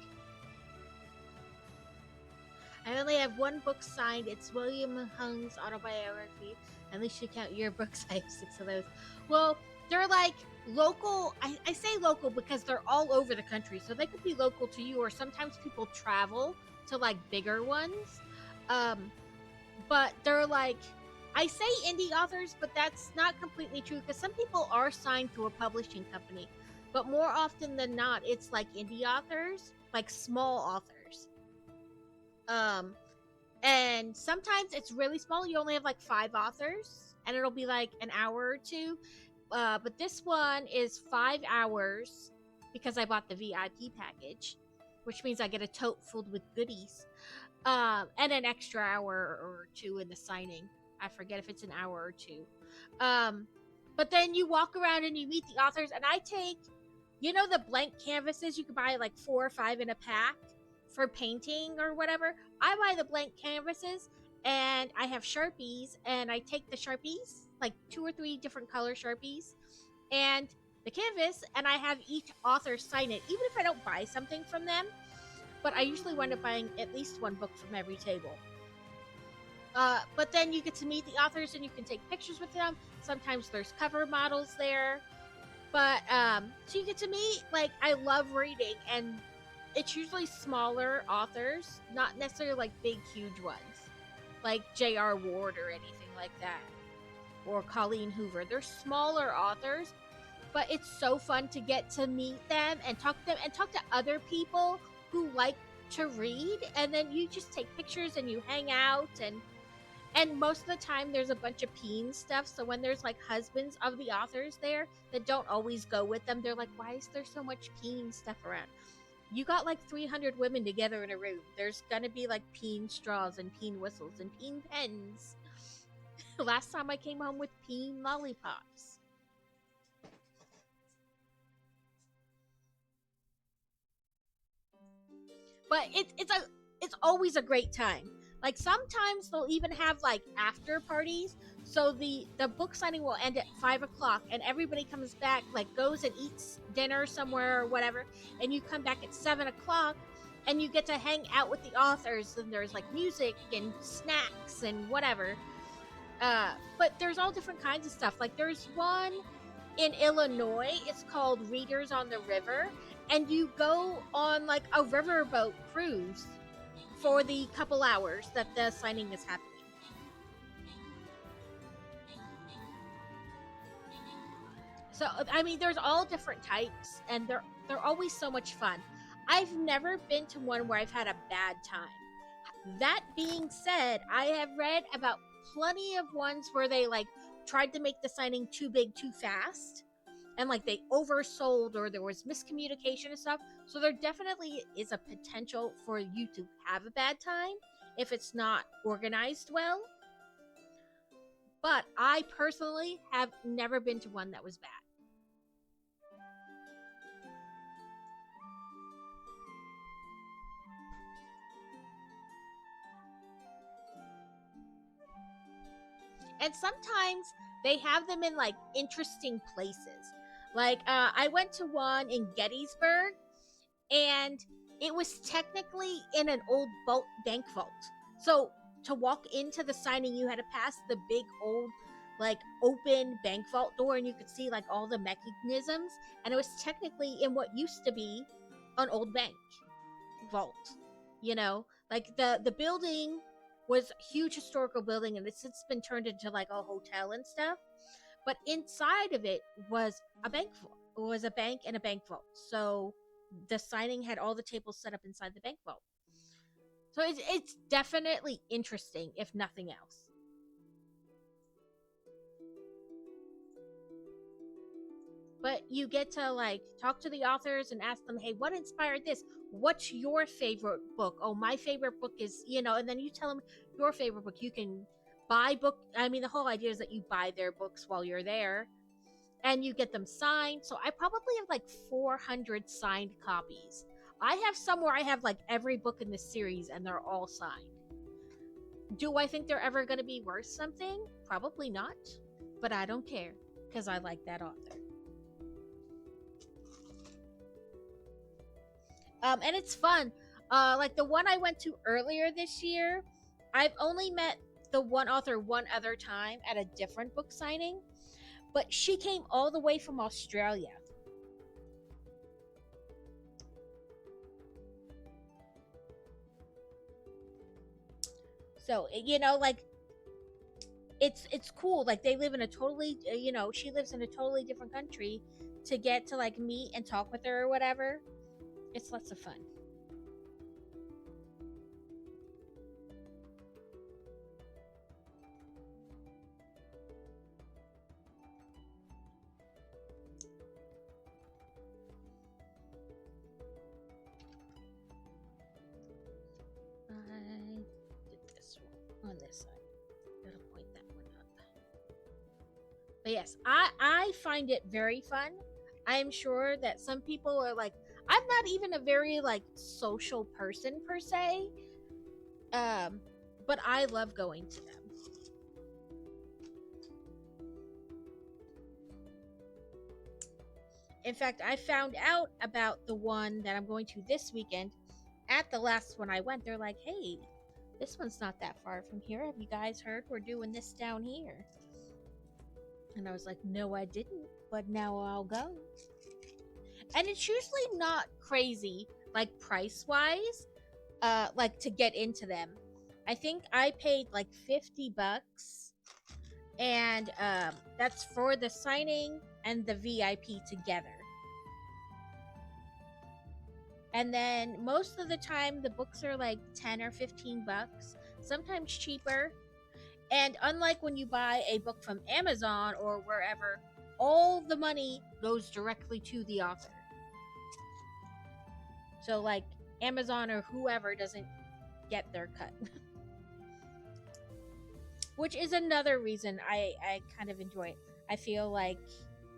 I only have one book signed. It's William Hung's autobiography. At least you count your books. I have 6 of those. Well, they're like local. I say local because they're all over the country. So they could be local to you, or sometimes people travel to like bigger ones. But they're like, I say indie authors, but that's not completely true because some people are signed to a publishing company. But more often than not, it's like indie authors, like small authors. And sometimes it's really small. You only have like 5 authors, and it'll be like an hour or 2. But this one is 5 hours because I bought the VIP package, which means I get a tote filled with goodies, and an extra hour or 2 in the signing. I forget if it's an hour or 2. But then you walk around and you meet the authors, and I take, the blank canvases you could buy like 4 or 5 in a pack for painting or whatever. I buy the blank canvases, and I have Sharpies, and I take the Sharpies, like 2 or 3 different color Sharpies, and the canvas, and I have each author sign it, even if I don't buy something from them. But I usually wind up buying at least 1 book from every table. But then you get to meet the authors, and you can take pictures with them. Sometimes there's cover models there. But, so you get to meet, like, I love reading, and it's usually smaller authors, not necessarily like big, huge ones, like J.R. Ward or anything like that, or Colleen Hoover. They're smaller authors, but it's so fun to get to meet them and talk to them and talk to other people who like to read, and then you just take pictures and you hang out, and most of the time there's a bunch of peen stuff. So when there's like husbands of the authors there that don't always go with them, they're like, why is there so much peen stuff around? You got like 300 women together in a room. There's gonna be like peen straws and peen whistles and peen pens. Last time I came home with peen lollipops. but it's always a great time. Like sometimes they'll even have like after parties. So the book signing will end at 5 o'clock, and everybody comes back, like goes and eats dinner somewhere or whatever, and you come back at 7 o'clock, and you get to hang out with the authors, and there's like music and snacks and whatever. But there's all different kinds of stuff. Like there's one in Illinois. It's called Readers on the River, and you go on like a riverboat cruise for the couple hours that the signing is happening. So I mean, there's all different types, and they're always so much fun. I've never been to one where I've had a bad time. That being said, I have read about plenty of ones where they like tried to make the signing too big too fast, and like they oversold, or there was miscommunication and stuff. So there definitely is a potential for you to have a bad time if it's not organized well. But I personally have never been to one that was bad. And sometimes they have them in like interesting places. Like I went to one in Gettysburg, and it was technically in an old bank vault. So to walk into the signing, you had to pass the big old like open bank vault door, and you could see like all the mechanisms, and it was technically in what used to be an old bank vault. Like the building was a huge historical building, and it's since been turned into like a hotel and stuff. But inside of it was a bank vault. It was a bank and a bank vault. So the signing had all the tables set up inside the bank vault. So it's definitely interesting, if nothing else. But you get to like talk to the authors and ask them, hey, what inspired this? What's your favorite book? Oh, my favorite book is, and then you tell them your favorite book. You can buy book. I mean, the whole idea is that you buy their books while you're there, and you get them signed. So I probably have like 400 signed copies. I have some where I have like every book in the series, and they're all signed. Do I think they're ever going to be worth something? Probably not, but I don't care because I like that author. And it's fun. Like the one I went to earlier this year, I've only met the one author one other time at a different book signing, but she came all the way from Australia. So like it's cool. Like they live in a totally, she lives in a totally different country. To get to like meet and talk with her or whatever, it's lots of fun. I did this one on this side. Gotta point that one up. But yes, I find it very fun. I am sure that some people are like, I'm not even a very like social person per se. Um, but I love going to them. In fact, I found out about the one that I'm going to this weekend. At the last one I went, they're like, hey, this one's not that far from here. Have you guys heard we're doing this down here? And I was like, no, I didn't, but now I'll go. And it's usually not crazy, like price wise, like to get into them. I think I paid like $50, and that's for the signing and the VIP together. And then most of the time, the books are like 10 or $15, sometimes cheaper. And unlike when you buy a book from Amazon or wherever, all the money goes directly to the author. So, like, Amazon or whoever doesn't get their cut. Which is another reason I kind of enjoy it. I feel like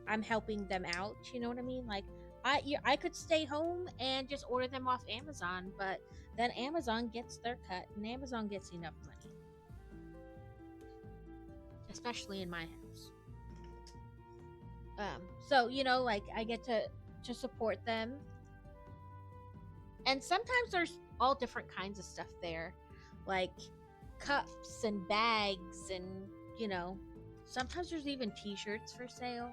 I'm helping them out, you know what I mean? Like, I could stay home and just order them off Amazon, but then Amazon gets their cut, and Amazon gets enough money, especially in my house. So like I get to support them, and sometimes there's all different kinds of stuff there, like cups and bags, and sometimes there's even T-shirts for sale.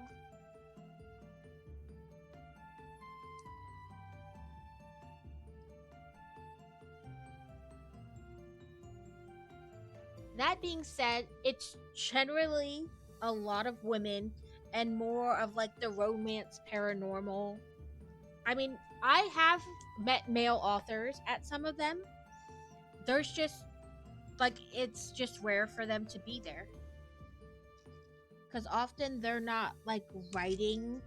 That being said, it's generally a lot of women and more of like the romance paranormal. I mean, I have met male authors at some of them. There's just like it's just rare for them to be there. Cuz often they're not like writing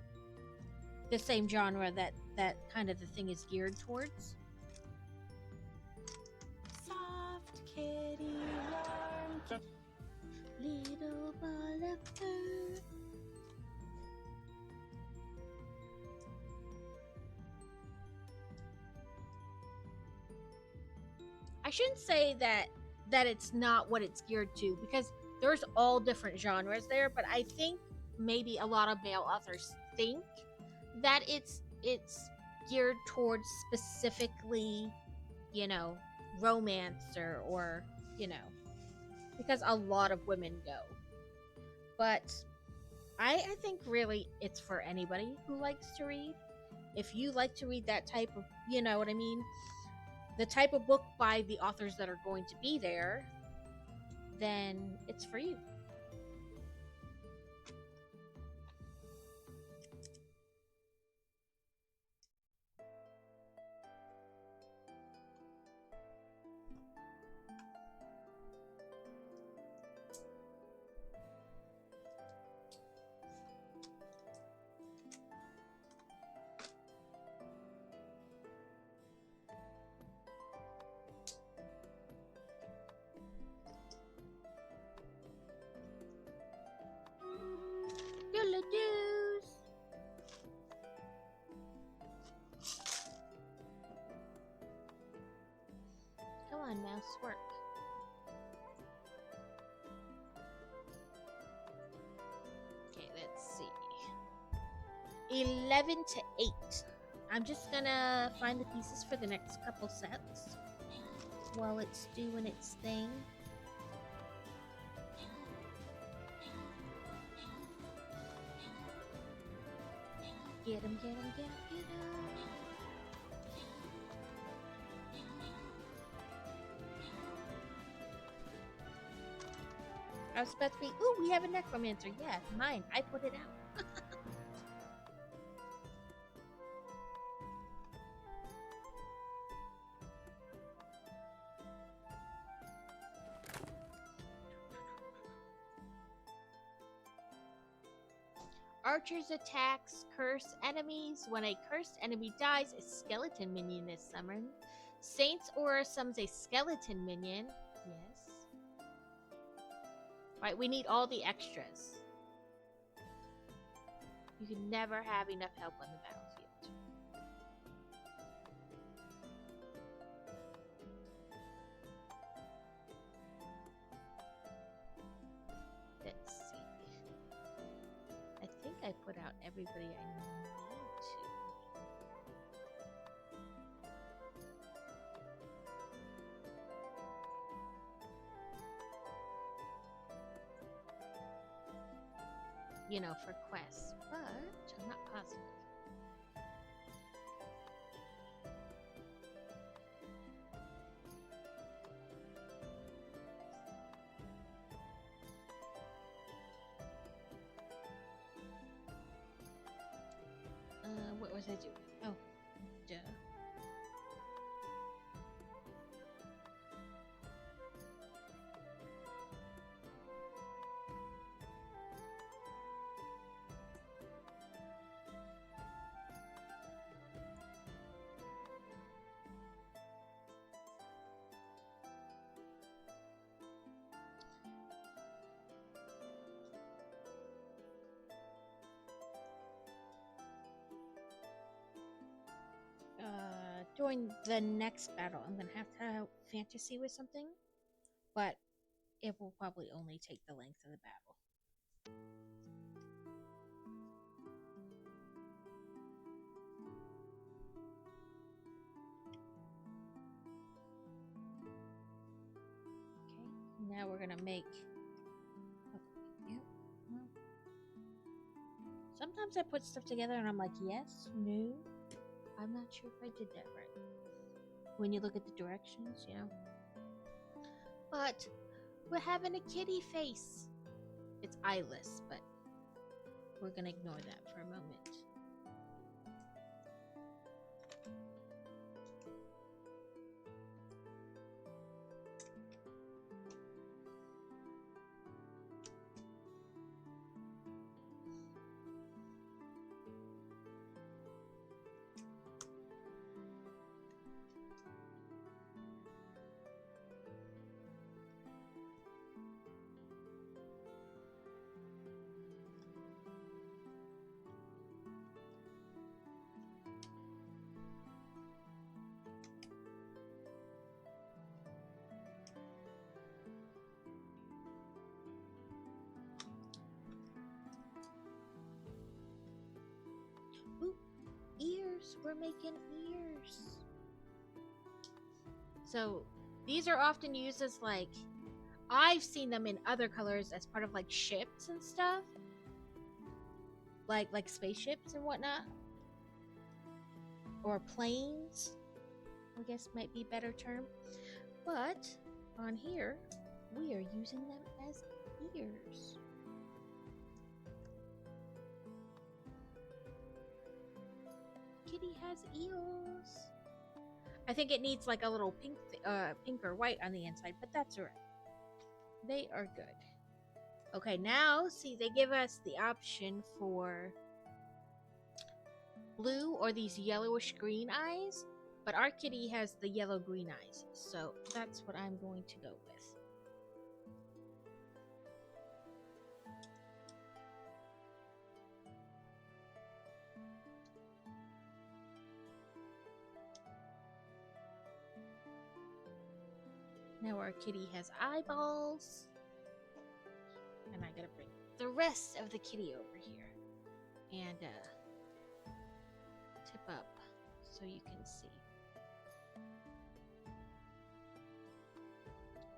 the same genre that kind of the thing is geared towards. Soft kitty, warm kitty, little ball of fur. I shouldn't say that it's not what it's geared to, because there's all different genres there, but I think maybe a lot of male authors think that it's geared towards specifically, romance or because a lot of women go. But I think really it's for anybody who likes to read. If you like to read that type of, you know what I mean, the type of book by the authors that are going to be there, then it's for you. Doodle-doos. Come on, mouse, work. Okay, let's see. 11 to 8. I'm just gonna find the pieces for the next couple sets while it's doing its thing. Get him, get him, get him, get him. I was about to be, ooh, we have a necromancer. Yeah, mine. I put it out. Archers attacks curse enemies. When a cursed enemy dies, a skeleton minion is summoned. Saints Aura summons a skeleton minion. Yes. Right, we need all the extras. You can never have enough help on the battlefield. Let's see. I think I put out everybody I need to. For quests, but I'm not positive. What was I doing? Oh, duh. during the next battle, I'm gonna have to help fantasy with something, but it will probably only take the length of the battle. Okay, now we're gonna make. Yeah, well, sometimes I put stuff together and I'm like, yes, no. I'm not sure if I did that right. When you look at the directions, you know. But we're having a kitty face. It's eyeless, but we're gonna ignore that for a moment. Ooh, ears. We're making ears. So these are often used as like, I've seen them in other colors as part of like ships and stuff. Like spaceships and whatnot. Or planes, I guess might be a better term. But on here, we are using them as ears. Kitty has ears. I think it needs like a little pink or white on the inside, but that's alright. They are good. Okay, now see, they give us the option for blue or these yellowish green eyes, but our kitty has the yellow green eyes, so that's what I'm going to go with. Now our kitty has eyeballs. And I gotta bring the rest of the kitty over here. And tip up so you can see.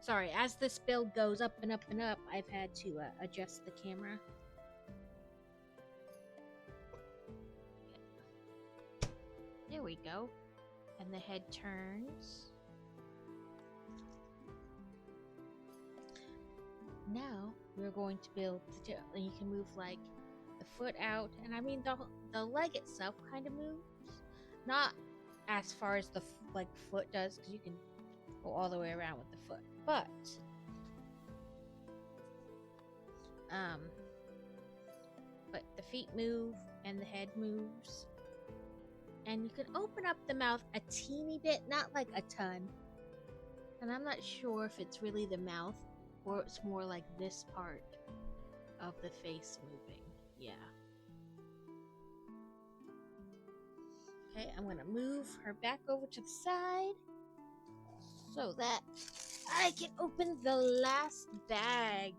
Sorry, as this build goes up and up and up, I've had to adjust the camera. There we go. And the head turns. Now we're going to build the tail, and you can move like the foot out, and I mean the leg itself kind of moves, not as far as the foot does, because you can go all the way around with the foot, but the feet move and the head moves, and you can open up the mouth a teeny bit, not like a ton, and I'm not sure if it's really the mouth or it's more like this part of the face moving. Yeah. Okay, I'm gonna move her back over to the side so that I can open the last bag.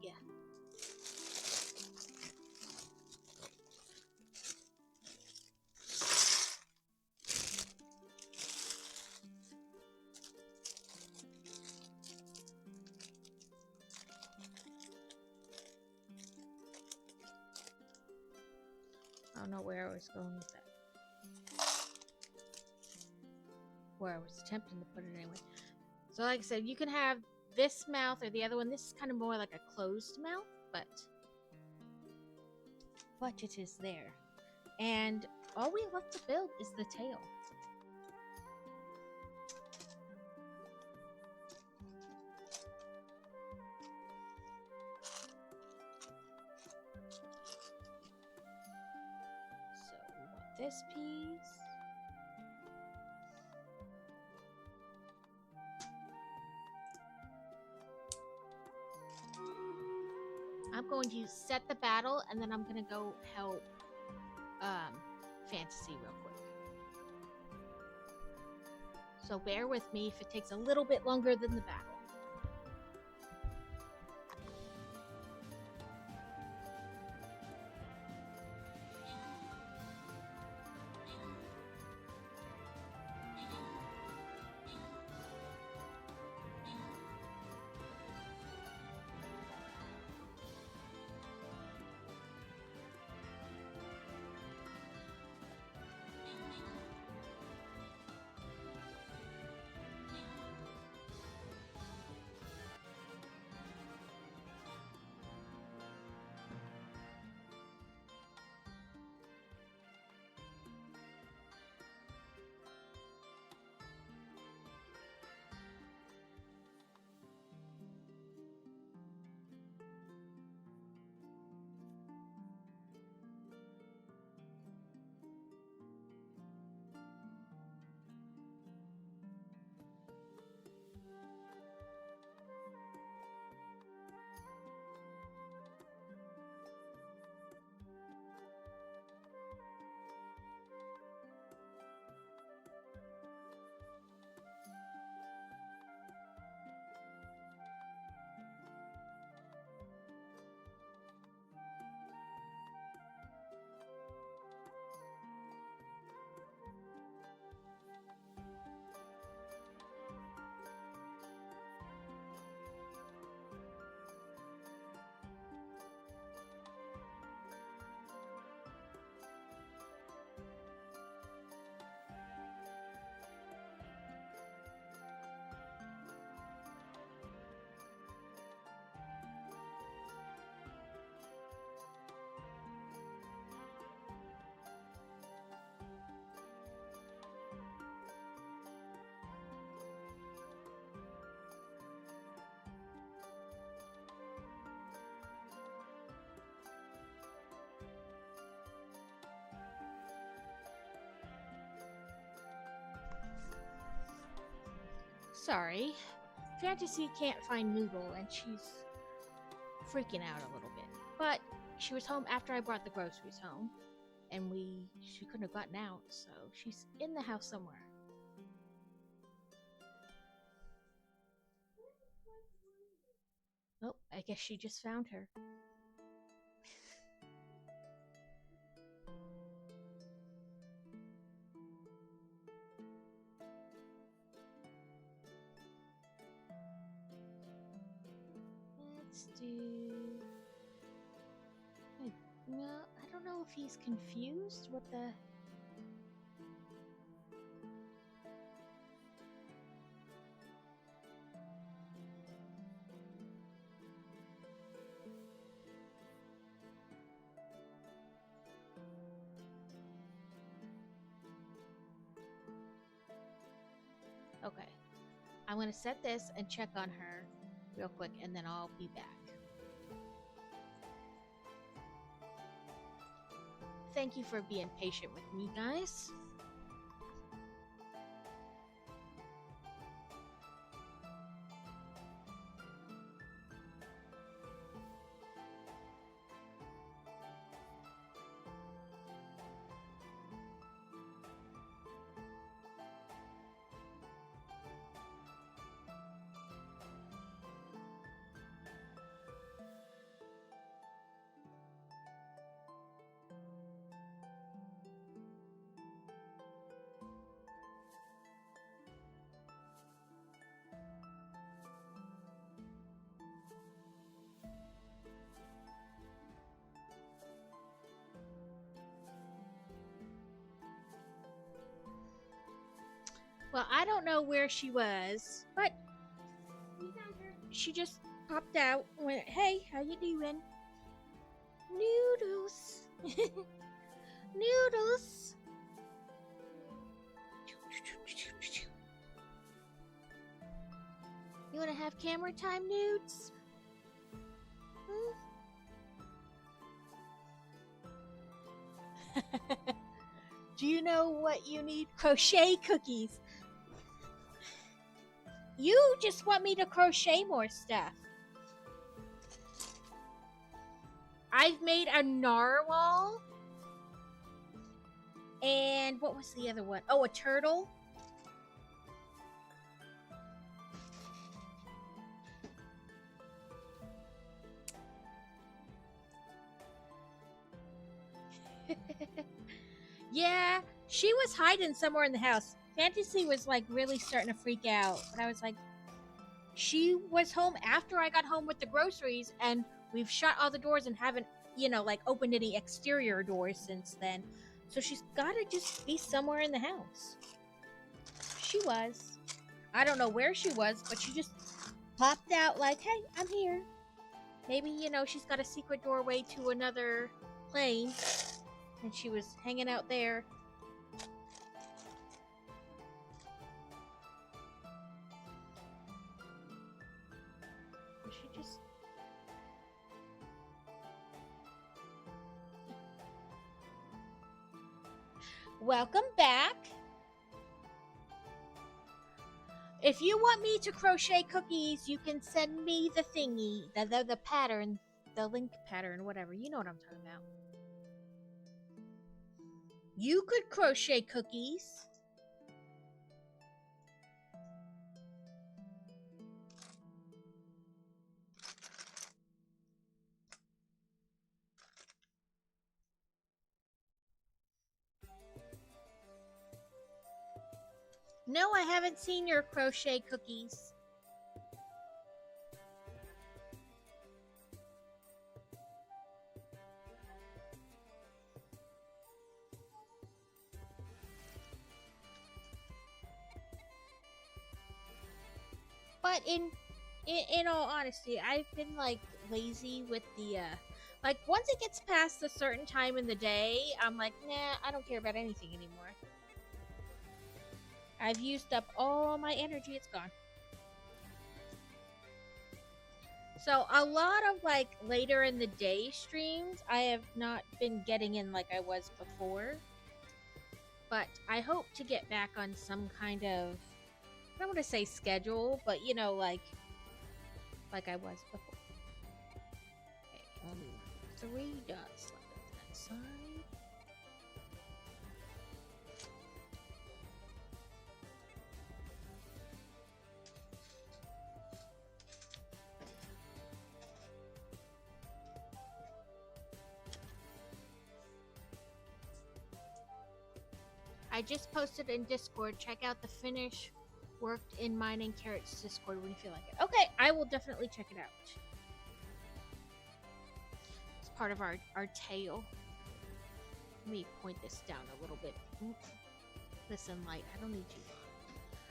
I don't know where I was going with that. Where I was attempting to put it anyway. So like I said, you can have this mouth or the other one. This is kind of more like a closed mouth, but it is there. And all we left to build is the tail. This piece. I'm going to set the battle, and then I'm going to go help Fantasy real quick. So bear with me if it takes a little bit longer than the battle. Sorry. Fantasy can't find Noodle and she's freaking out a little bit. But she was home after I brought the groceries home. And she couldn't have gotten out, so she's in the house somewhere. Oh, I guess she just found her. Let's do... No, I don't know if he's confused. What the... Okay. I'm going to set this and check on her real quick, and then I'll be back. Thank you for being patient with me, guys. Well, I don't know where she was, but she just popped out and went, "Hey, how you doing? Noodles." Noodles. You want to have camera time, Nudes? Do you know what you need? Crochet cookies. You just want me to crochet more stuff. I've made a narwhal. And what was the other one? Oh, a turtle. Yeah, she was hiding somewhere in the house. Fantasy was like really starting to freak out, but I was like, she was home after I got home with the groceries, and we've shut all the doors and haven't, like opened any exterior doors since then. So she's gotta just be somewhere in the house. She was. I don't know where she was, but she just popped out like, hey, I'm here. Maybe, she's got a secret doorway to another plane, and she was hanging out there. She just... Welcome back. If you want me to crochet cookies, you can send me the thingy, the pattern, the link pattern, whatever. You know what I'm talking about. You could crochet cookies. No, I haven't seen your crochet cookies. But in all honesty, I've been like lazy with the like once it gets past a certain time in the day, I'm like, nah, I don't care about anything anymore. I've used up all my energy, it's gone. So a lot of like later in the day streams, I have not been getting in like I was before. But I hope to get back on some kind of, I don't want to say schedule, but like I was before. Okay, only 3 dots left on that side. I just posted in Discord. Check out the finish worked in mine and Carrot's Discord when you feel like it. Okay, I will definitely check it out. It's part of our tale. Let me point this down a little bit. Listen, light, I don't need you.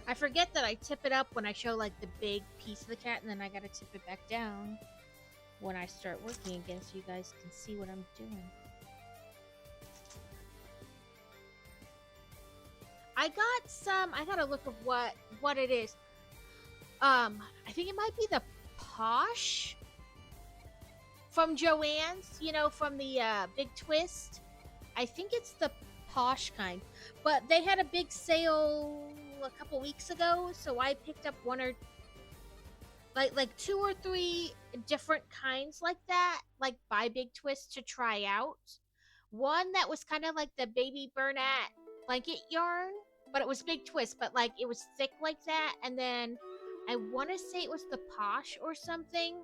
I forget that I tip it up when I show like the big piece of the cat, and then I gotta tip it back down when I start working again so you guys can see what I'm doing. I got a look of what it is. I think it might be the Posh from Joann's, from the Big Twist. I think it's the Posh kind. But they had a big sale a couple weeks ago, so I picked up one or like 2 or 3 different kinds like that, like by Big Twist to try out. One that was kind of like the Baby Bernat blanket yarn, but it was Big Twist, but like it was thick like that. And then I want to say it was the Posh or something,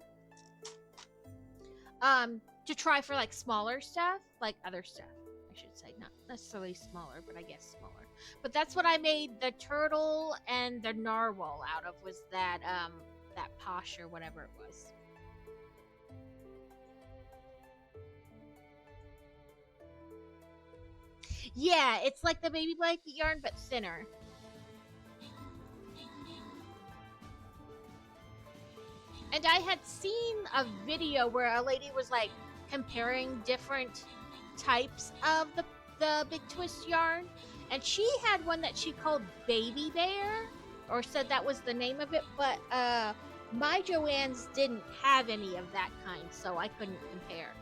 to try for like smaller stuff, like other stuff I should say, not necessarily smaller, but I guess smaller. But that's what I made the turtle and the narwhal out of, was that that Posh or whatever it was. Yeah, it's like the baby blanket yarn, but thinner. And I had seen a video where a lady was like comparing different types of the Big Twist yarn, and she had one that she called Baby Bear, or said that was the name of it, but my Joann's didn't have any of that kind, so I couldn't compare.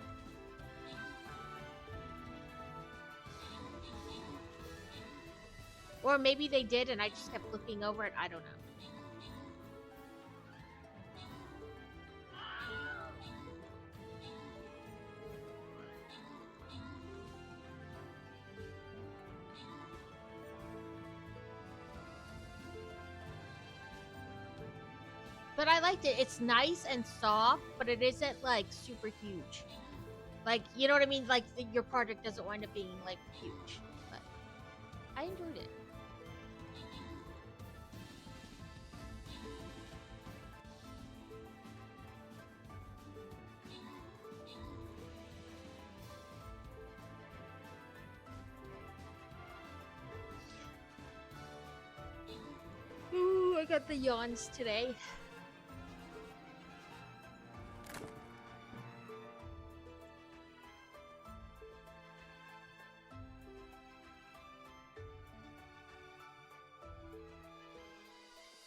Or maybe they did and I just kept looking over it. I don't know. But I liked it. It's nice and soft, but it isn't like super huge. Like, you know what I mean? Like, your project doesn't wind up being like huge. But I enjoyed it. Ooh, I got the yawns today.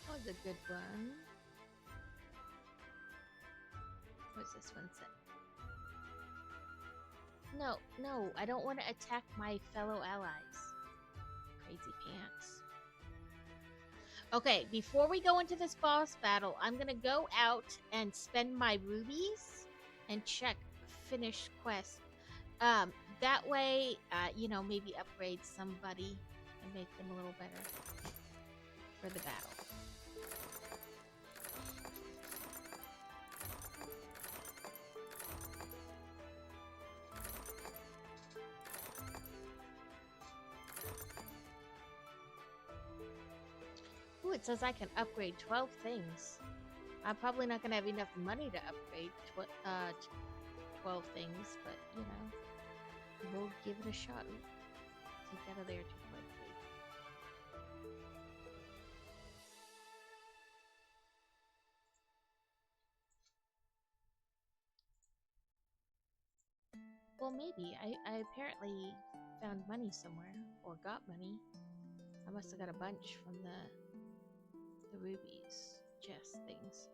That was a good one. What's this one say? No, no, I don't want to attack my fellow allies. Crazy pants. Okay, before we go into this boss battle, I'm gonna go out and spend my rubies and check finished quest. That way, you know, maybe upgrade somebody and make them a little better for the battle. Ooh, it says I can upgrade 12 things. I'm probably not gonna have enough money to upgrade 12 things, but you know, we'll give it a shot. Ooh, take out of there 2.3. Well, maybe. I apparently found money somewhere, or got money. I must have got a bunch from the rubies chest things.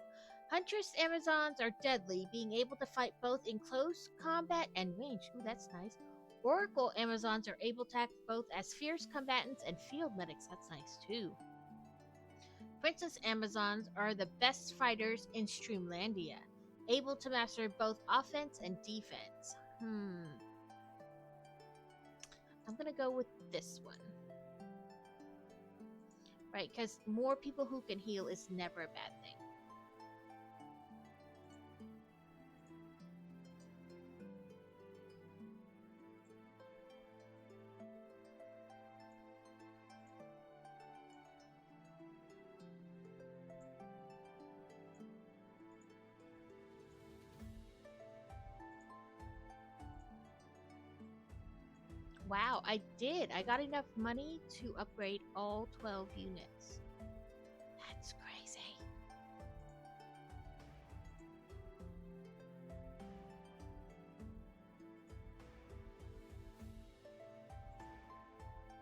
Huntress Amazons are deadly, being able to fight both in close combat and range. Ooh, that's nice. Oracle Amazons are able to act both as fierce combatants and field medics. That's nice too. Princess Amazons are the best fighters in Streamlandia, able to master both offense and defense. I'm gonna go with this one. Right, because more people who can heal is never a bad thing. Wow, I did. I got enough money to upgrade all 12 units. That's crazy.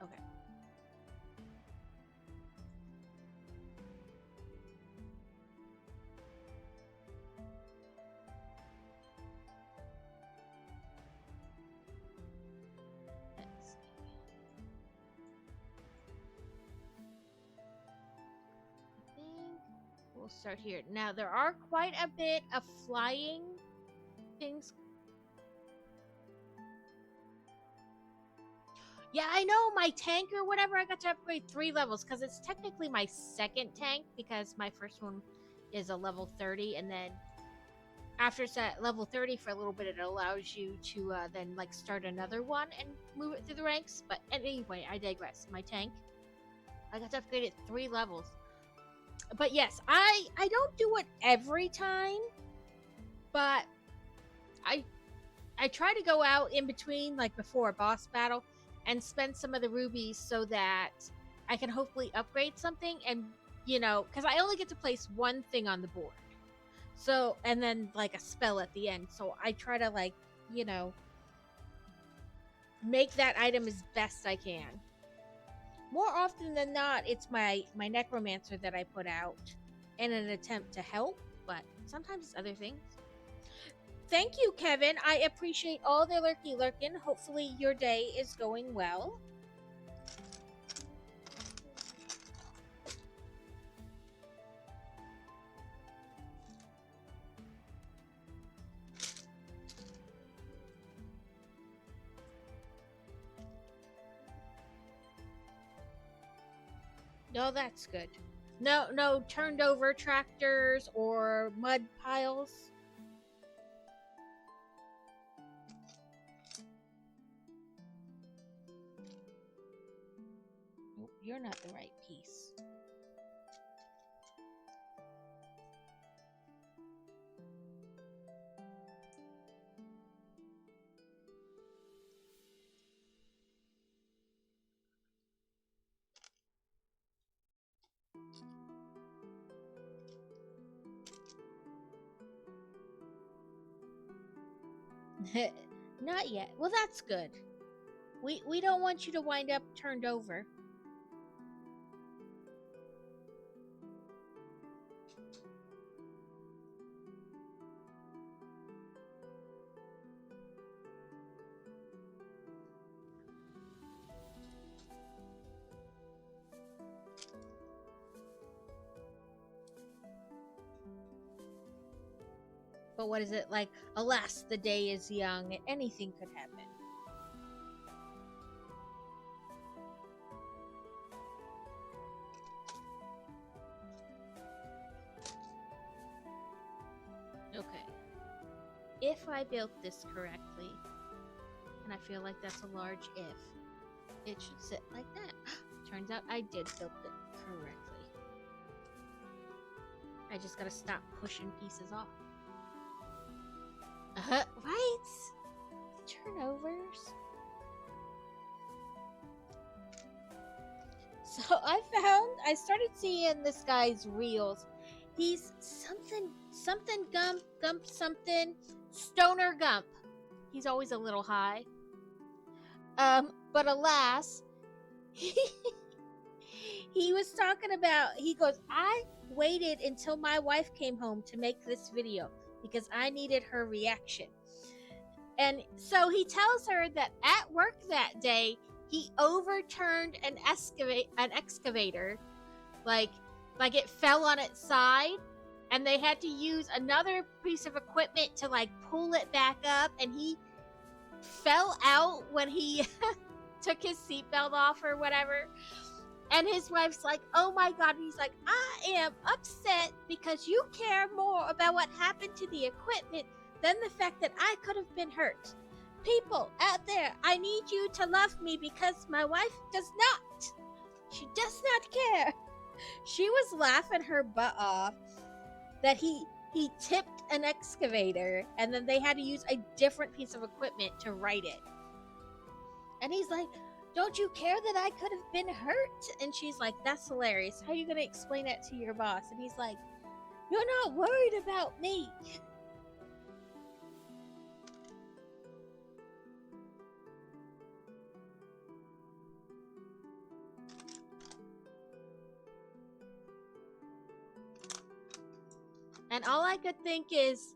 Okay. Let's see. I think we'll start here. Now, there are quite a bit of flying things. Yeah, I know my tank or whatever. I got to upgrade 3 levels because it's technically my second tank because my first one is a level 30, and then after it's at level 30 for a little bit, it allows you to then like start another one and move it through the ranks. But anyway, I digress. My tank, I got to upgrade it 3 levels. But yes, I don't do it every time, but I try to go out in between, like before a boss battle, and spend some of the rubies so that I can hopefully upgrade something. And you know, because I only get to place one thing on the board, so and then like a spell at the end. So I try to like, you know, make that item as best I can. More often than not, it's my necromancer that I put out in an attempt to help, but sometimes it's other things. Thank you, Kevin. I appreciate all the lurking. Hopefully your day is going well. No, that's good. No turned over tractors or mud piles. You're not the right piece. Not yet. Well, that's good. We don't want you to wind up turned over. But what is it like? Alas, the day is young. Anything could happen. Okay. If I built this correctly, and I feel like that's a large if, it should sit like that. Turns out I did build it correctly. I just gotta stop pushing pieces off. Right? Turnovers. So I started seeing this guy's reels. He's something Gump something Stoner Gump. He's always a little high. But alas, he was talking about, he goes, I waited until my wife came home to make this video because I needed her reaction. And so he tells her that at work that day, he overturned an excavator, like it fell on its side, and they had to use another piece of equipment to like pull it back up, and he fell out when he took his seatbelt off or whatever. And his wife's like, oh my God. And he's like, I am upset because you care more about what happened to the equipment than the fact that I could have been hurt. People out there, I need you to love me because my wife does not. She does not care. She was laughing her butt off that he tipped an excavator and then they had to use a different piece of equipment to right it. And he's like, don't you care that I could have been hurt? And she's like, that's hilarious. How are you going to explain that to your boss? And he's like, you're not worried about me. And all I could think is,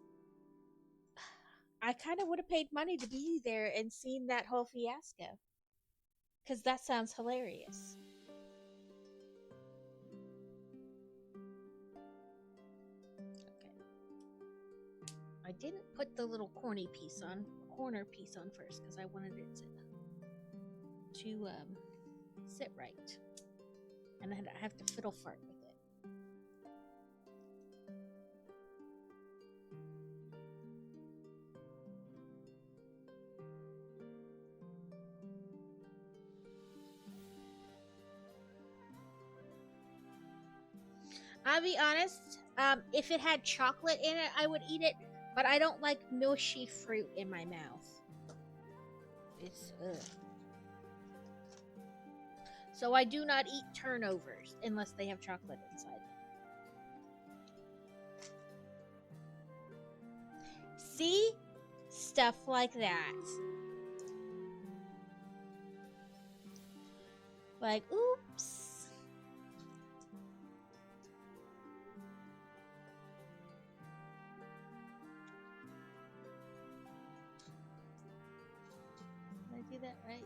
I kind of would have paid money to be there and seen that whole fiasco. Because that sounds hilarious. Okay. I didn't put the little corner piece on first because I wanted it to sit right. And then I have to fiddle fart with it. I'll be honest, if it had chocolate in it, I would eat it, but I don't like mushy fruit in my mouth. It's ugh. So I do not eat turnovers unless they have chocolate inside. See? Stuff like that. Like, oops. Do that right?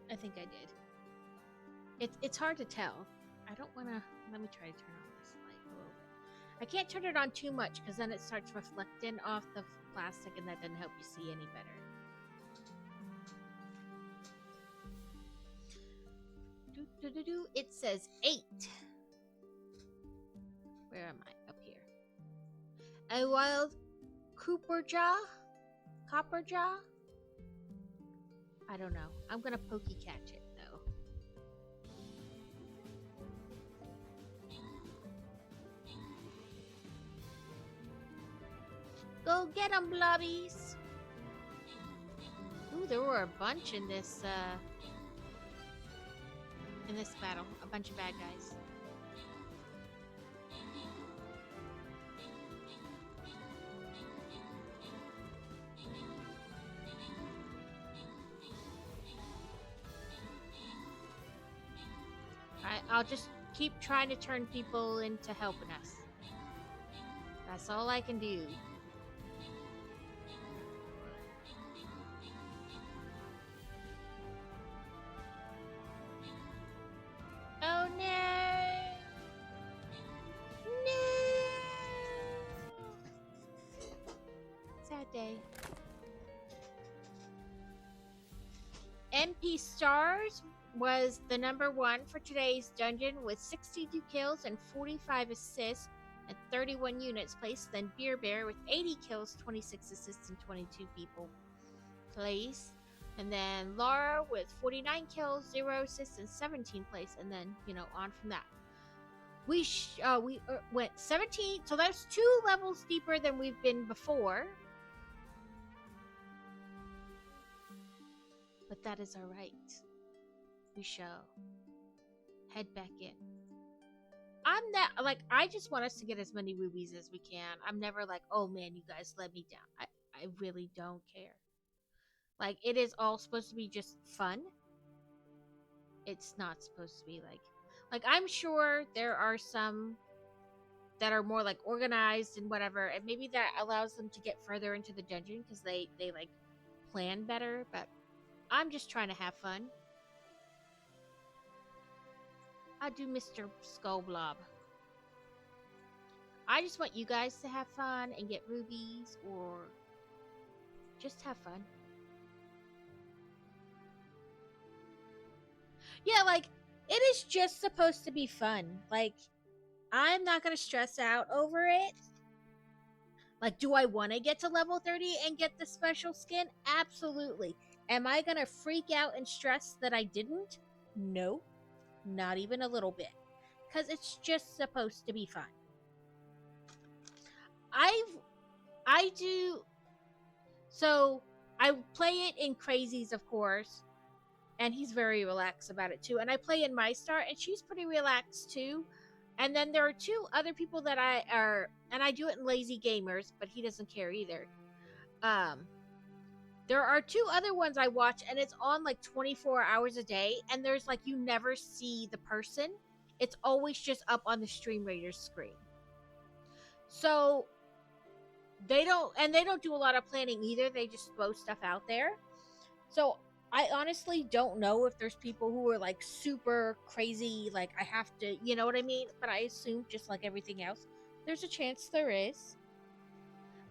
I think I did. It's hard to tell. I don't want to. Let me try to turn on this light a little bit. I can't turn it on too much because then it starts reflecting off the plastic and that doesn't help you see any better. It says 8. Where am I? Up here. A wild Copperjaw? I don't know. I'm gonna pokey catch it though. Go get them, blobbies. Ooh, there were a bunch in this battle. A bunch of bad guys. I'll just keep trying to turn people into helping us. That's all I can do. Oh no! No! Sad day. MP Stars was the number one for today's dungeon with 62 kills and 45 assists and 31 units placed. Then Beer Bear with 80 kills, 26 assists, and 22 people placed. And then Laura with 49 kills, 0 assists, and 17 placed. And then, on from that. We went 17, so that's 2 levels deeper than we've been before. But that is alright. We shall head back in. I just want us to get as many rubies as we can. I'm never like, oh man, you guys let me down. I really don't care. Like, it is all supposed to be just fun. It's not supposed to be like I'm sure there are some that are more like organized and whatever, and maybe that allows them to get further into the dungeon because they like plan better, but I'm just trying to have fun. I do Mr. Skull Blob. I just want you guys to have fun and get rubies or just have fun. Yeah, like, it is just supposed to be fun. Like, I'm not going to stress out over it. Like, do I want to get to level 30 and get the special skin? Absolutely. Am I going to freak out and stress that I didn't? No. Not even a little bit. Because it's just supposed to be fun. So, I play it in Crazies, of course. And he's very relaxed about it, too. And I play in My Star, and she's pretty relaxed, too. And then there are 2 other people that and I do it in Lazy Gamers, but he doesn't care either. There are 2 other ones I watch, and it's on like 24 hours a day, and there's like, you never see the person. It's always just up on the Stream Raiders screen. So they don't do a lot of planning either. They just throw stuff out there. So I honestly don't know if there's people who are like super crazy, like I have to, you know what I mean? But I assume, just like everything else, there's a chance there is.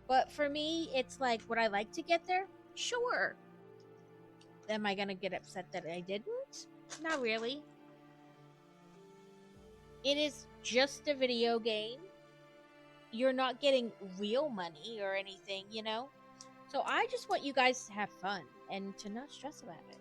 But for me, it's like, would I like to get there? Sure. Am I gonna get upset that I didn't? Not really. It is just a video game. You're not getting real money or anything, So I just want you guys to have fun and to not stress about it.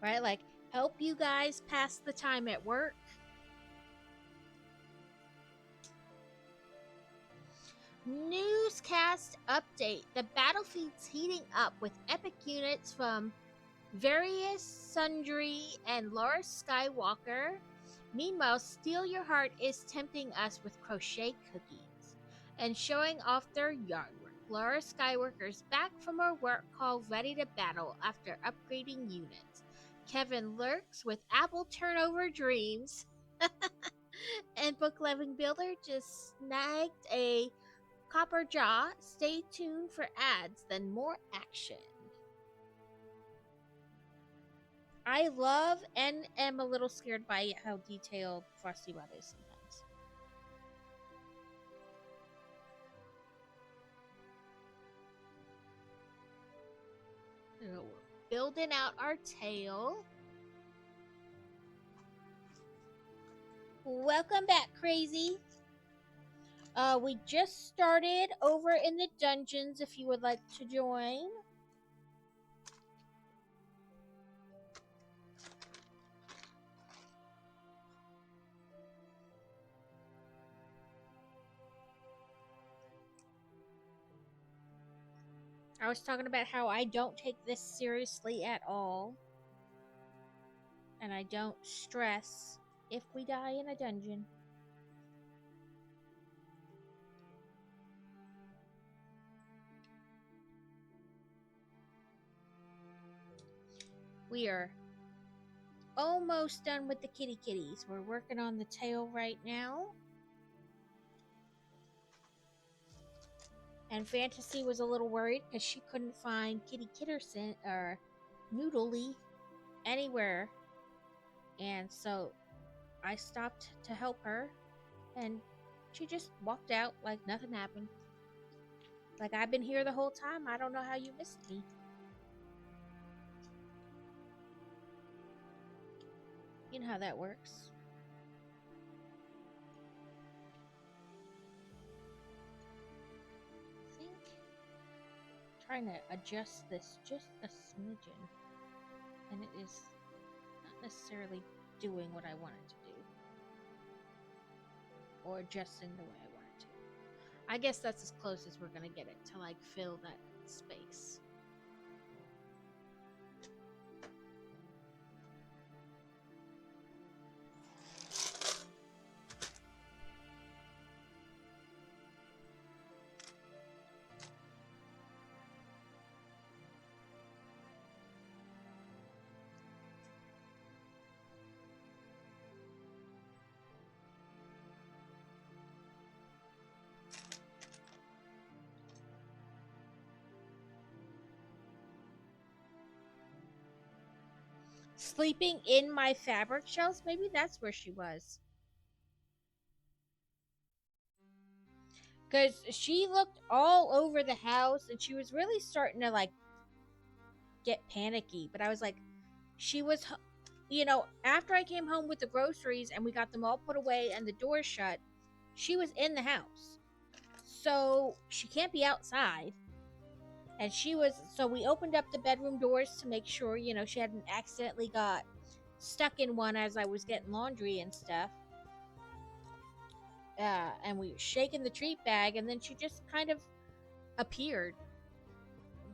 Right? Like, help you guys pass the time at work. Newscast update. The battlefield's heating up with epic units from Various, Sundry, and Laura Skywalker. Meanwhile, Steal Your Heart is tempting us with crochet cookies and showing off their yard work. Laura Skywalker's back from her work call, ready to battle after upgrading units. Kevin lurks with apple turnover dreams. And Book Loving Builder just snagged a copper jaw. Stay tuned for ads, then more action. I love and am a little scared by how detailed Frosty Web is sometimes. So we're building out our tail. Welcome back, Crazy. We just started over in the dungeons if you would like to join. I was talking about how I don't take this seriously at all. And I don't stress if we die in a dungeon. We are almost done with the kitties. We're working on the tail right now. And Fantasy was a little worried because she couldn't find Kitty Kitterson or Noodle anywhere. And so I stopped to help her. And she just walked out like nothing happened. Like, I've been here the whole time. I don't know how you missed me. You know how that works. I think I'm trying to adjust this just a smidgen, and it is not necessarily doing what I want it to do, or adjusting the way I want it to. I guess that's as close as we're gonna get it to like fill that space. Sleeping in my fabric shells? Maybe that's where she was. Because she looked all over the house and she was really starting to like get panicky. But I was like, she was, after I came home with the groceries and we got them all put away and the door shut, she was in the house. So she can't be outside. And so we opened up the bedroom doors to make sure, she hadn't accidentally got stuck in one as I was getting laundry and stuff. And we were shaking the treat bag, and then she just kind of appeared.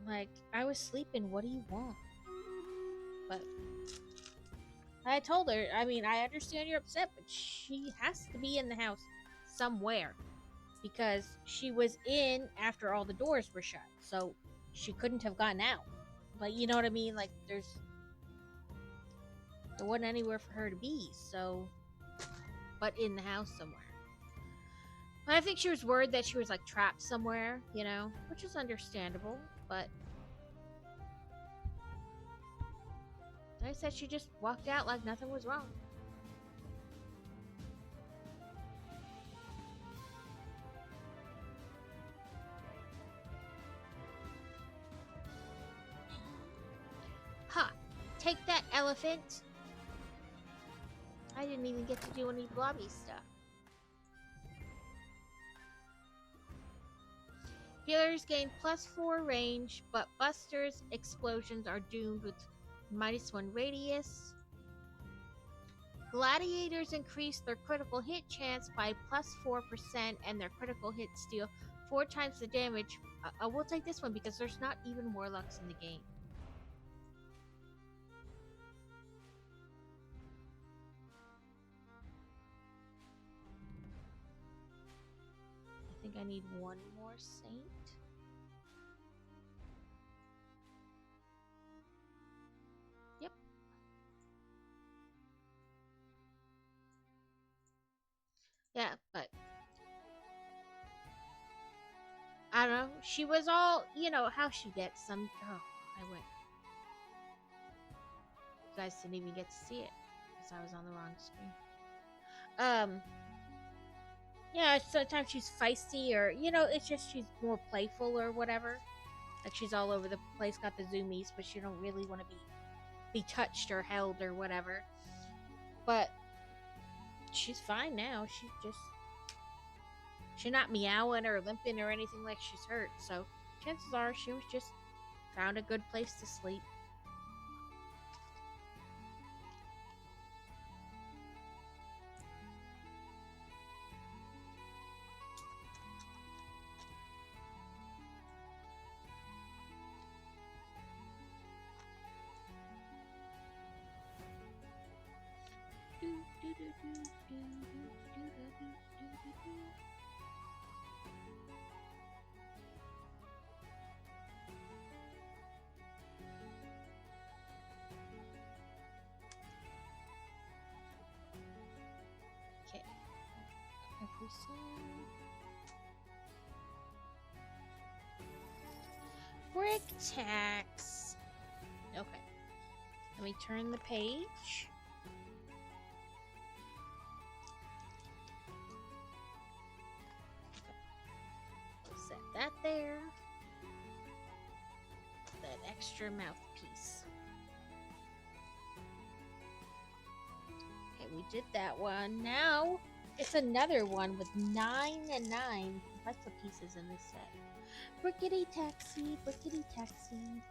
Like, I was sleeping, what do you want? But I told her, I mean, I understand you're upset, but she has to be in the house somewhere. Because she was in after all the doors were shut. So she couldn't have gotten out. But you know what I mean? Like, there wasn't anywhere for her to be, so. But in the house somewhere. But I think she was worried that she was, like, trapped somewhere, which is understandable, but. Like I said, she just walked out like nothing was wrong. Ha! Take that, elephant! I didn't even get to do any blobby stuff. Healers gain +4 range, but Buster's explosions are doomed with -1 radius. Gladiators increase their critical hit chance by +4% and their critical hits deal 4 times the damage. I will take this one because there's not even warlocks in the game. I think I need one more saint. Yep. Yeah, but I don't know. She was all, how she gets some. Oh, I went. You guys didn't even get to see it because I was on the wrong screen. Yeah, sometimes she's feisty or, it's just she's more playful or whatever. Like she's all over the place, got the zoomies, but she don't really want to be touched or held or whatever. But she's fine now. She just She's not meowing or limping or anything like she's hurt, so chances are she was just found a good place to sleep. Okay. Brick tax. Okay. Let me turn the page. Set that there. That extra mouthpiece. Okay, we did that one. Now it's another one with 9 and 9. Lots of pieces in this set. Brickety taxi, brickety taxi.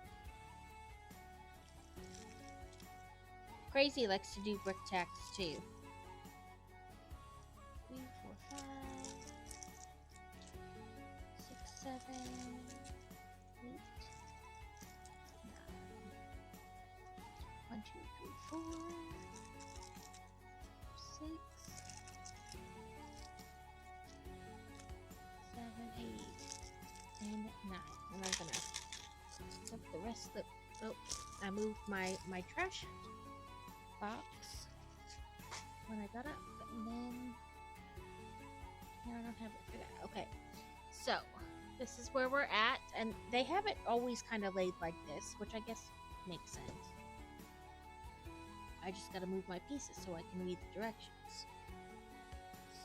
Crazy likes to do brick tax too. 3, 4, 5, 6, 7, 8, 9. 1, 2, 3, 4, 6, 7, 8, and 9. And I'm gonna put the rest of the. Oh, I moved my trash box when I got up, and then now I don't have it for that. Okay, so this is where we're at, and they have it always kind of laid like this, which I guess makes sense. I just gotta move my pieces so I can read the directions.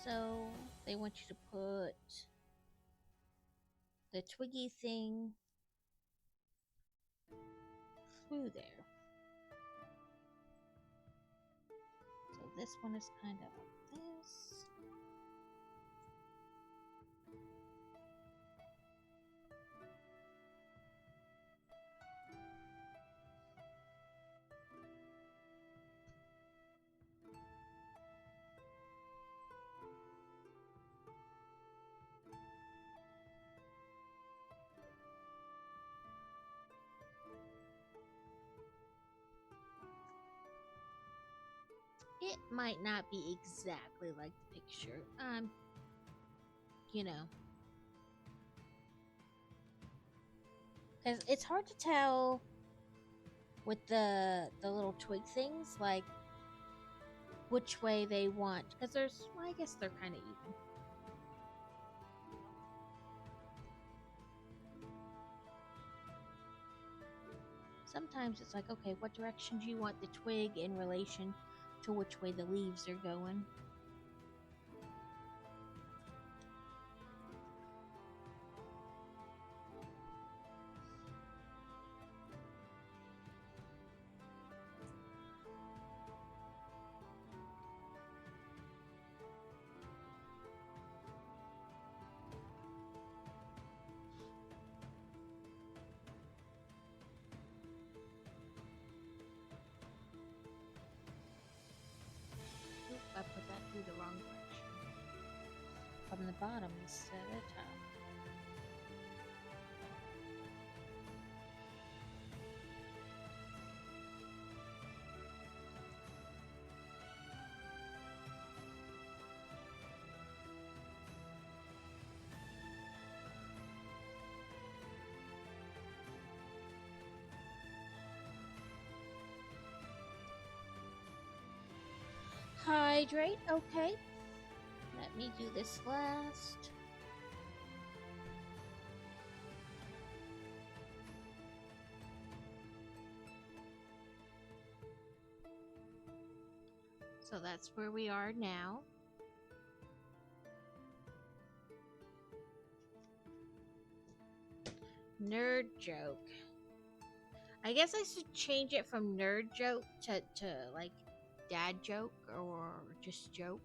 So they want you to put the twiggy thing through there. So this one is kind of like this. It might not be exactly like the picture. You know, because it's hard to tell with the little twig things, like which way they want. Because there's, well, I guess they're kind of even. Sometimes it's like, okay, what direction do you want the twig in relation to which way the leaves are going? Oop, I put that through the wrong direction. From the bottom instead of the top. Hydrate, okay. Let me do this last. So that's where we are now. Nerd joke. I guess I should change it from nerd joke to like dad joke or just joke.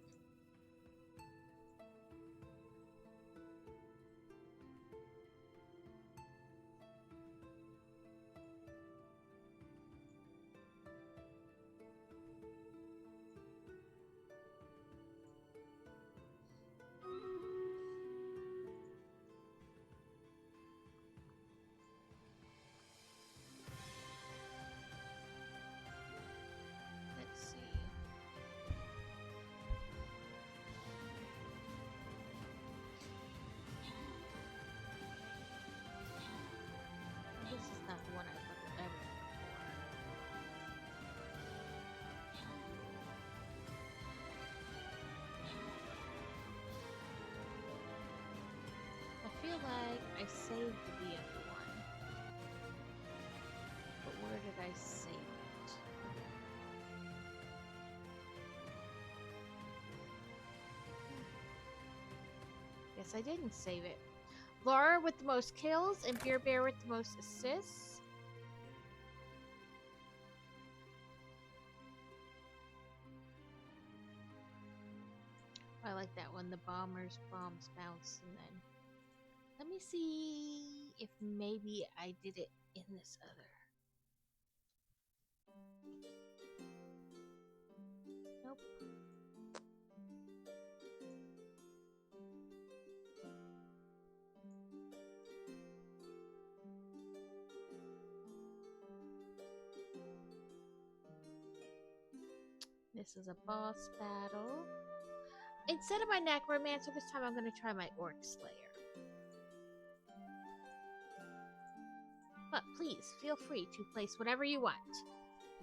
I saved the other one. But where did I save it? Guess I didn't save it. Laura with the most kills and Beer Bear with the most assists. I like that one. The bombs bounce, and then let me see if maybe I did it in this other. Nope. This is a boss battle. Instead of my Necromancer, this time I'm going to try my Orc Slayer. But please, feel free to place whatever you want.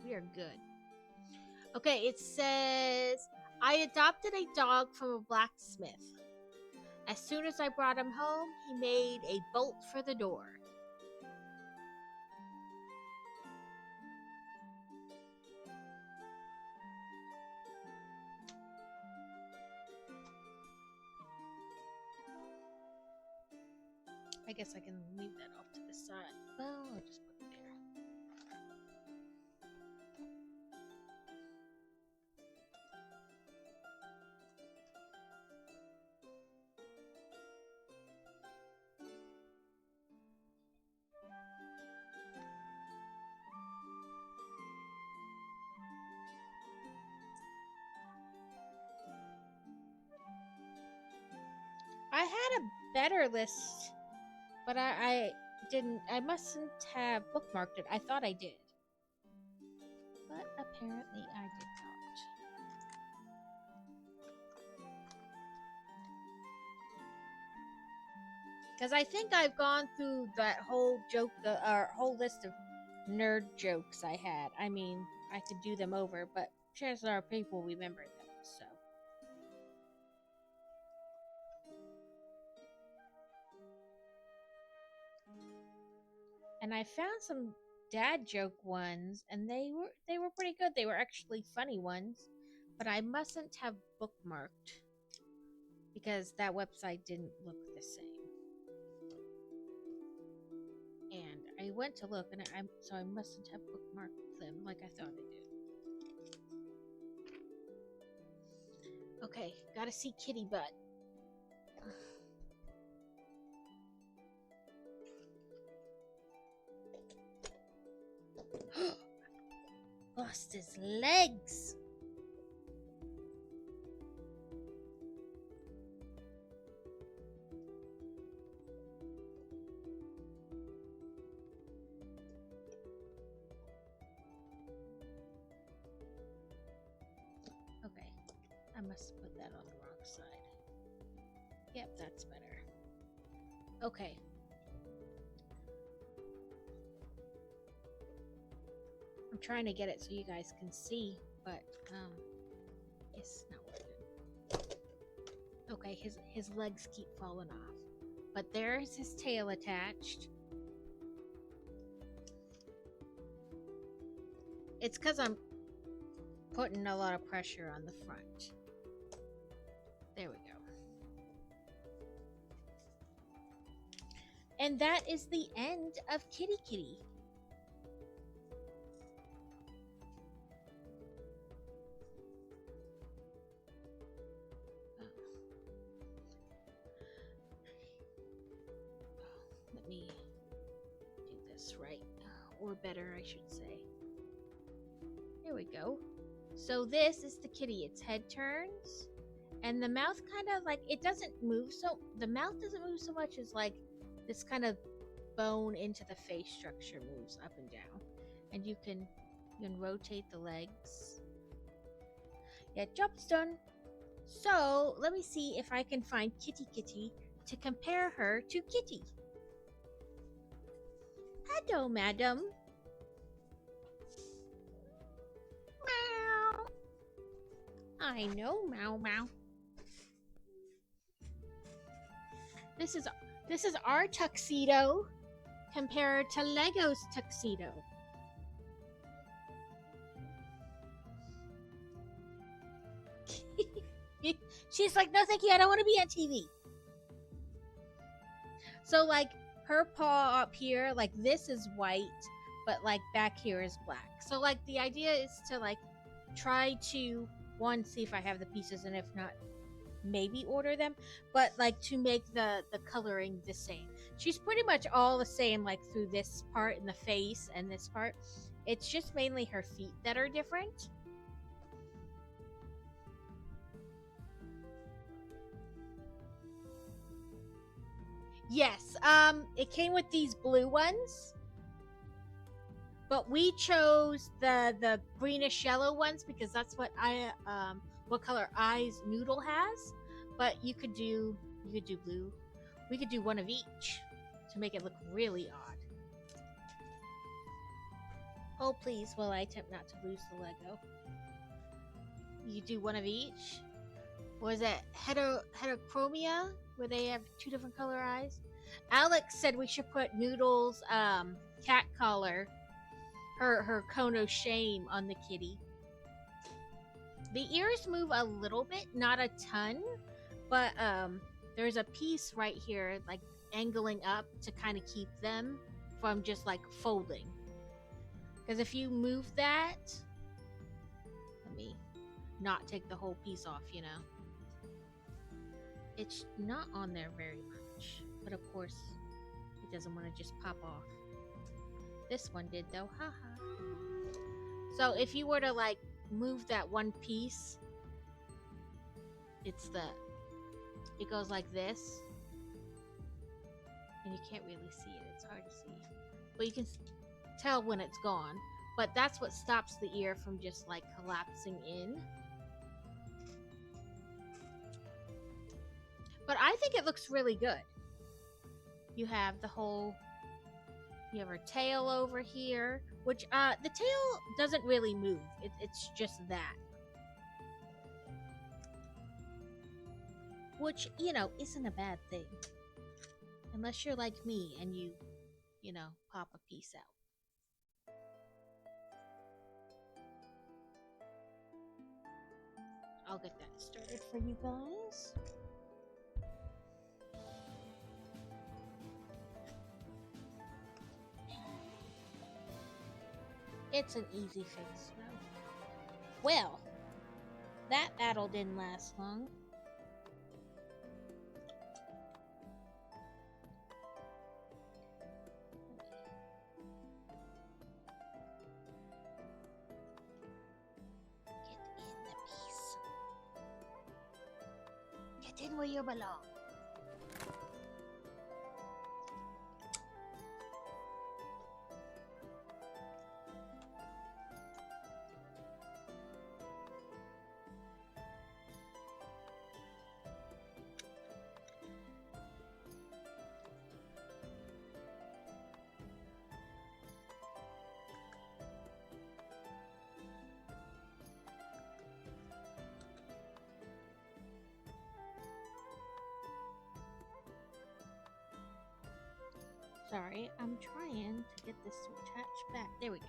We are good. Okay, it says, I adopted a dog from a blacksmith. As soon as I brought him home, he made a bolt for the door. I guess I can leave that off to the side. Well, I'll just put it there. I had a better list, but I didn't. I mustn't have bookmarked it. I thought I did, but apparently I did not. Because I think I've gone through that whole joke, whole list of nerd jokes I had. I mean, I could do them over, but chances are people remember them, so. And I found some dad joke ones, and they were pretty good. They were actually funny ones, but I mustn't have bookmarked because that website didn't look the same. And I went to look, and so I mustn't have bookmarked them like I thought I did. Okay, gotta see Kitty Butt. Lost his legs. Okay, I must put that on the wrong side. Yep, that's better. Okay. I'm trying to get it so you guys can see, but it's not working. Okay, his legs keep falling off. But there's his tail attached. It's because I'm putting a lot of pressure on the front. There we go. And that is the end of Kitty Kitty. Let me do this right. Or better, I should say. There we go. So this is the kitty. Its head turns. And the mouth kind of like, it doesn't move so, the mouth doesn't move so much as like this kind of bone into the face structure moves up and down. And you can rotate the legs. Yeah, job's done. So let me see if I can find Kitty Kitty to compare her to Kitty. Hello, madam. Meow. I know, meow meow. This is our tuxedo compared to Lego's tuxedo. She's like, no, thank you. I don't want to be on TV. So, like, her paw up here, like, this is white, but, like, back here is black. So, like, the idea is to, like, try to, one, see if I have the pieces, and if not, maybe order them. But, like, to make the coloring the same. She's pretty much all the same, like, through this part in the face and this part. It's just mainly her feet that are different. Yes, it came with these blue ones, but we chose the greenish yellow ones because that's what what color eyes Noodle has. But you could do blue. We could do one of each to make it look really odd. Oh please, will I attempt not to lose the Lego? You do one of each. Was it heterochromia, where they have two different color eyes? Alex said we should put Noodle's cat collar, her cone of shame, on the kitty. The ears move a little bit, not a ton, but there's a piece right here, like angling up, to kind of keep them from just like folding. Because if you move that, let me not take the whole piece off, you know. It's not on there very much, but of course it doesn't want to just pop off. This one did though, haha. So if you were to like move that one piece, it goes like this, and you can't really see it, it's hard to see, but you can tell when it's gone. But that's what stops the ear from just like collapsing in. But I think it looks really good. You have you have her tail over here, which the tail doesn't really move. It's just that. Which, you know, isn't a bad thing. Unless you're like me and you know, pop a piece out. I'll get that started for you guys. It's an easy fix, though. Well, that battle didn't last long. Get in the piece. Get in where you belong. Sorry, I'm trying to get this to attach back. There we go.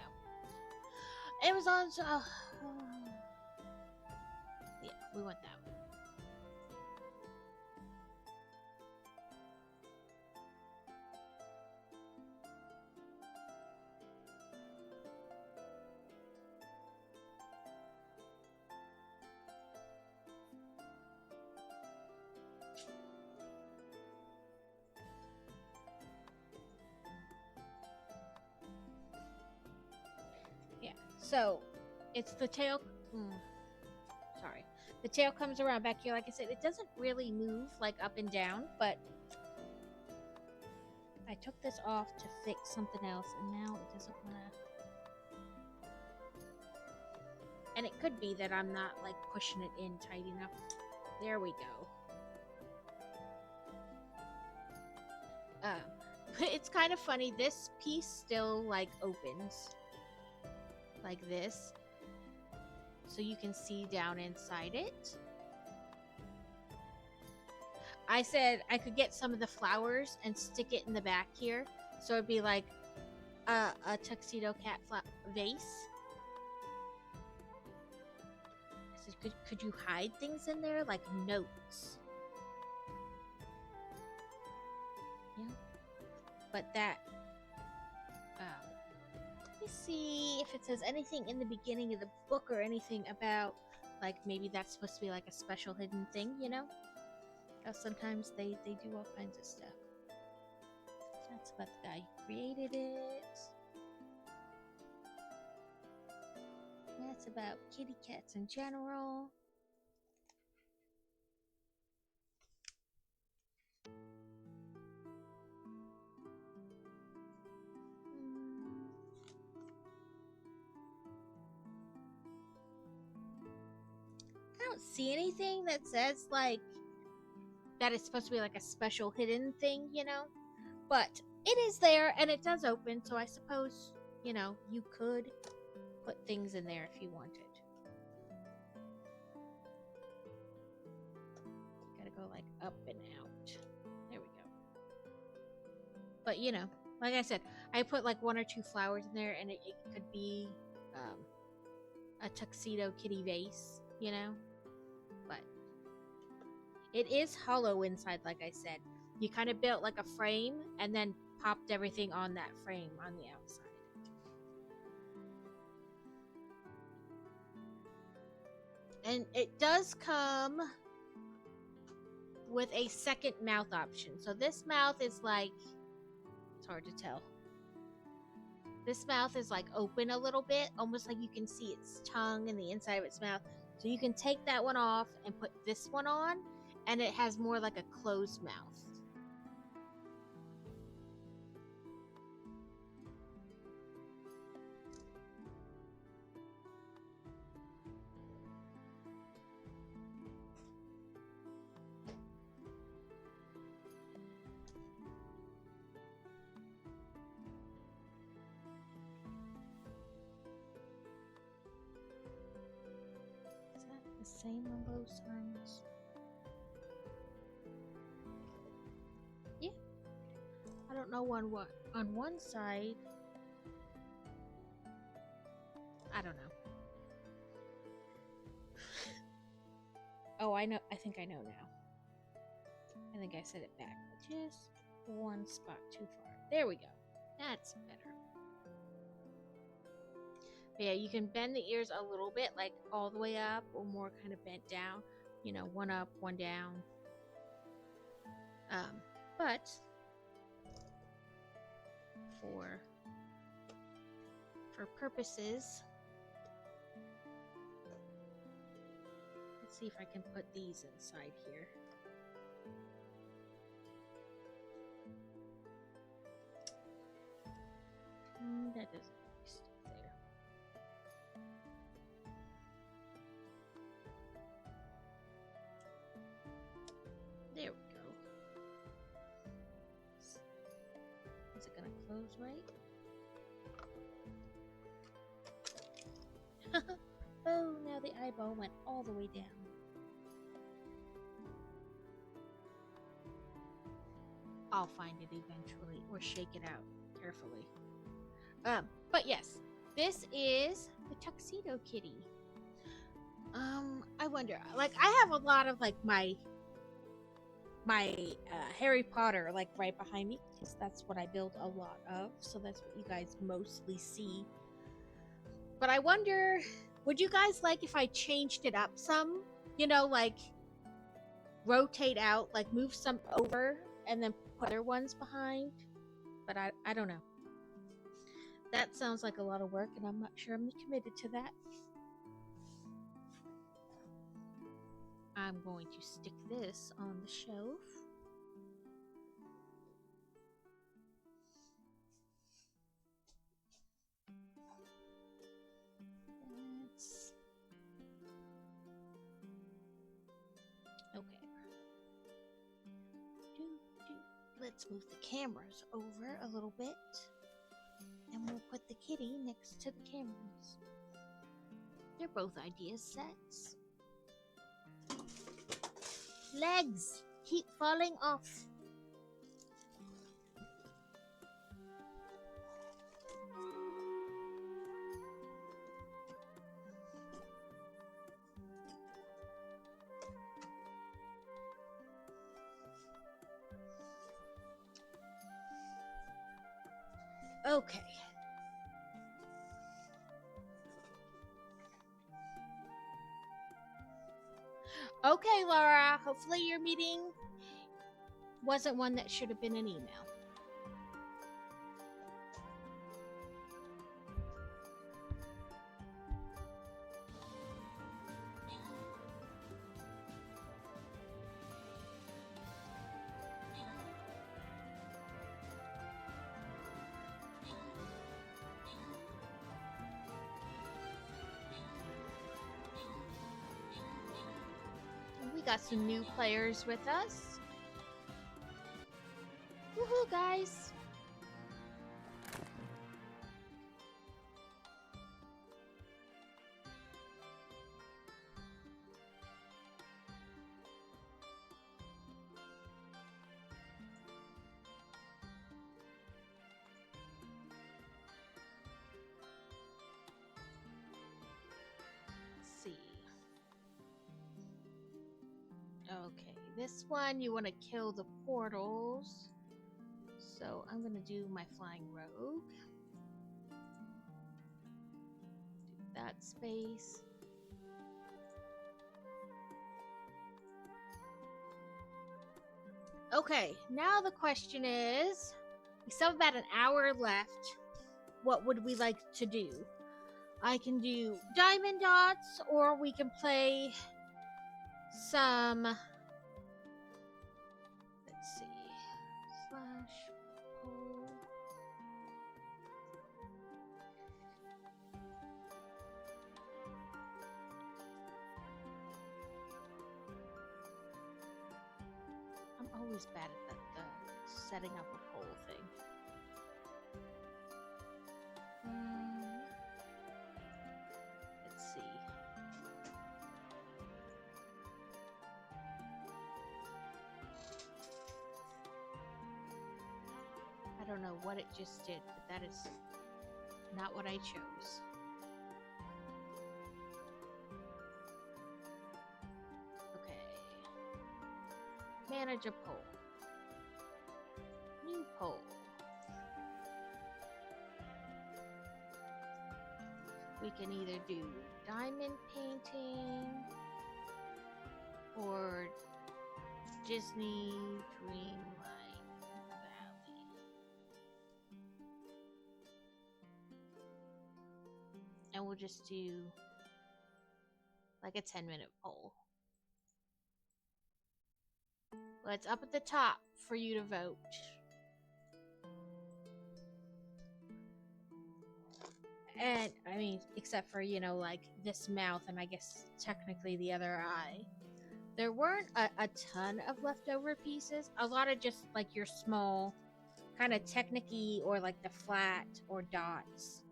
Amazon's, yeah, we want that one. So, it's the tail. Sorry. The tail comes around back here. Like I said, it doesn't really move like up and down, but I took this off to fix something else, and now it doesn't want to. And it could be that I'm not like pushing it in tight enough. There we go. It's kind of funny. This piece still like opens. Like this, so you can see down inside it. I said I could get some of the flowers and stick it in the back here, so it'd be like a tuxedo cat vase. I said, could you hide things in there like notes? Yeah, but that. Let me see if it says anything in the beginning of the book or anything about, like, maybe that's supposed to be like a special hidden thing, you know? Because sometimes they do all kinds of stuff. That's about the guy who created it. That's about kitty cats in general. I don't see anything that says, like, that it's supposed to be like a special hidden thing, you know? But it is there, and it does open, so I suppose, you know, you could put things in there if you wanted. Gotta go, like, up and out. There we go. But, you know, like I said, I put, like, 1 or 2 flowers in there, and it could be a tuxedo kitty vase, you know? But it is hollow inside, like I said. You kind of built like a frame and then popped everything on that frame on the outside. And it does come with a second mouth option. So this mouth is like, it's hard to tell. This mouth is like open a little bit, almost like you can see its tongue and the inside of its mouth. So you can take that one off and put this one on, and it has more like a closed mouth. Is that the same on both sides? Yeah. I don't know on what on one side. I don't know. Oh, I know. I think I know now. I think I said it back. Just one spot too far. There we go. That's better. But yeah, you can bend the ears a little bit, like all the way up, or more kind of bent down. You know, one up, one down. But for purposes, let's see if I can put these inside here. That doesn't really stick there. There we go. Is it gonna close right? Oh, now the eyeball went all the way down. I'll find it eventually, or shake it out carefully. But yes, this is the Tuxedo Kitty. I wonder, like, I have a lot of, like, my Harry Potter, like, right behind me, because that's what I build a lot of, so that's what you guys mostly see. But I wonder, would you guys like if I changed it up some? You know, like, rotate out, like, move some over, and then put other ones behind? But I don't know. That sounds like a lot of work, and I'm not sure I'm committed to that. I'm going to stick this on the shelf. Okay. Let's move the cameras over a little bit. And we'll put the kitty next to the cameras. They're both idea sets. Legs! keep falling off. Okay. Okay, Laura. Hopefully your meeting wasn't one that should have been an email. We got some new players with us. Woohoo, guys! Let's see. Okay, this one you want to kill the portals. So I'm going to do my flying rogue. Do that space. Okay, now the question is, we still have about an hour left. What would we like to do? I can do diamond dots, or we can play some, let's see, slash pull. I'm always bad at the setting up a poll thing. Let's see. I don't know what it just did, but that is not what I chose. Okay. Manage a poll. New poll. We can either do diamond painting or Disney Dreamlight Valley. And we'll just do like a 10-minute poll. Well, it's up at the top for you to vote. And, I mean, except for, you know, like this mouth and I guess technically the other eye. There weren't a ton of leftover pieces. A lot of just, like, your small kind of technique-y or, like, the flat or dots.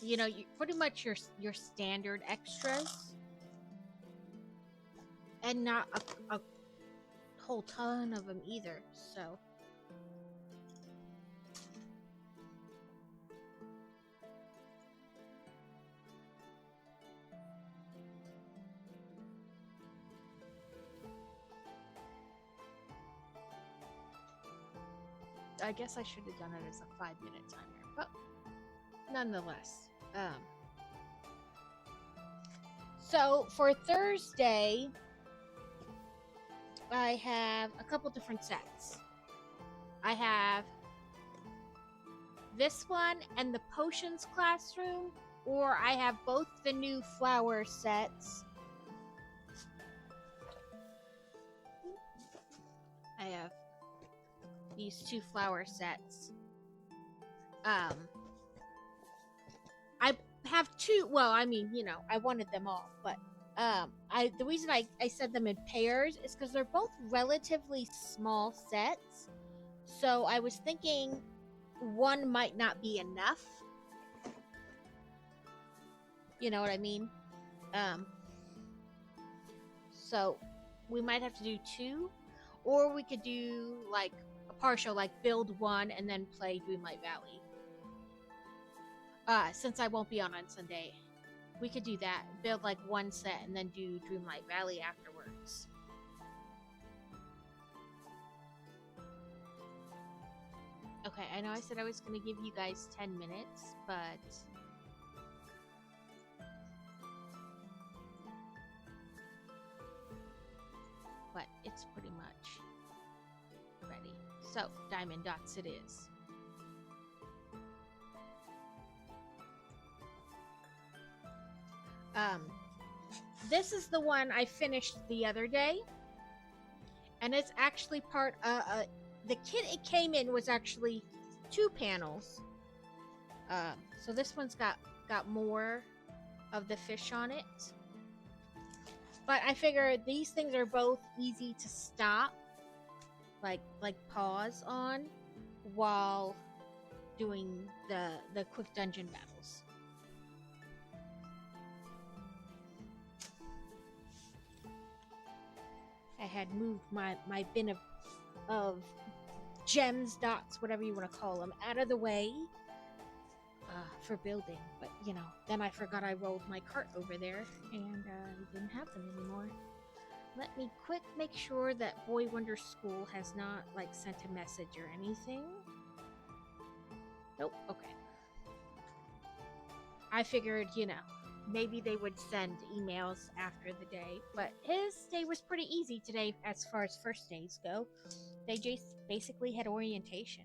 You know, pretty much your standard extras. And not a whole ton of them either, so... I guess I should have done it as a 5-minute timer, but nonetheless. So for Thursday, I have a couple different sets. I have this one and the potions classroom, or I have both the new flower sets. I have these two flower sets. I have two. Well, I mean, you know, I wanted them all, but the reason I said them in pairs is because they're both relatively small sets. So I was thinking one might not be enough. You know what I mean? So we might have to do 2, or we could do like a partial, like build 1 and then play Dreamlight Valley. Since I won't be on Sunday, we could do that. Build like 1 set and then do Dreamlight Valley afterwards. Okay, I know I said I was going to give you guys 10 minutes, but it's pretty much ready. So, Diamond Dots it is. This is the one I finished the other day, and it's actually part the kit it came in was actually 2 panels. So this one's got more of the fish on it. But I figure these things are both easy to stop, like pause on, while doing the quick dungeon battles. I had moved my bin of gems, dots, whatever you want to call them, out of the way for building. But, you know, then I forgot I rolled my cart over there, and didn't have them anymore. Let me quick make sure that Boy Wonder School has not, like, sent a message or anything. Nope, okay. I figured, you know, maybe they would send emails after the day, but his day was pretty easy today as far as first days go. They just basically had orientation.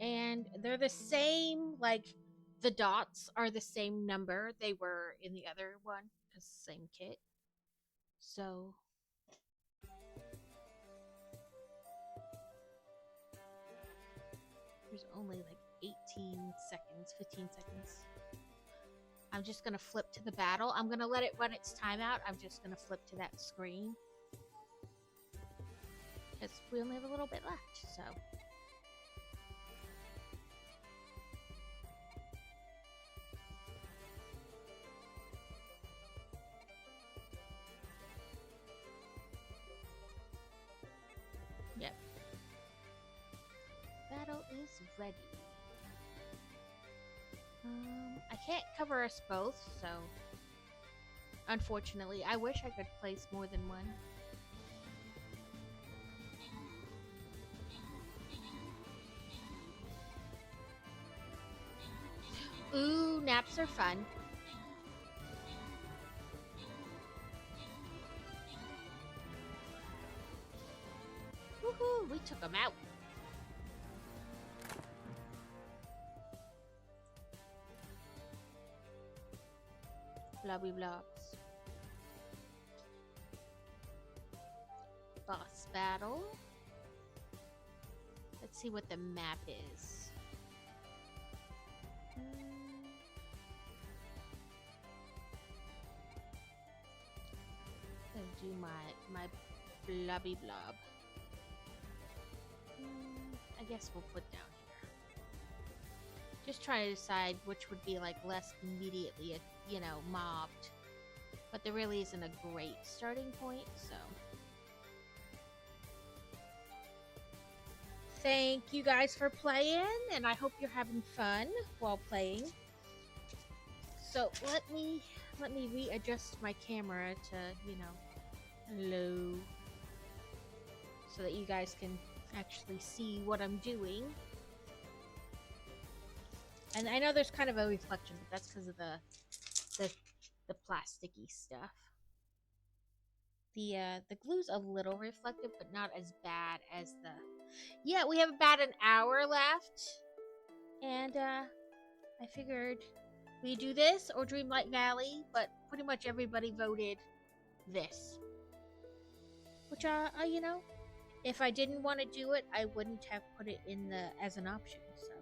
And they're the same, like, the dots are the same number they were in the other one, because same kit. So there's only like 18 seconds, 15 seconds. I'm just going to flip to the battle. I'm going to let it run its timeout. I'm just going to flip to that screen, because we only have a little bit left, so. Yep. Battle is ready. I can't cover us both, so unfortunately, I wish I could place more than one. Ooh, naps are fun. Woohoo, we took them out. Blobby blobs. Boss battle. Let's see what the map is. Gonna do my blobby blob. I guess we'll put down here. Just trying to decide which would be like less immediately, you know, mobbed. But there really isn't a great starting point, so. Thank you guys for playing, and I hope you're having fun while playing. So let me readjust my camera to, you know, low, so that you guys can actually see what I'm doing. And I know there's kind of a reflection, but that's because of the plasticky stuff. The glue's a little reflective, but not as bad as the. Yeah, we have about an hour left, and I figured we do this or Dreamlight Valley, but pretty much everybody voted this, which you know, if I didn't want to do it, I wouldn't have put it in as an option. So,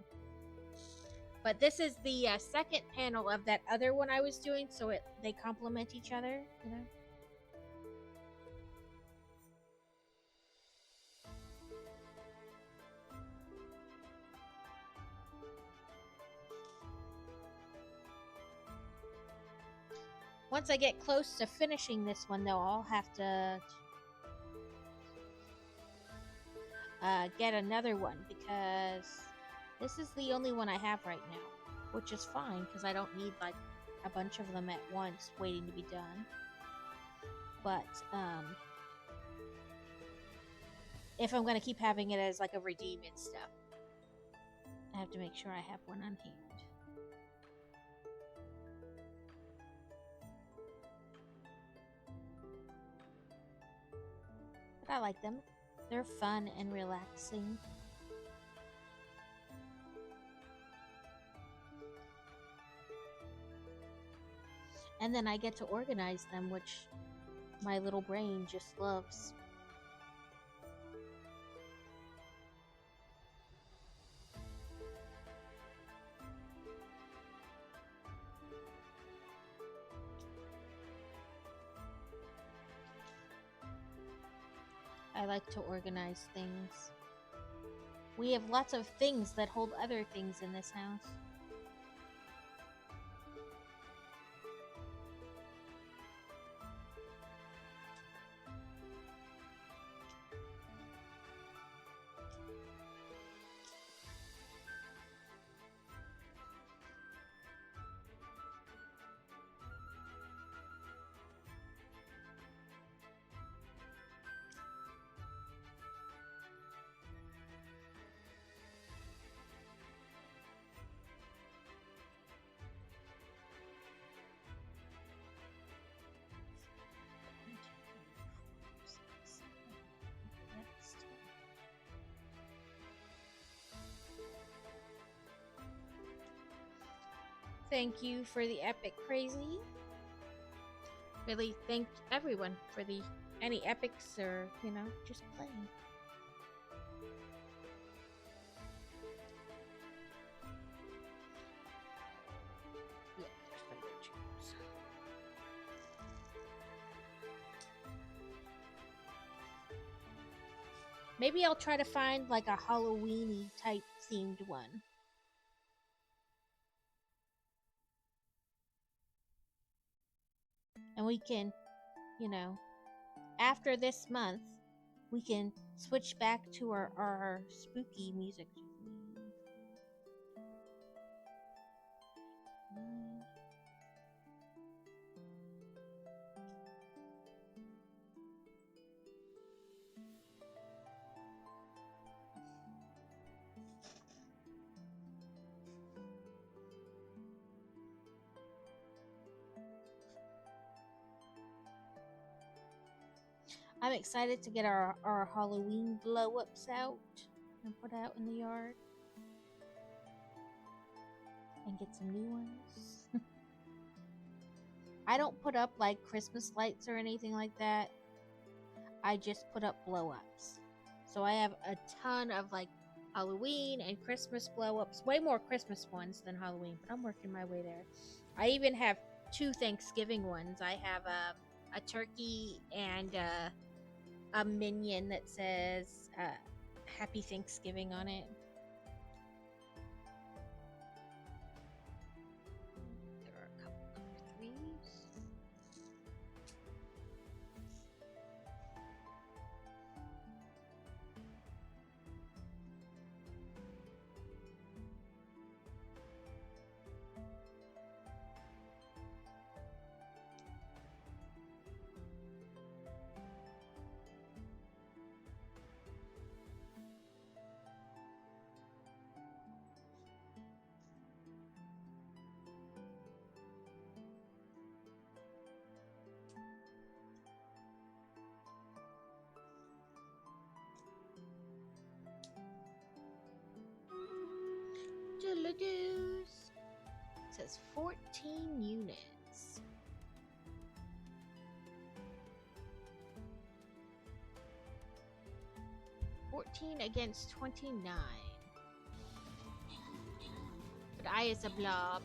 but this is the second panel of that other one I was doing, so they complement each other, you know. Once I get close to finishing this one, though, I'll have to get another one because this is the only one I have right now, which is fine because I don't need like a bunch of them at once waiting to be done. But if I'm going to keep having it as like a redeem and stuff, I have to make sure I have one on hand. But I like them. They're fun and relaxing. And then I get to organize them, which my little brain just loves. I like to organize things. We have lots of things that hold other things in this house. Thank you for the epic crazy. Really thank everyone for the any epics or, just playing. Yeah, there's plenty of chairs. Maybe I'll try to find like a Halloween-y type themed one. And we can, after this month, we can switch back to our spooky music. I'm excited to get our Halloween blow-ups out and put out in the yard. And get some new ones. I don't put up like Christmas lights or anything like that. I just put up blow-ups. So I have a ton of like Halloween and Christmas blow-ups. Way more Christmas ones than Halloween, but I'm working my way there. I even have 2 Thanksgiving ones. I have a turkey and a minion that says Happy Thanksgiving on it. There are a couple number 3s. It says 14 units. Against 29. But I is a blob.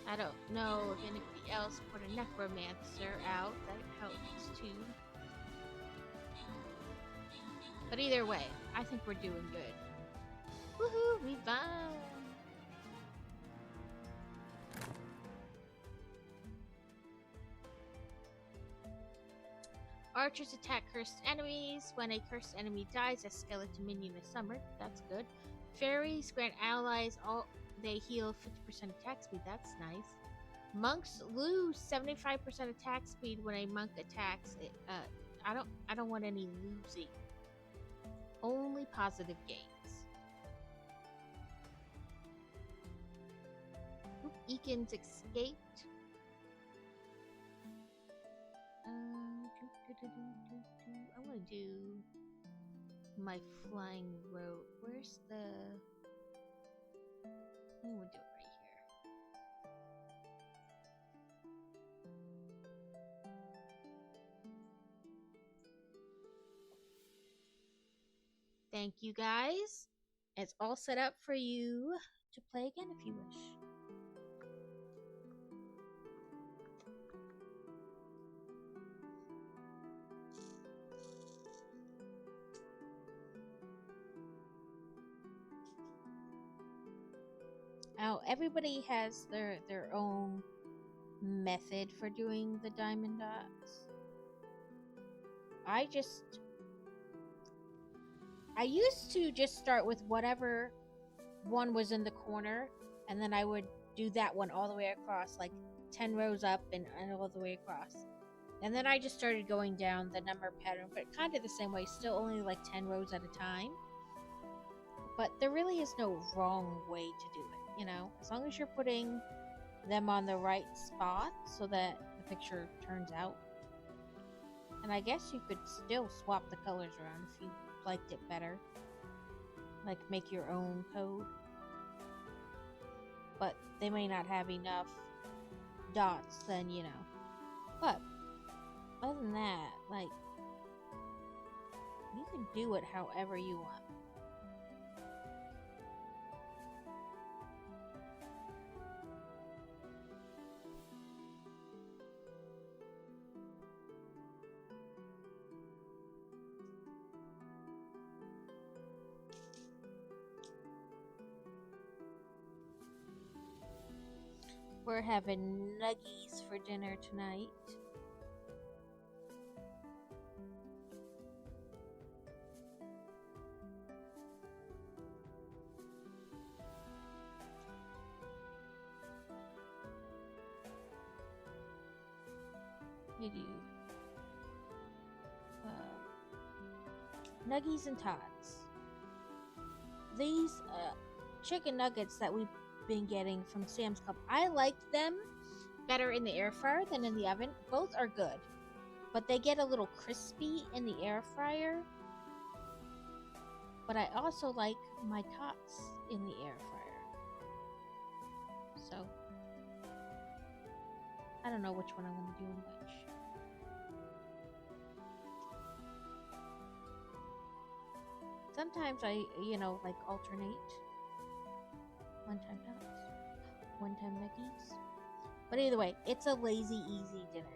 I don't know if anybody else put a necromancer out. That helps too. But either way, I think we're doing good. Woohoo, we won! Archers attack cursed enemies. When a cursed enemy dies, a skeleton minion is summoned. That's good. Fairies grant allies all they heal 50% attack speed. That's nice. Monks lose 75% attack speed when a monk attacks. I don't want any losing. Only positive gains. Oop, Eakins escaped. I want to do my flying road. Where's the? I'm gonna do it right here. Thank you guys. It's all set up for you to play again if you wish. Now, everybody has their own method for doing the diamond dots. I used to just start with whatever one was in the corner, and then I would do that one all the way across, like 10 rows up and all the way across. And then I just started going down the number pattern, but kind of the same way, still only like 10 rows at a time. But there really is no wrong way to do it, you know? As long as you're putting them on the right spot so that the picture turns out. And I guess you could still swap the colors around if you liked it better. Like make your own code. But they may not have enough dots, then, you know. But other than that, like, you can do it however you want. We're having nuggies for dinner tonight. We do nuggies and tots. These chicken nuggets that we've been getting from Sam's Club, I like them better in the air fryer than in the oven. Both are good, but they get a little crispy in the air fryer. But I also like my tots in the air fryer. So I don't know which one I'm going to do in which. Sometimes I, like alternate. One time tots, one time nuggies. But either way, it's a lazy, easy dinner.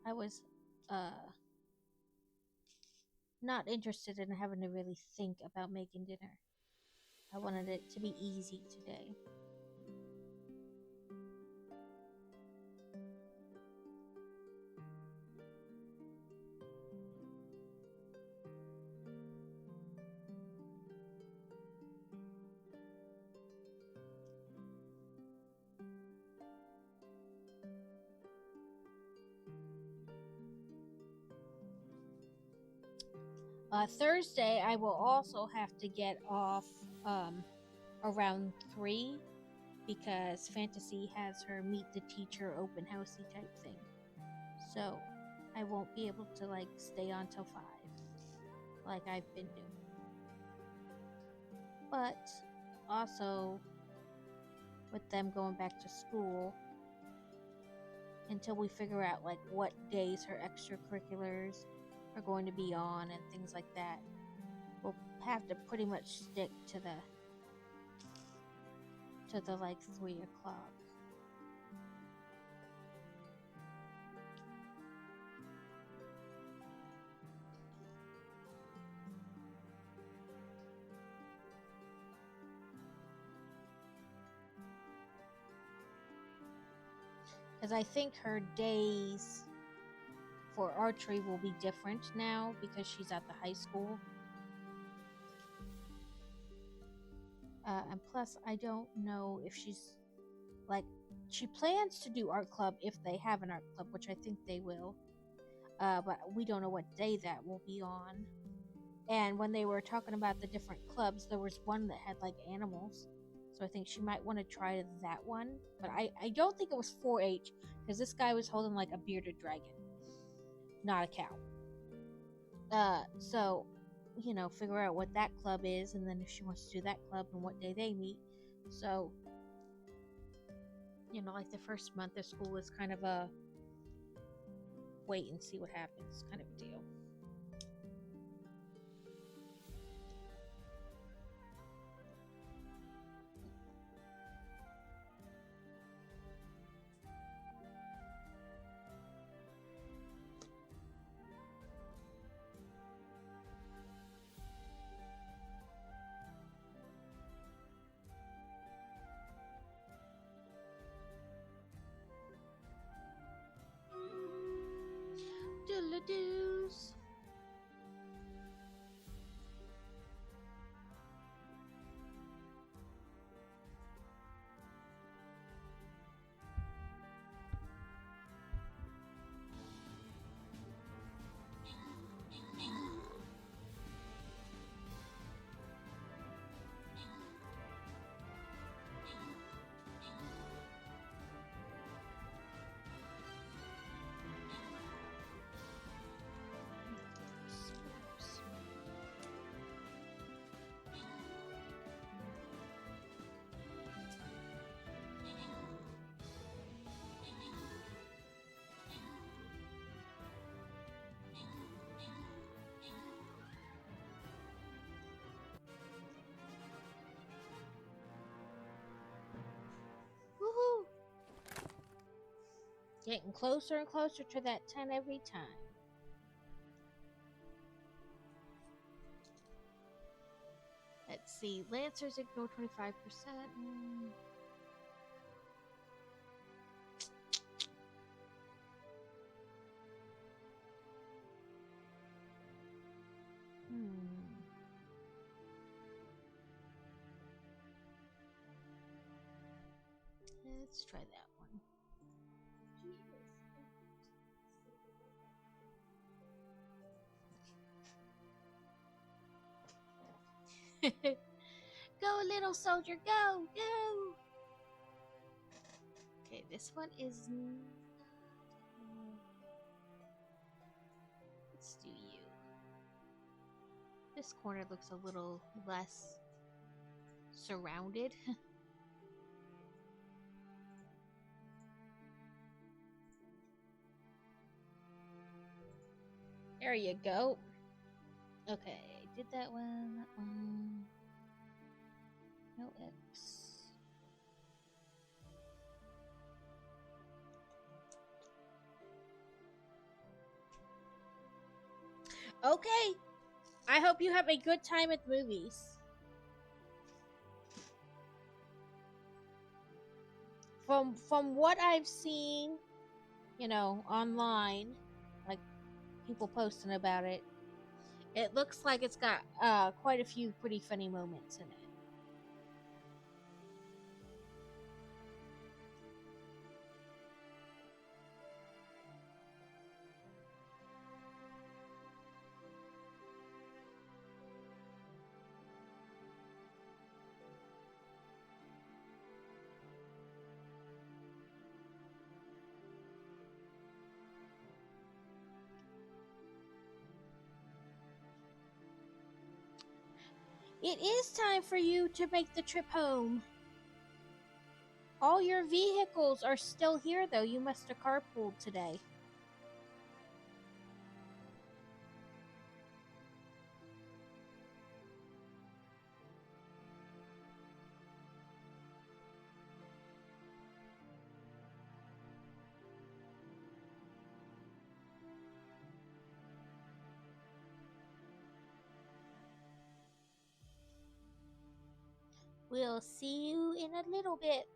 I was not interested in having to really think about making dinner. I wanted it to be easy today. Thursday, I will also have to get off around 3 because Fantasy has her meet the teacher open housey type thing. So I won't be able to stay on till 5 like I've been doing. But also with them going back to school, until we figure out what days her extracurriculars are going to be on and things like that, we'll have to pretty much stick to the like 3 o'clock. Because I think her days for archery will be different now because she's at the high school. And plus, I don't know if she's like, she plans to do art club if they have an art club, which I think they will. But we don't know what day that will be on. And when they were talking about the different clubs, there was one that had like animals. So I think she might want to try that one. But I don't think it was 4-H because this guy was holding like a bearded dragon, not a cow. So, figure out what that club is, and then if she wants to do that club and what day they meet. So, like the first month of school is kind of a wait and see what happens kind of deal. Doodle-doos. Woohoo! Getting closer and closer to that 10 every time. Let's see. Lancers ignore 25%. Let's try that one. Go, little soldier, go, go! Okay, this one is let's do you. This corner looks a little less surrounded. There you go. Okay, did that one, No X. Okay. I hope you have a good time at the movies. From what I've seen, online, like people posting about it, it looks like it's got quite a few pretty funny moments in it. It is time for you to make the trip home. All your vehicles are still here, though. You must have carpooled today. We'll see you in a little bit.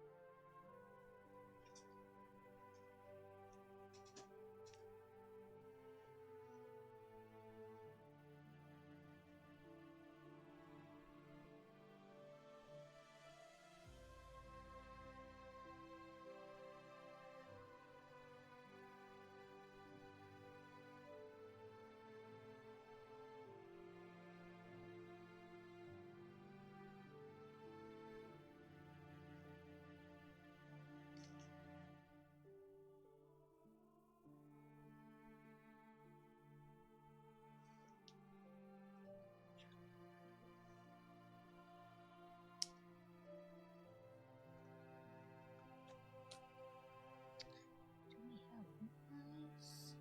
Do we have nice?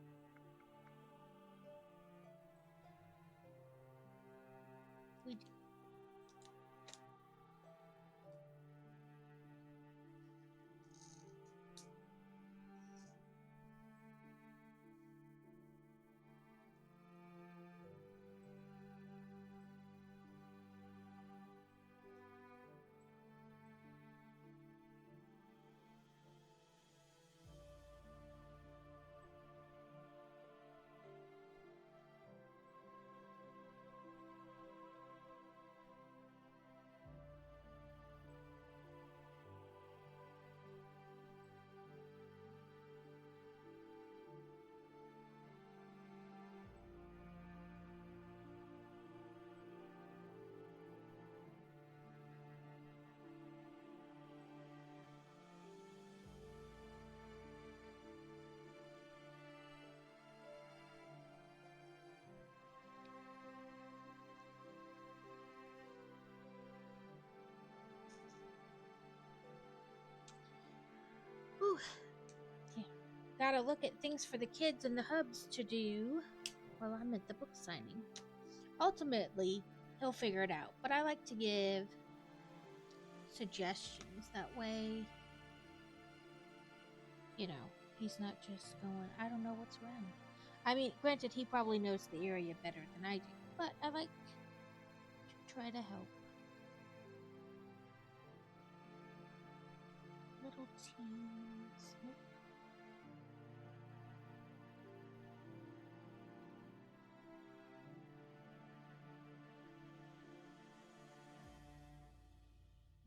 We do. Whew. Yeah. Gotta look at things for the kids and the hubs to do while I'm at the book signing. Ultimately, he'll figure it out, but I like to give suggestions. That way, he's not just going, I don't know what's around. I mean, granted, he probably knows the area better than I do, but I like to try to help. Little teens. Nope.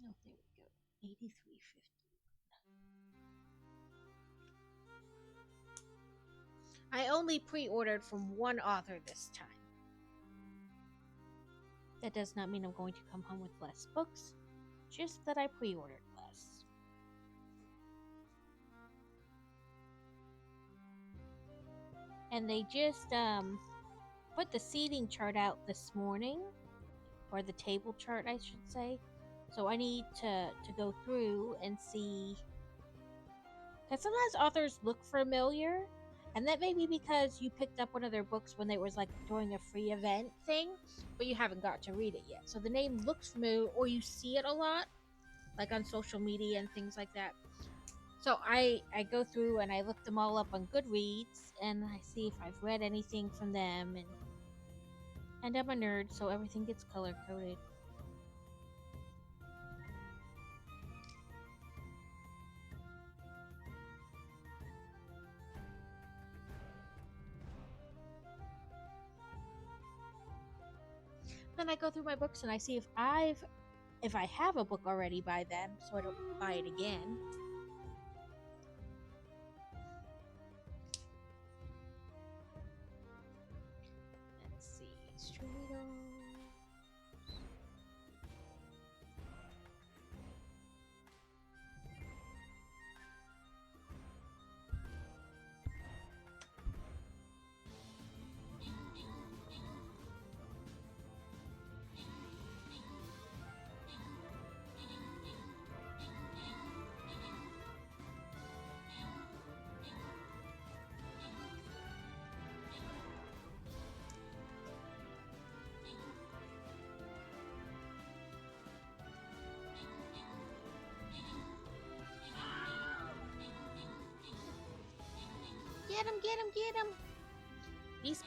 Oh, there we go. 83.50. I only pre-ordered from one author this time. That does not mean I'm going to come home with less books, just that I pre-ordered less. And they just put the seating chart out this morning, or the table chart, I should say. So I need to go through and see, because sometimes authors look familiar, and that may be because you picked up one of their books when they was like doing a free event thing, but you haven't got to read it yet. So the name looks familiar, or you see it a lot, like on social media and things like that. So I go through and I look them all up on Goodreads, and I see if I've read anything from them, and I'm a nerd, so everything gets color coded. Then I go through my books and I see if I have a book already by them, so I don't buy it again. Let's see, Tuxedo. Get him, get him, get him! These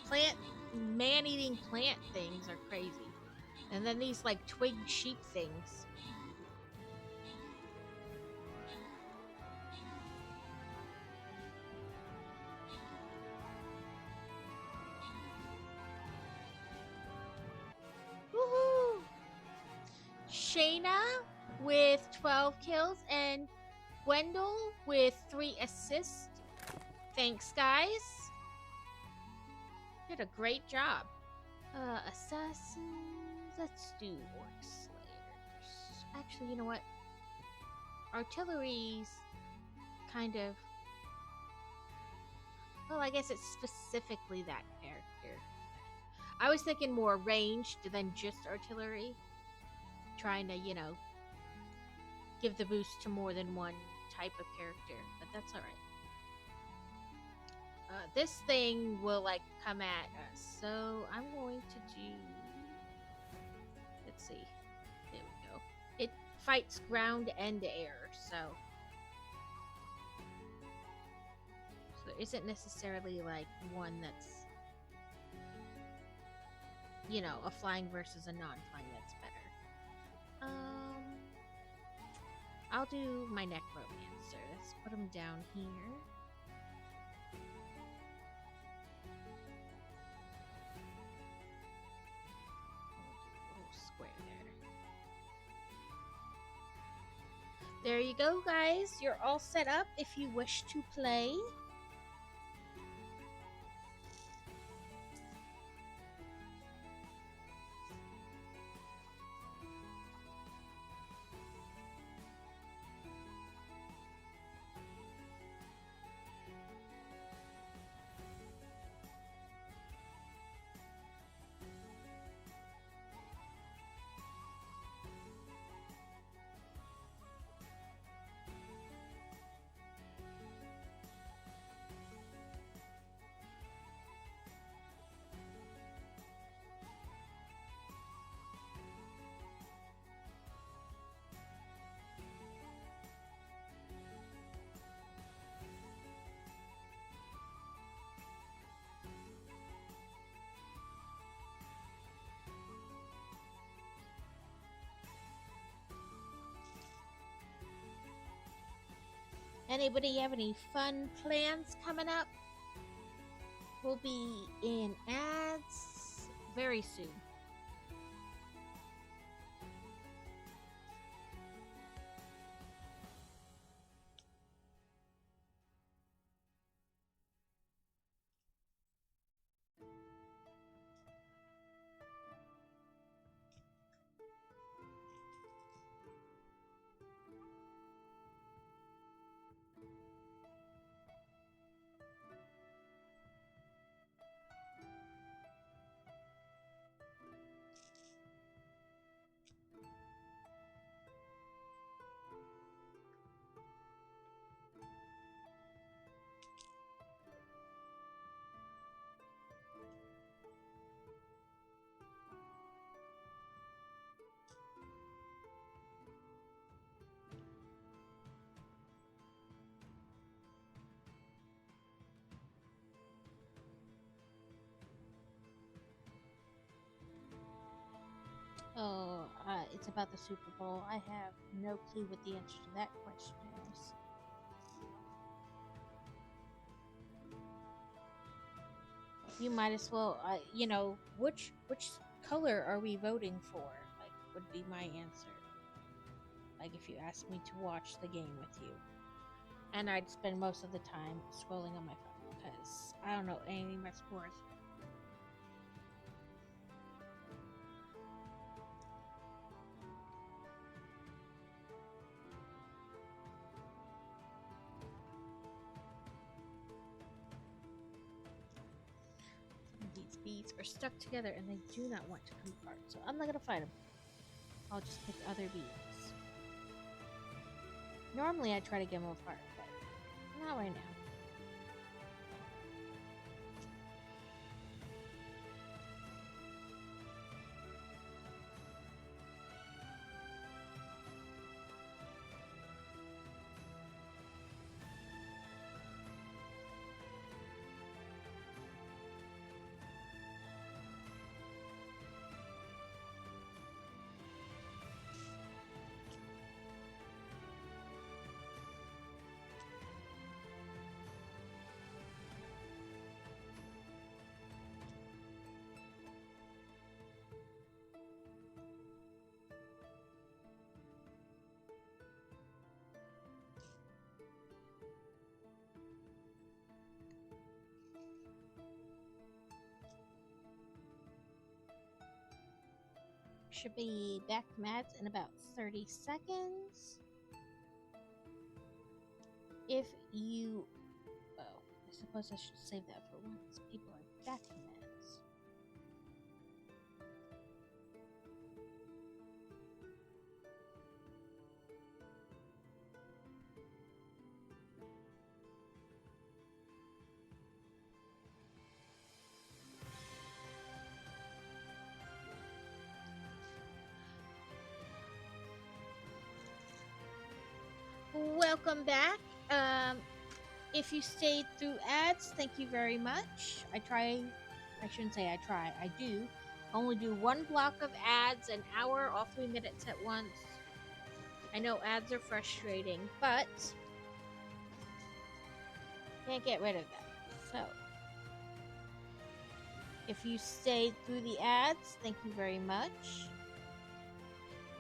man-eating plant things are crazy. And then these, like, twig sheep things. Shayna with 12 kills and Wendell with 3 assists. Thanks, guys. Did a great job. Assassins. Let's do Orc Slayers. Actually, you know what? Artillery's kind of. Well, I guess it's specifically that character. I was thinking more ranged than just artillery. Trying to, give the boost to more than one type of character. But that's alright. This thing will, come at us. So I'm going to do. Let's see. There we go. It fights ground and air, so there isn't necessarily one that's a flying versus a non-flying that's better. I'll do my necromancer. Let's put him down here. There you go, guys. You're all set up if you wish to play. Anybody have any fun plans coming up? We'll be in ads very soon. Oh, it's about the Super Bowl. I have no clue what the answer to that question is. You might as well, which color are we voting for? Would be my answer. If you asked me to watch the game with you, and I'd spend most of the time scrolling on my phone because I don't know anything about sports. These beads are stuck together and they do not want to come apart, so I'm not gonna fight them. I'll just pick other beads. Normally I try to get them apart, but not right now. should be back from ads in about 30 seconds. If you... Oh, I suppose I should save that for once people are back from ads. Welcome back. If you stayed through ads, thank you very much. I shouldn't say I do only do one block of ads an hour, all 3 minutes at once. I know ads are frustrating, but can't get rid of them. So, if you stayed through the ads, thank you very much.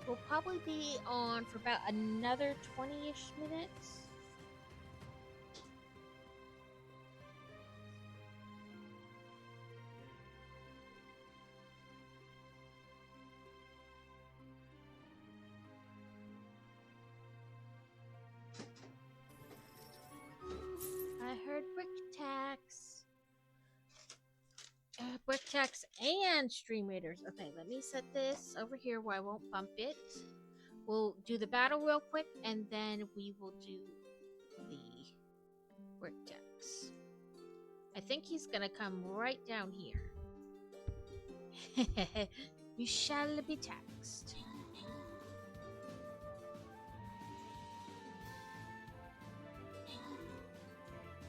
We'll probably be on for about another 20-ish minutes. I heard brick tax. Brick tax and stream raiders. Okay, let me set this over here where I won't bump it. We'll do the battle real quick, and then we will do the brick tax. I think he's gonna come right down here. You shall be taxed.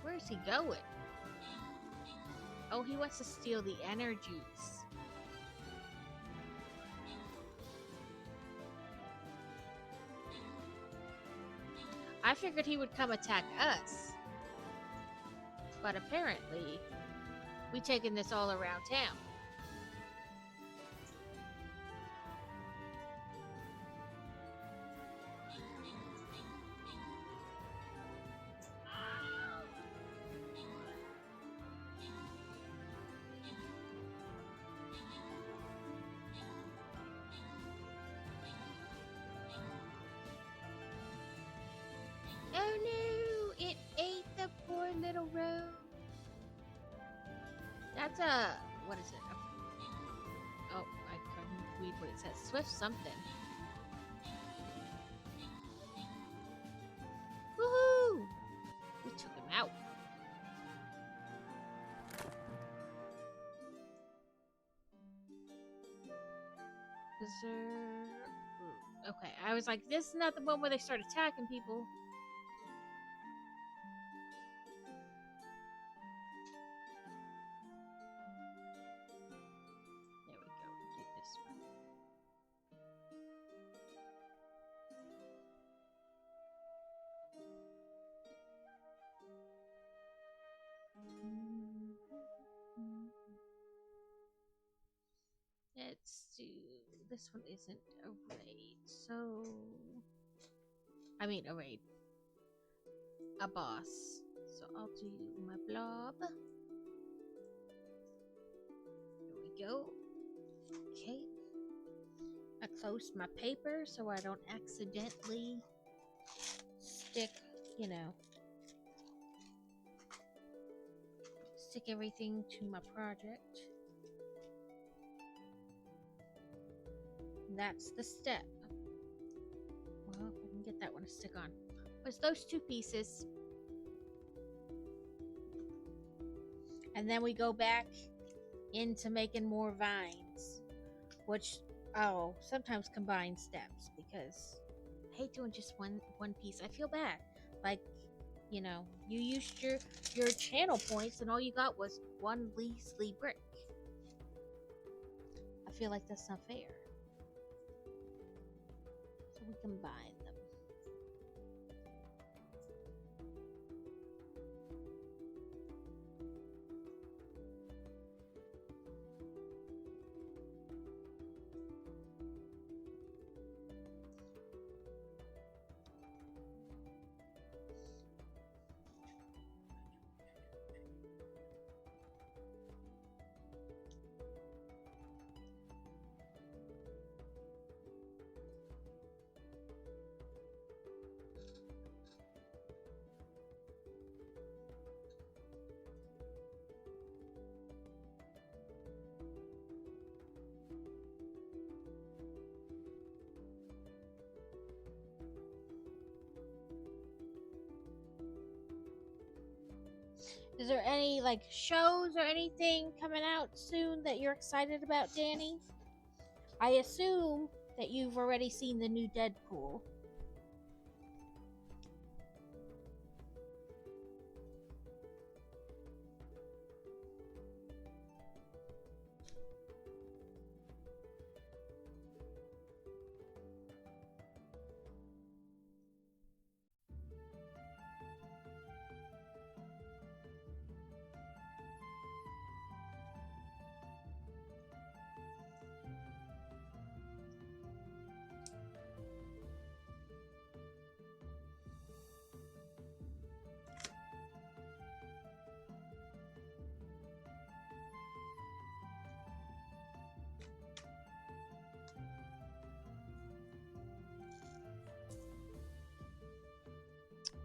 Where's he going? Oh, he wants to steal the energies. I figured he would come attack us. But apparently, we taking this all around town. Oh no! It ate the poor little rogue. That's a... what is it? Oh, I couldn't read what it says. Swift something. Woohoo! We took him out. Is there... Okay, I was like, this is not the one where they start attacking people. There we go. Do this one. Let's do... this one isn't a raid, so... I mean a raid. A boss. So I'll do my blob. There we go. Okay. I closed my paper so I don't accidentally stick, you know, stick everything to my project. And that's the step. Well, if I can get that one to stick on. It's those two pieces. And then we go back into making more vines, which I'll sometimes combine steps because I hate doing just one piece. I feel bad. Like, you know, you used your channel points and all you got was one measly brick. I feel like that's not fair. So we combine them. Is there any like shows or anything coming out soon that you're excited about, Danny? I assume that you've already seen the new Deadpool.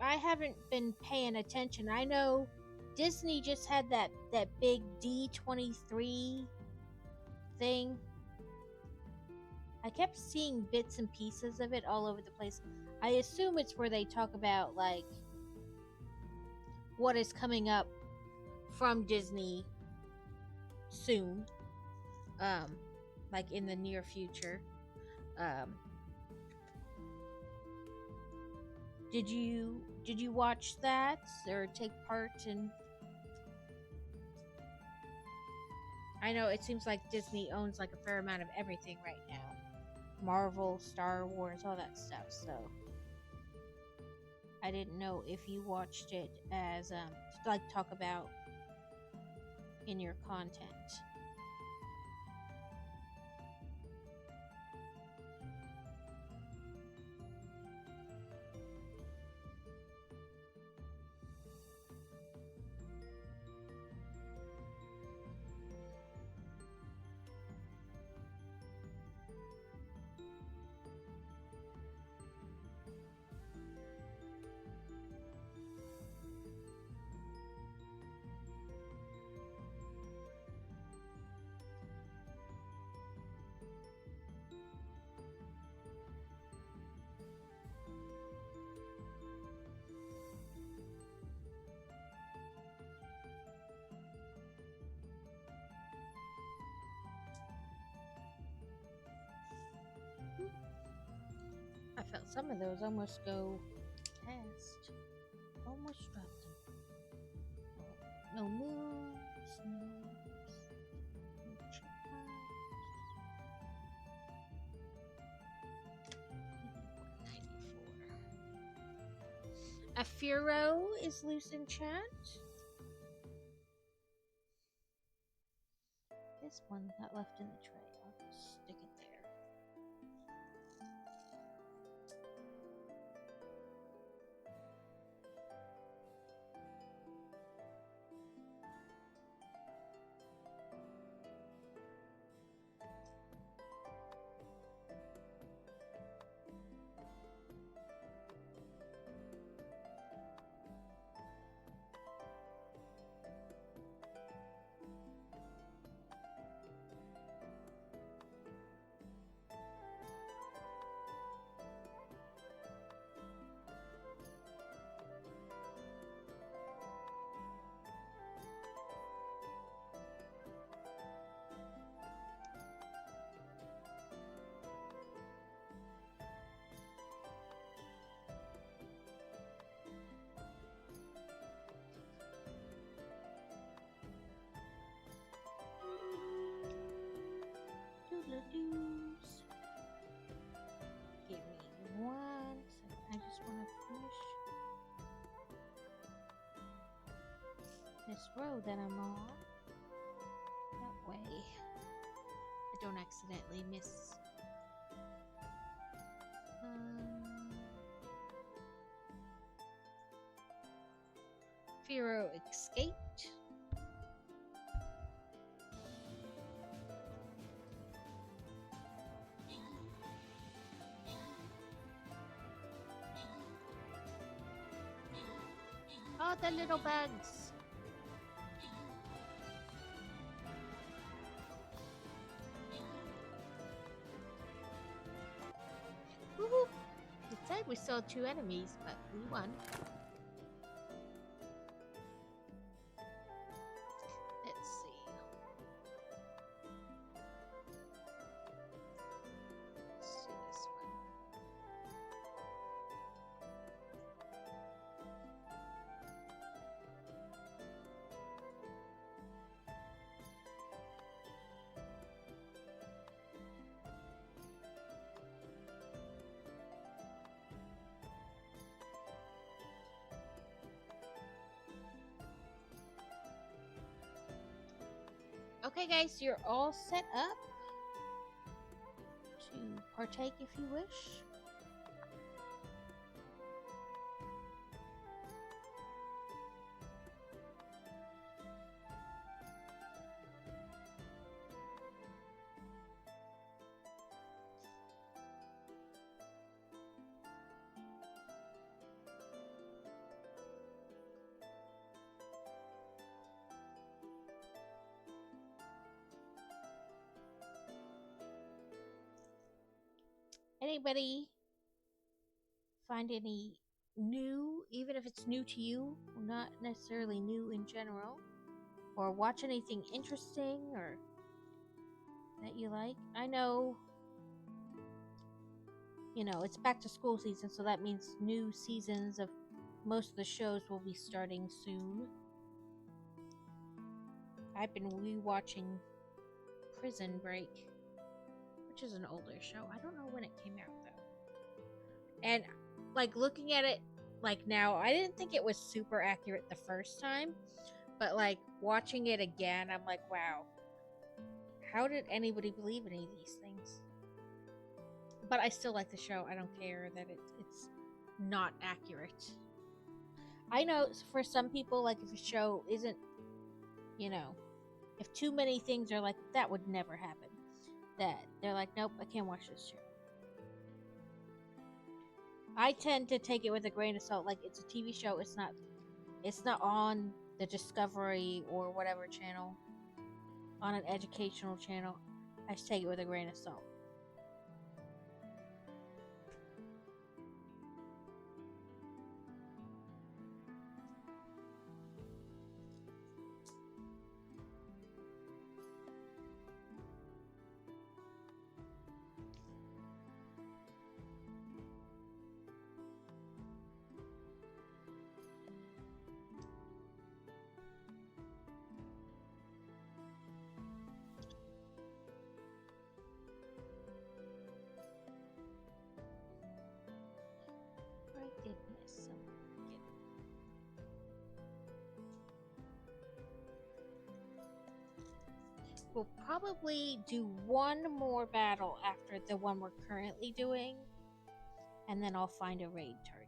I haven't been paying attention. I know Disney just had that big D23 thing. I kept seeing bits and pieces of it all over the place. I assume it's where they talk about like what is coming up from Disney soon. Like in the near future. Um did you watch that or take part in? I know it seems like Disney owns like a fair amount of everything right now. Marvel, Star Wars, all that stuff. So I didn't know if you watched it as to like talk about in your content. I felt some of those almost go past. Almost dropped them. No moves, no checkpoints. 94. Afiro is loose in chat. This one got left in the tray. I'll just stick it there. Doodle-doos. Give me 1 second. I just want to finish this road that I'm on. That way I don't accidentally miss. Firo escaped. Oh, the little bugs. Woohoo! It said we saw 2 enemies, but we won. Okay, guys, you're all set up to partake if you wish. Anybody find any new, even if it's new to you, not necessarily new in general, or watch anything interesting or that you like? I know, it's back to school season, so that means new seasons of most of the shows will be starting soon. I've been rewatching Prison Break, which is an older show. I don't know when it came out though. And like looking at it like now, I didn't think it was super accurate the first time, but like watching it again, I'm like, wow, how did anybody believe any of these things? But I still like the show. I don't care that it's not accurate. I know for some people, like if a show isn't, if too many things are like that would never happen, that they're like, nope, I can't watch this show. I tend to take it with a grain of salt. Like it's a TV show. It's not on the Discovery or whatever channel, on an educational channel. I just take it with a grain of salt. I did miss something. We'll probably do one more battle after the one we're currently doing, and then I'll find a raid target.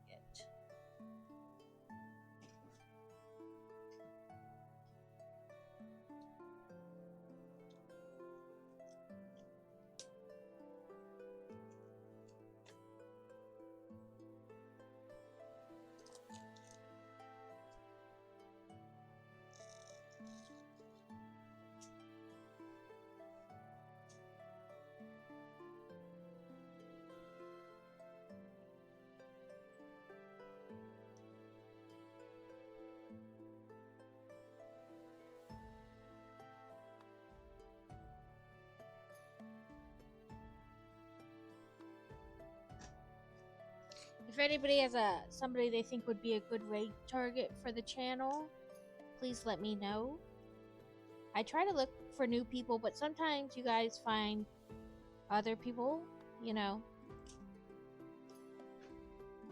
If anybody has somebody they think would be a good raid target for the channel, please let me know. I try to look for new people, but sometimes you guys find other people,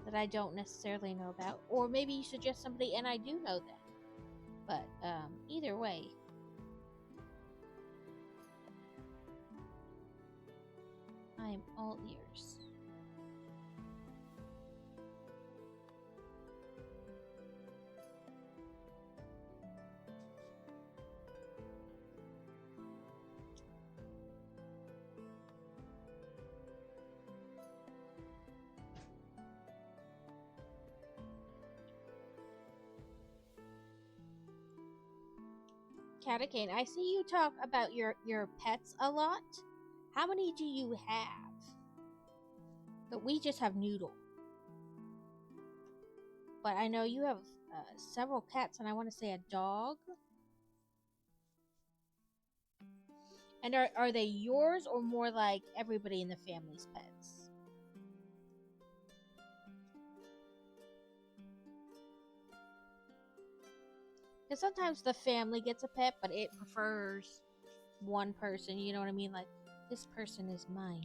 that I don't necessarily know about. Or maybe you suggest somebody and I do know them. But either way, I am all ears. Catacane, I see you talk about your pets a lot. How many do you have? But we just have Noodle. But I know you have several cats, and I want to say a dog. And are they yours or more like everybody in the family's pets? Because sometimes the family gets a pet, but it prefers one person. You know what I mean? Like, this person is mine.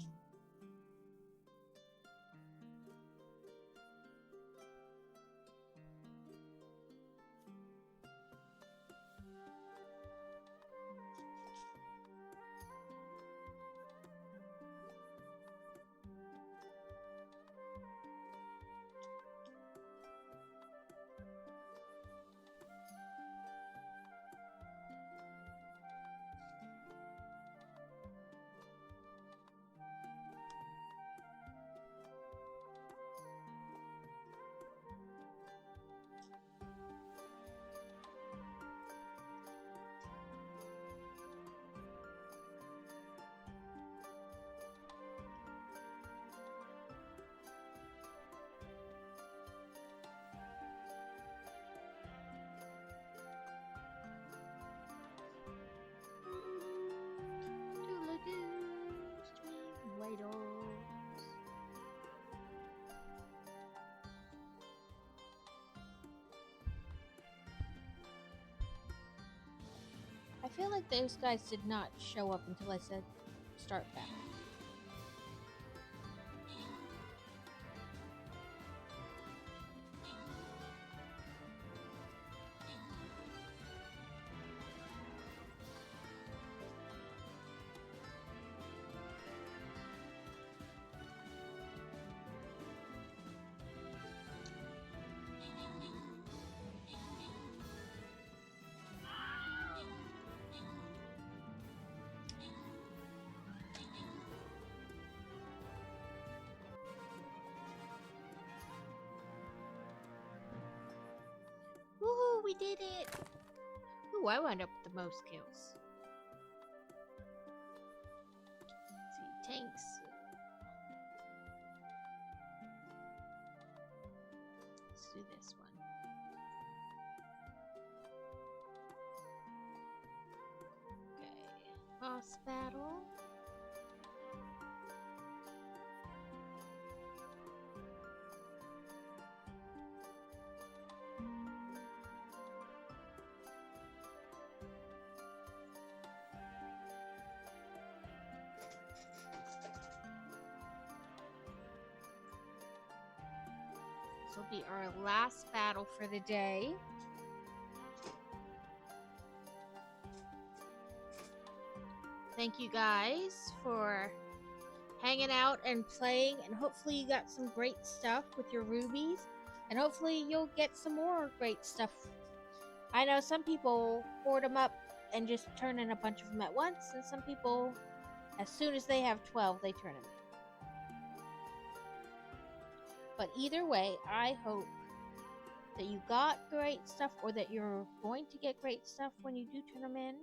I feel like those guys did not show up until I said start battle. Woohoo, we did it! Ooh, I wound up with the most kills. Let's see, tanks. Let's do this one. Okay, boss battle. This will be our last battle for the day. Thank you guys for hanging out and playing, and hopefully you got some great stuff with your rubies, and hopefully you'll get some more great stuff. I know some people hoard them up and just turn in a bunch of them at once, and some people, as soon as they have 12, they turn them in. But either way, I hope that you got great stuff, or that you're going to get great stuff when you do turn them in.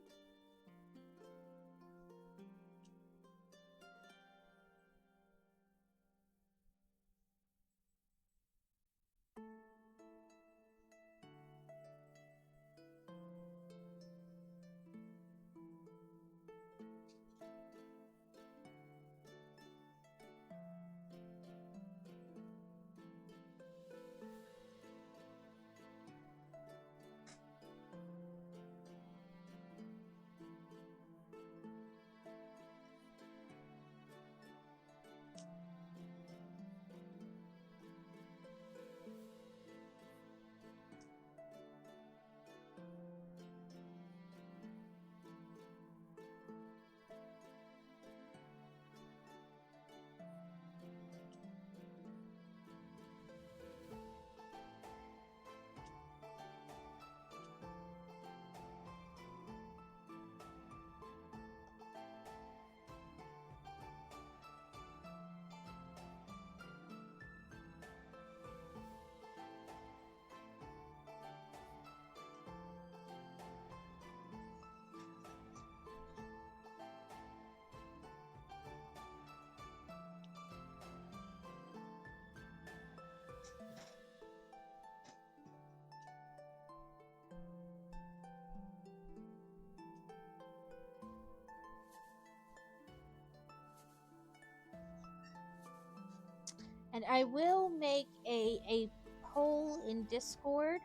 And I will make a poll in Discord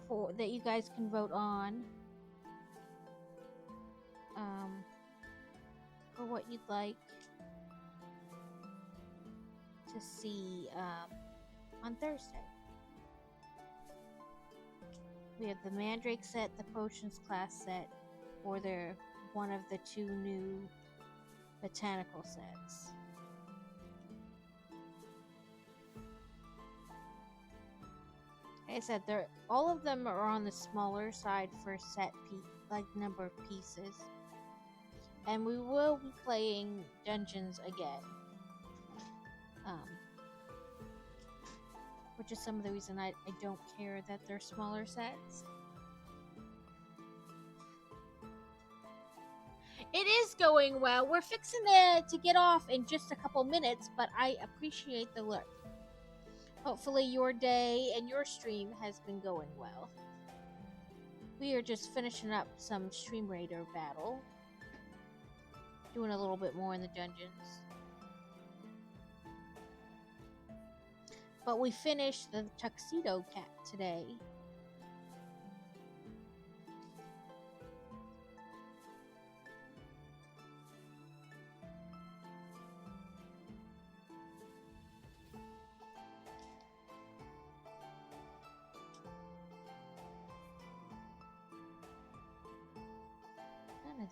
for that you guys can vote on, for what you'd like to see on Thursday. We have the Mandrake set, the Potions class set, or they're one of the two new botanical sets. Like I said, all of them are on the smaller side for number of pieces, and we will be playing dungeons again, which is some of the reason I don't care that they're smaller sets. It is going well. We're fixing to get off in just a couple minutes, but I appreciate the look. Hopefully your day and your stream has been going well. We are just finishing up some Stream Raider battle. Doing a little bit more in the dungeons. But we finished the Tuxedo cat today.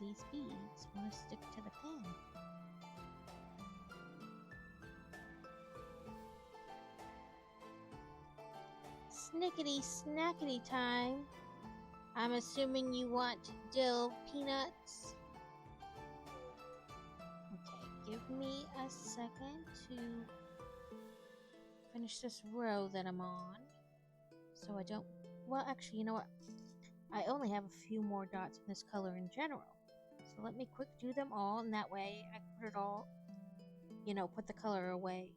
these beads want to stick to the pen. Snickety snackety time. I'm assuming you want dill peanuts. Okay, give me a second to finish this row that I'm on. So I don't... Well, actually, you know what? I only have a few more dots in this color in general. So let me quick do them all, and that way I can put it all, put the color away,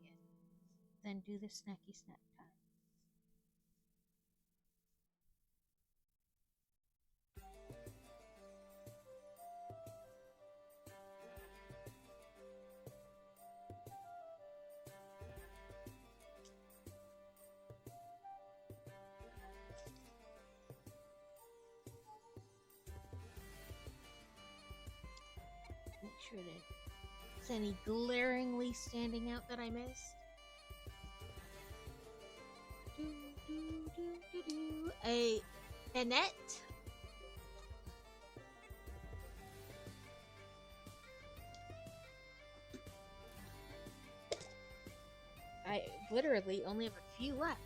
and then do the snacky snack time. Make sure that there's any glaringly standing out that I missed. A Annette. I literally only have a few left.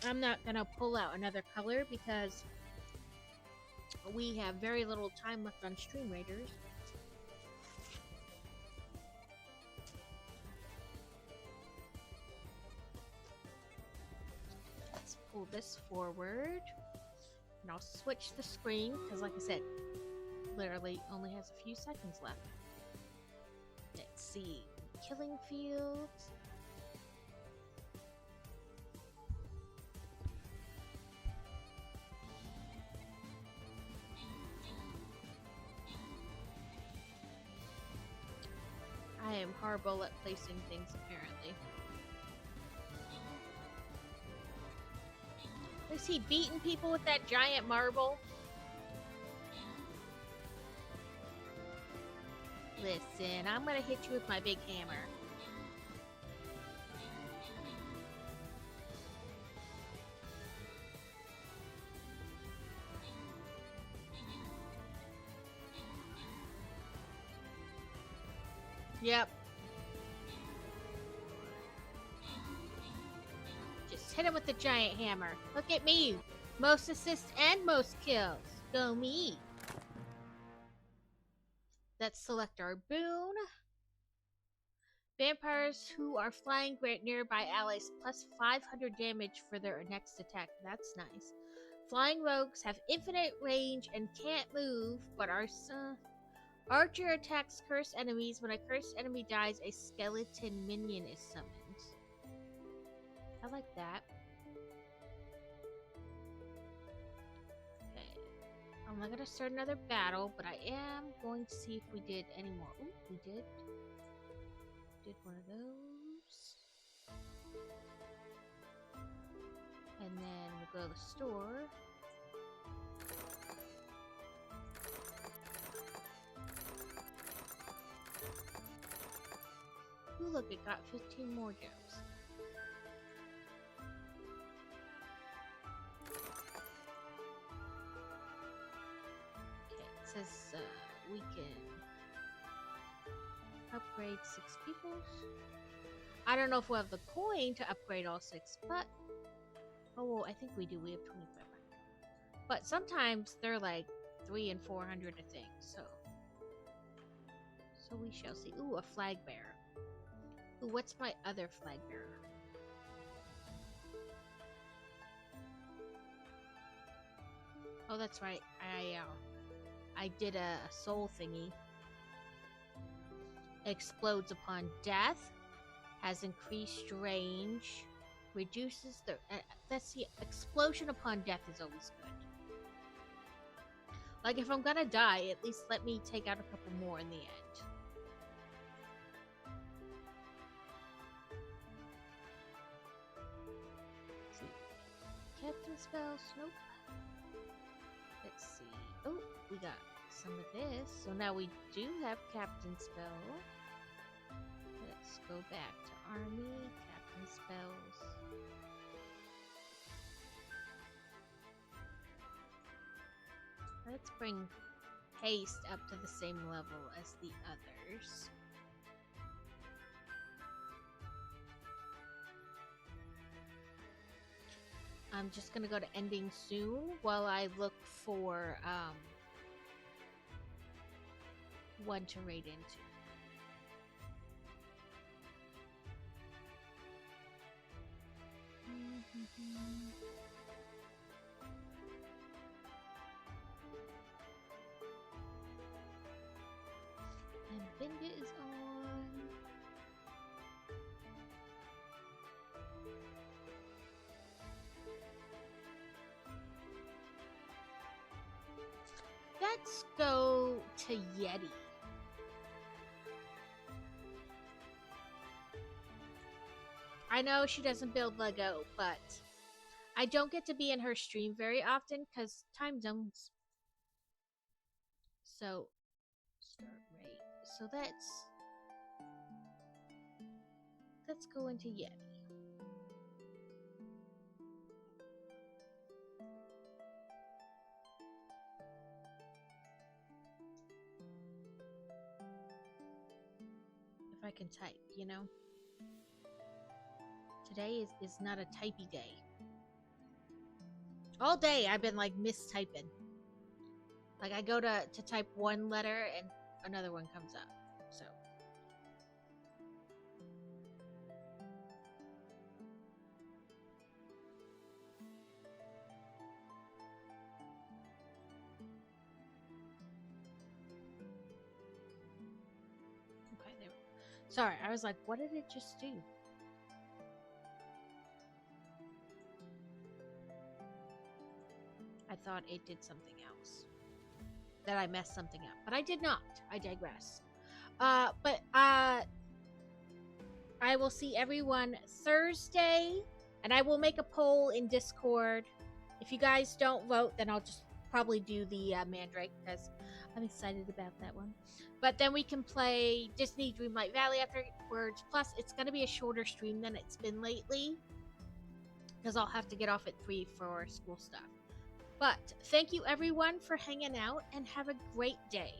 I'm not gonna pull out another color because we have very little time left on Stream Raiders. Let's pull this forward. And I'll switch the screen because, like I said, literally only has a few seconds left. Let's see. Killing fields. I am horrible at placing things, apparently. Is he beating people with that giant marble? Listen, I'm gonna hit you with my big hammer. Yep. Just hit him with the giant hammer. Look at me. Most assists and most kills. Go me. Let's select our boon. Vampires who are flying grant nearby allies plus 500 damage for their next attack. That's nice. Flying rogues have infinite range and can't move, but are... Archer attacks cursed enemies. When a cursed enemy dies, a skeleton minion is summoned. I like that. Okay. I'm not gonna start another battle, but I am going to see if we did any more. Ooh, we did. Did one of those. And then we'll go to the store. Ooh, look, it got 15 more gems. Okay, it says we can upgrade 6 peoples. I don't know if we'll have the coin to upgrade all 6, but... Oh, well, I think we do. We have 2,500. But sometimes they're like 300 and 400 a thing, so... So we shall see. Ooh, a flag bearer. Ooh, what's my other flag bearer? Oh, that's right. I did a soul thingy. Explodes upon death. Has increased range. Reduces the... that's the explosion upon death is always good. Like, if I'm gonna die, at least let me take out a couple more in the end. Captain spells, nope. Let's see. Oh, we got some of this. So now we do have Captain spell. Let's go back to army, and spells. Let's bring haste up to the same level as the others. I'm just gonna go to ending soon while I look for one to raid into. And Binda is on. Let's go to Yeti. I know she doesn't build Lego, but I don't get to be in her stream very often because time zones. So, start rate. So let's go into Yeti. If I can type, you know? Today is not a typey day. All day I've been like mistyping. Like I go to type one letter and another one comes up. So okay, there. Sorry, I was like, what did it just do? I thought it did something else. That I messed something up. But I did not. I digress. But I will see everyone Thursday. And I will make a poll in Discord. If you guys don't vote, then I'll just probably do the Mandrake. Because I'm excited about that one. But then we can play Disney Dreamlight Valley afterwards. Plus, it's going to be a shorter stream than it's been lately. Because I'll have to get off at 3 for school stuff. But thank you everyone for hanging out and have a great day.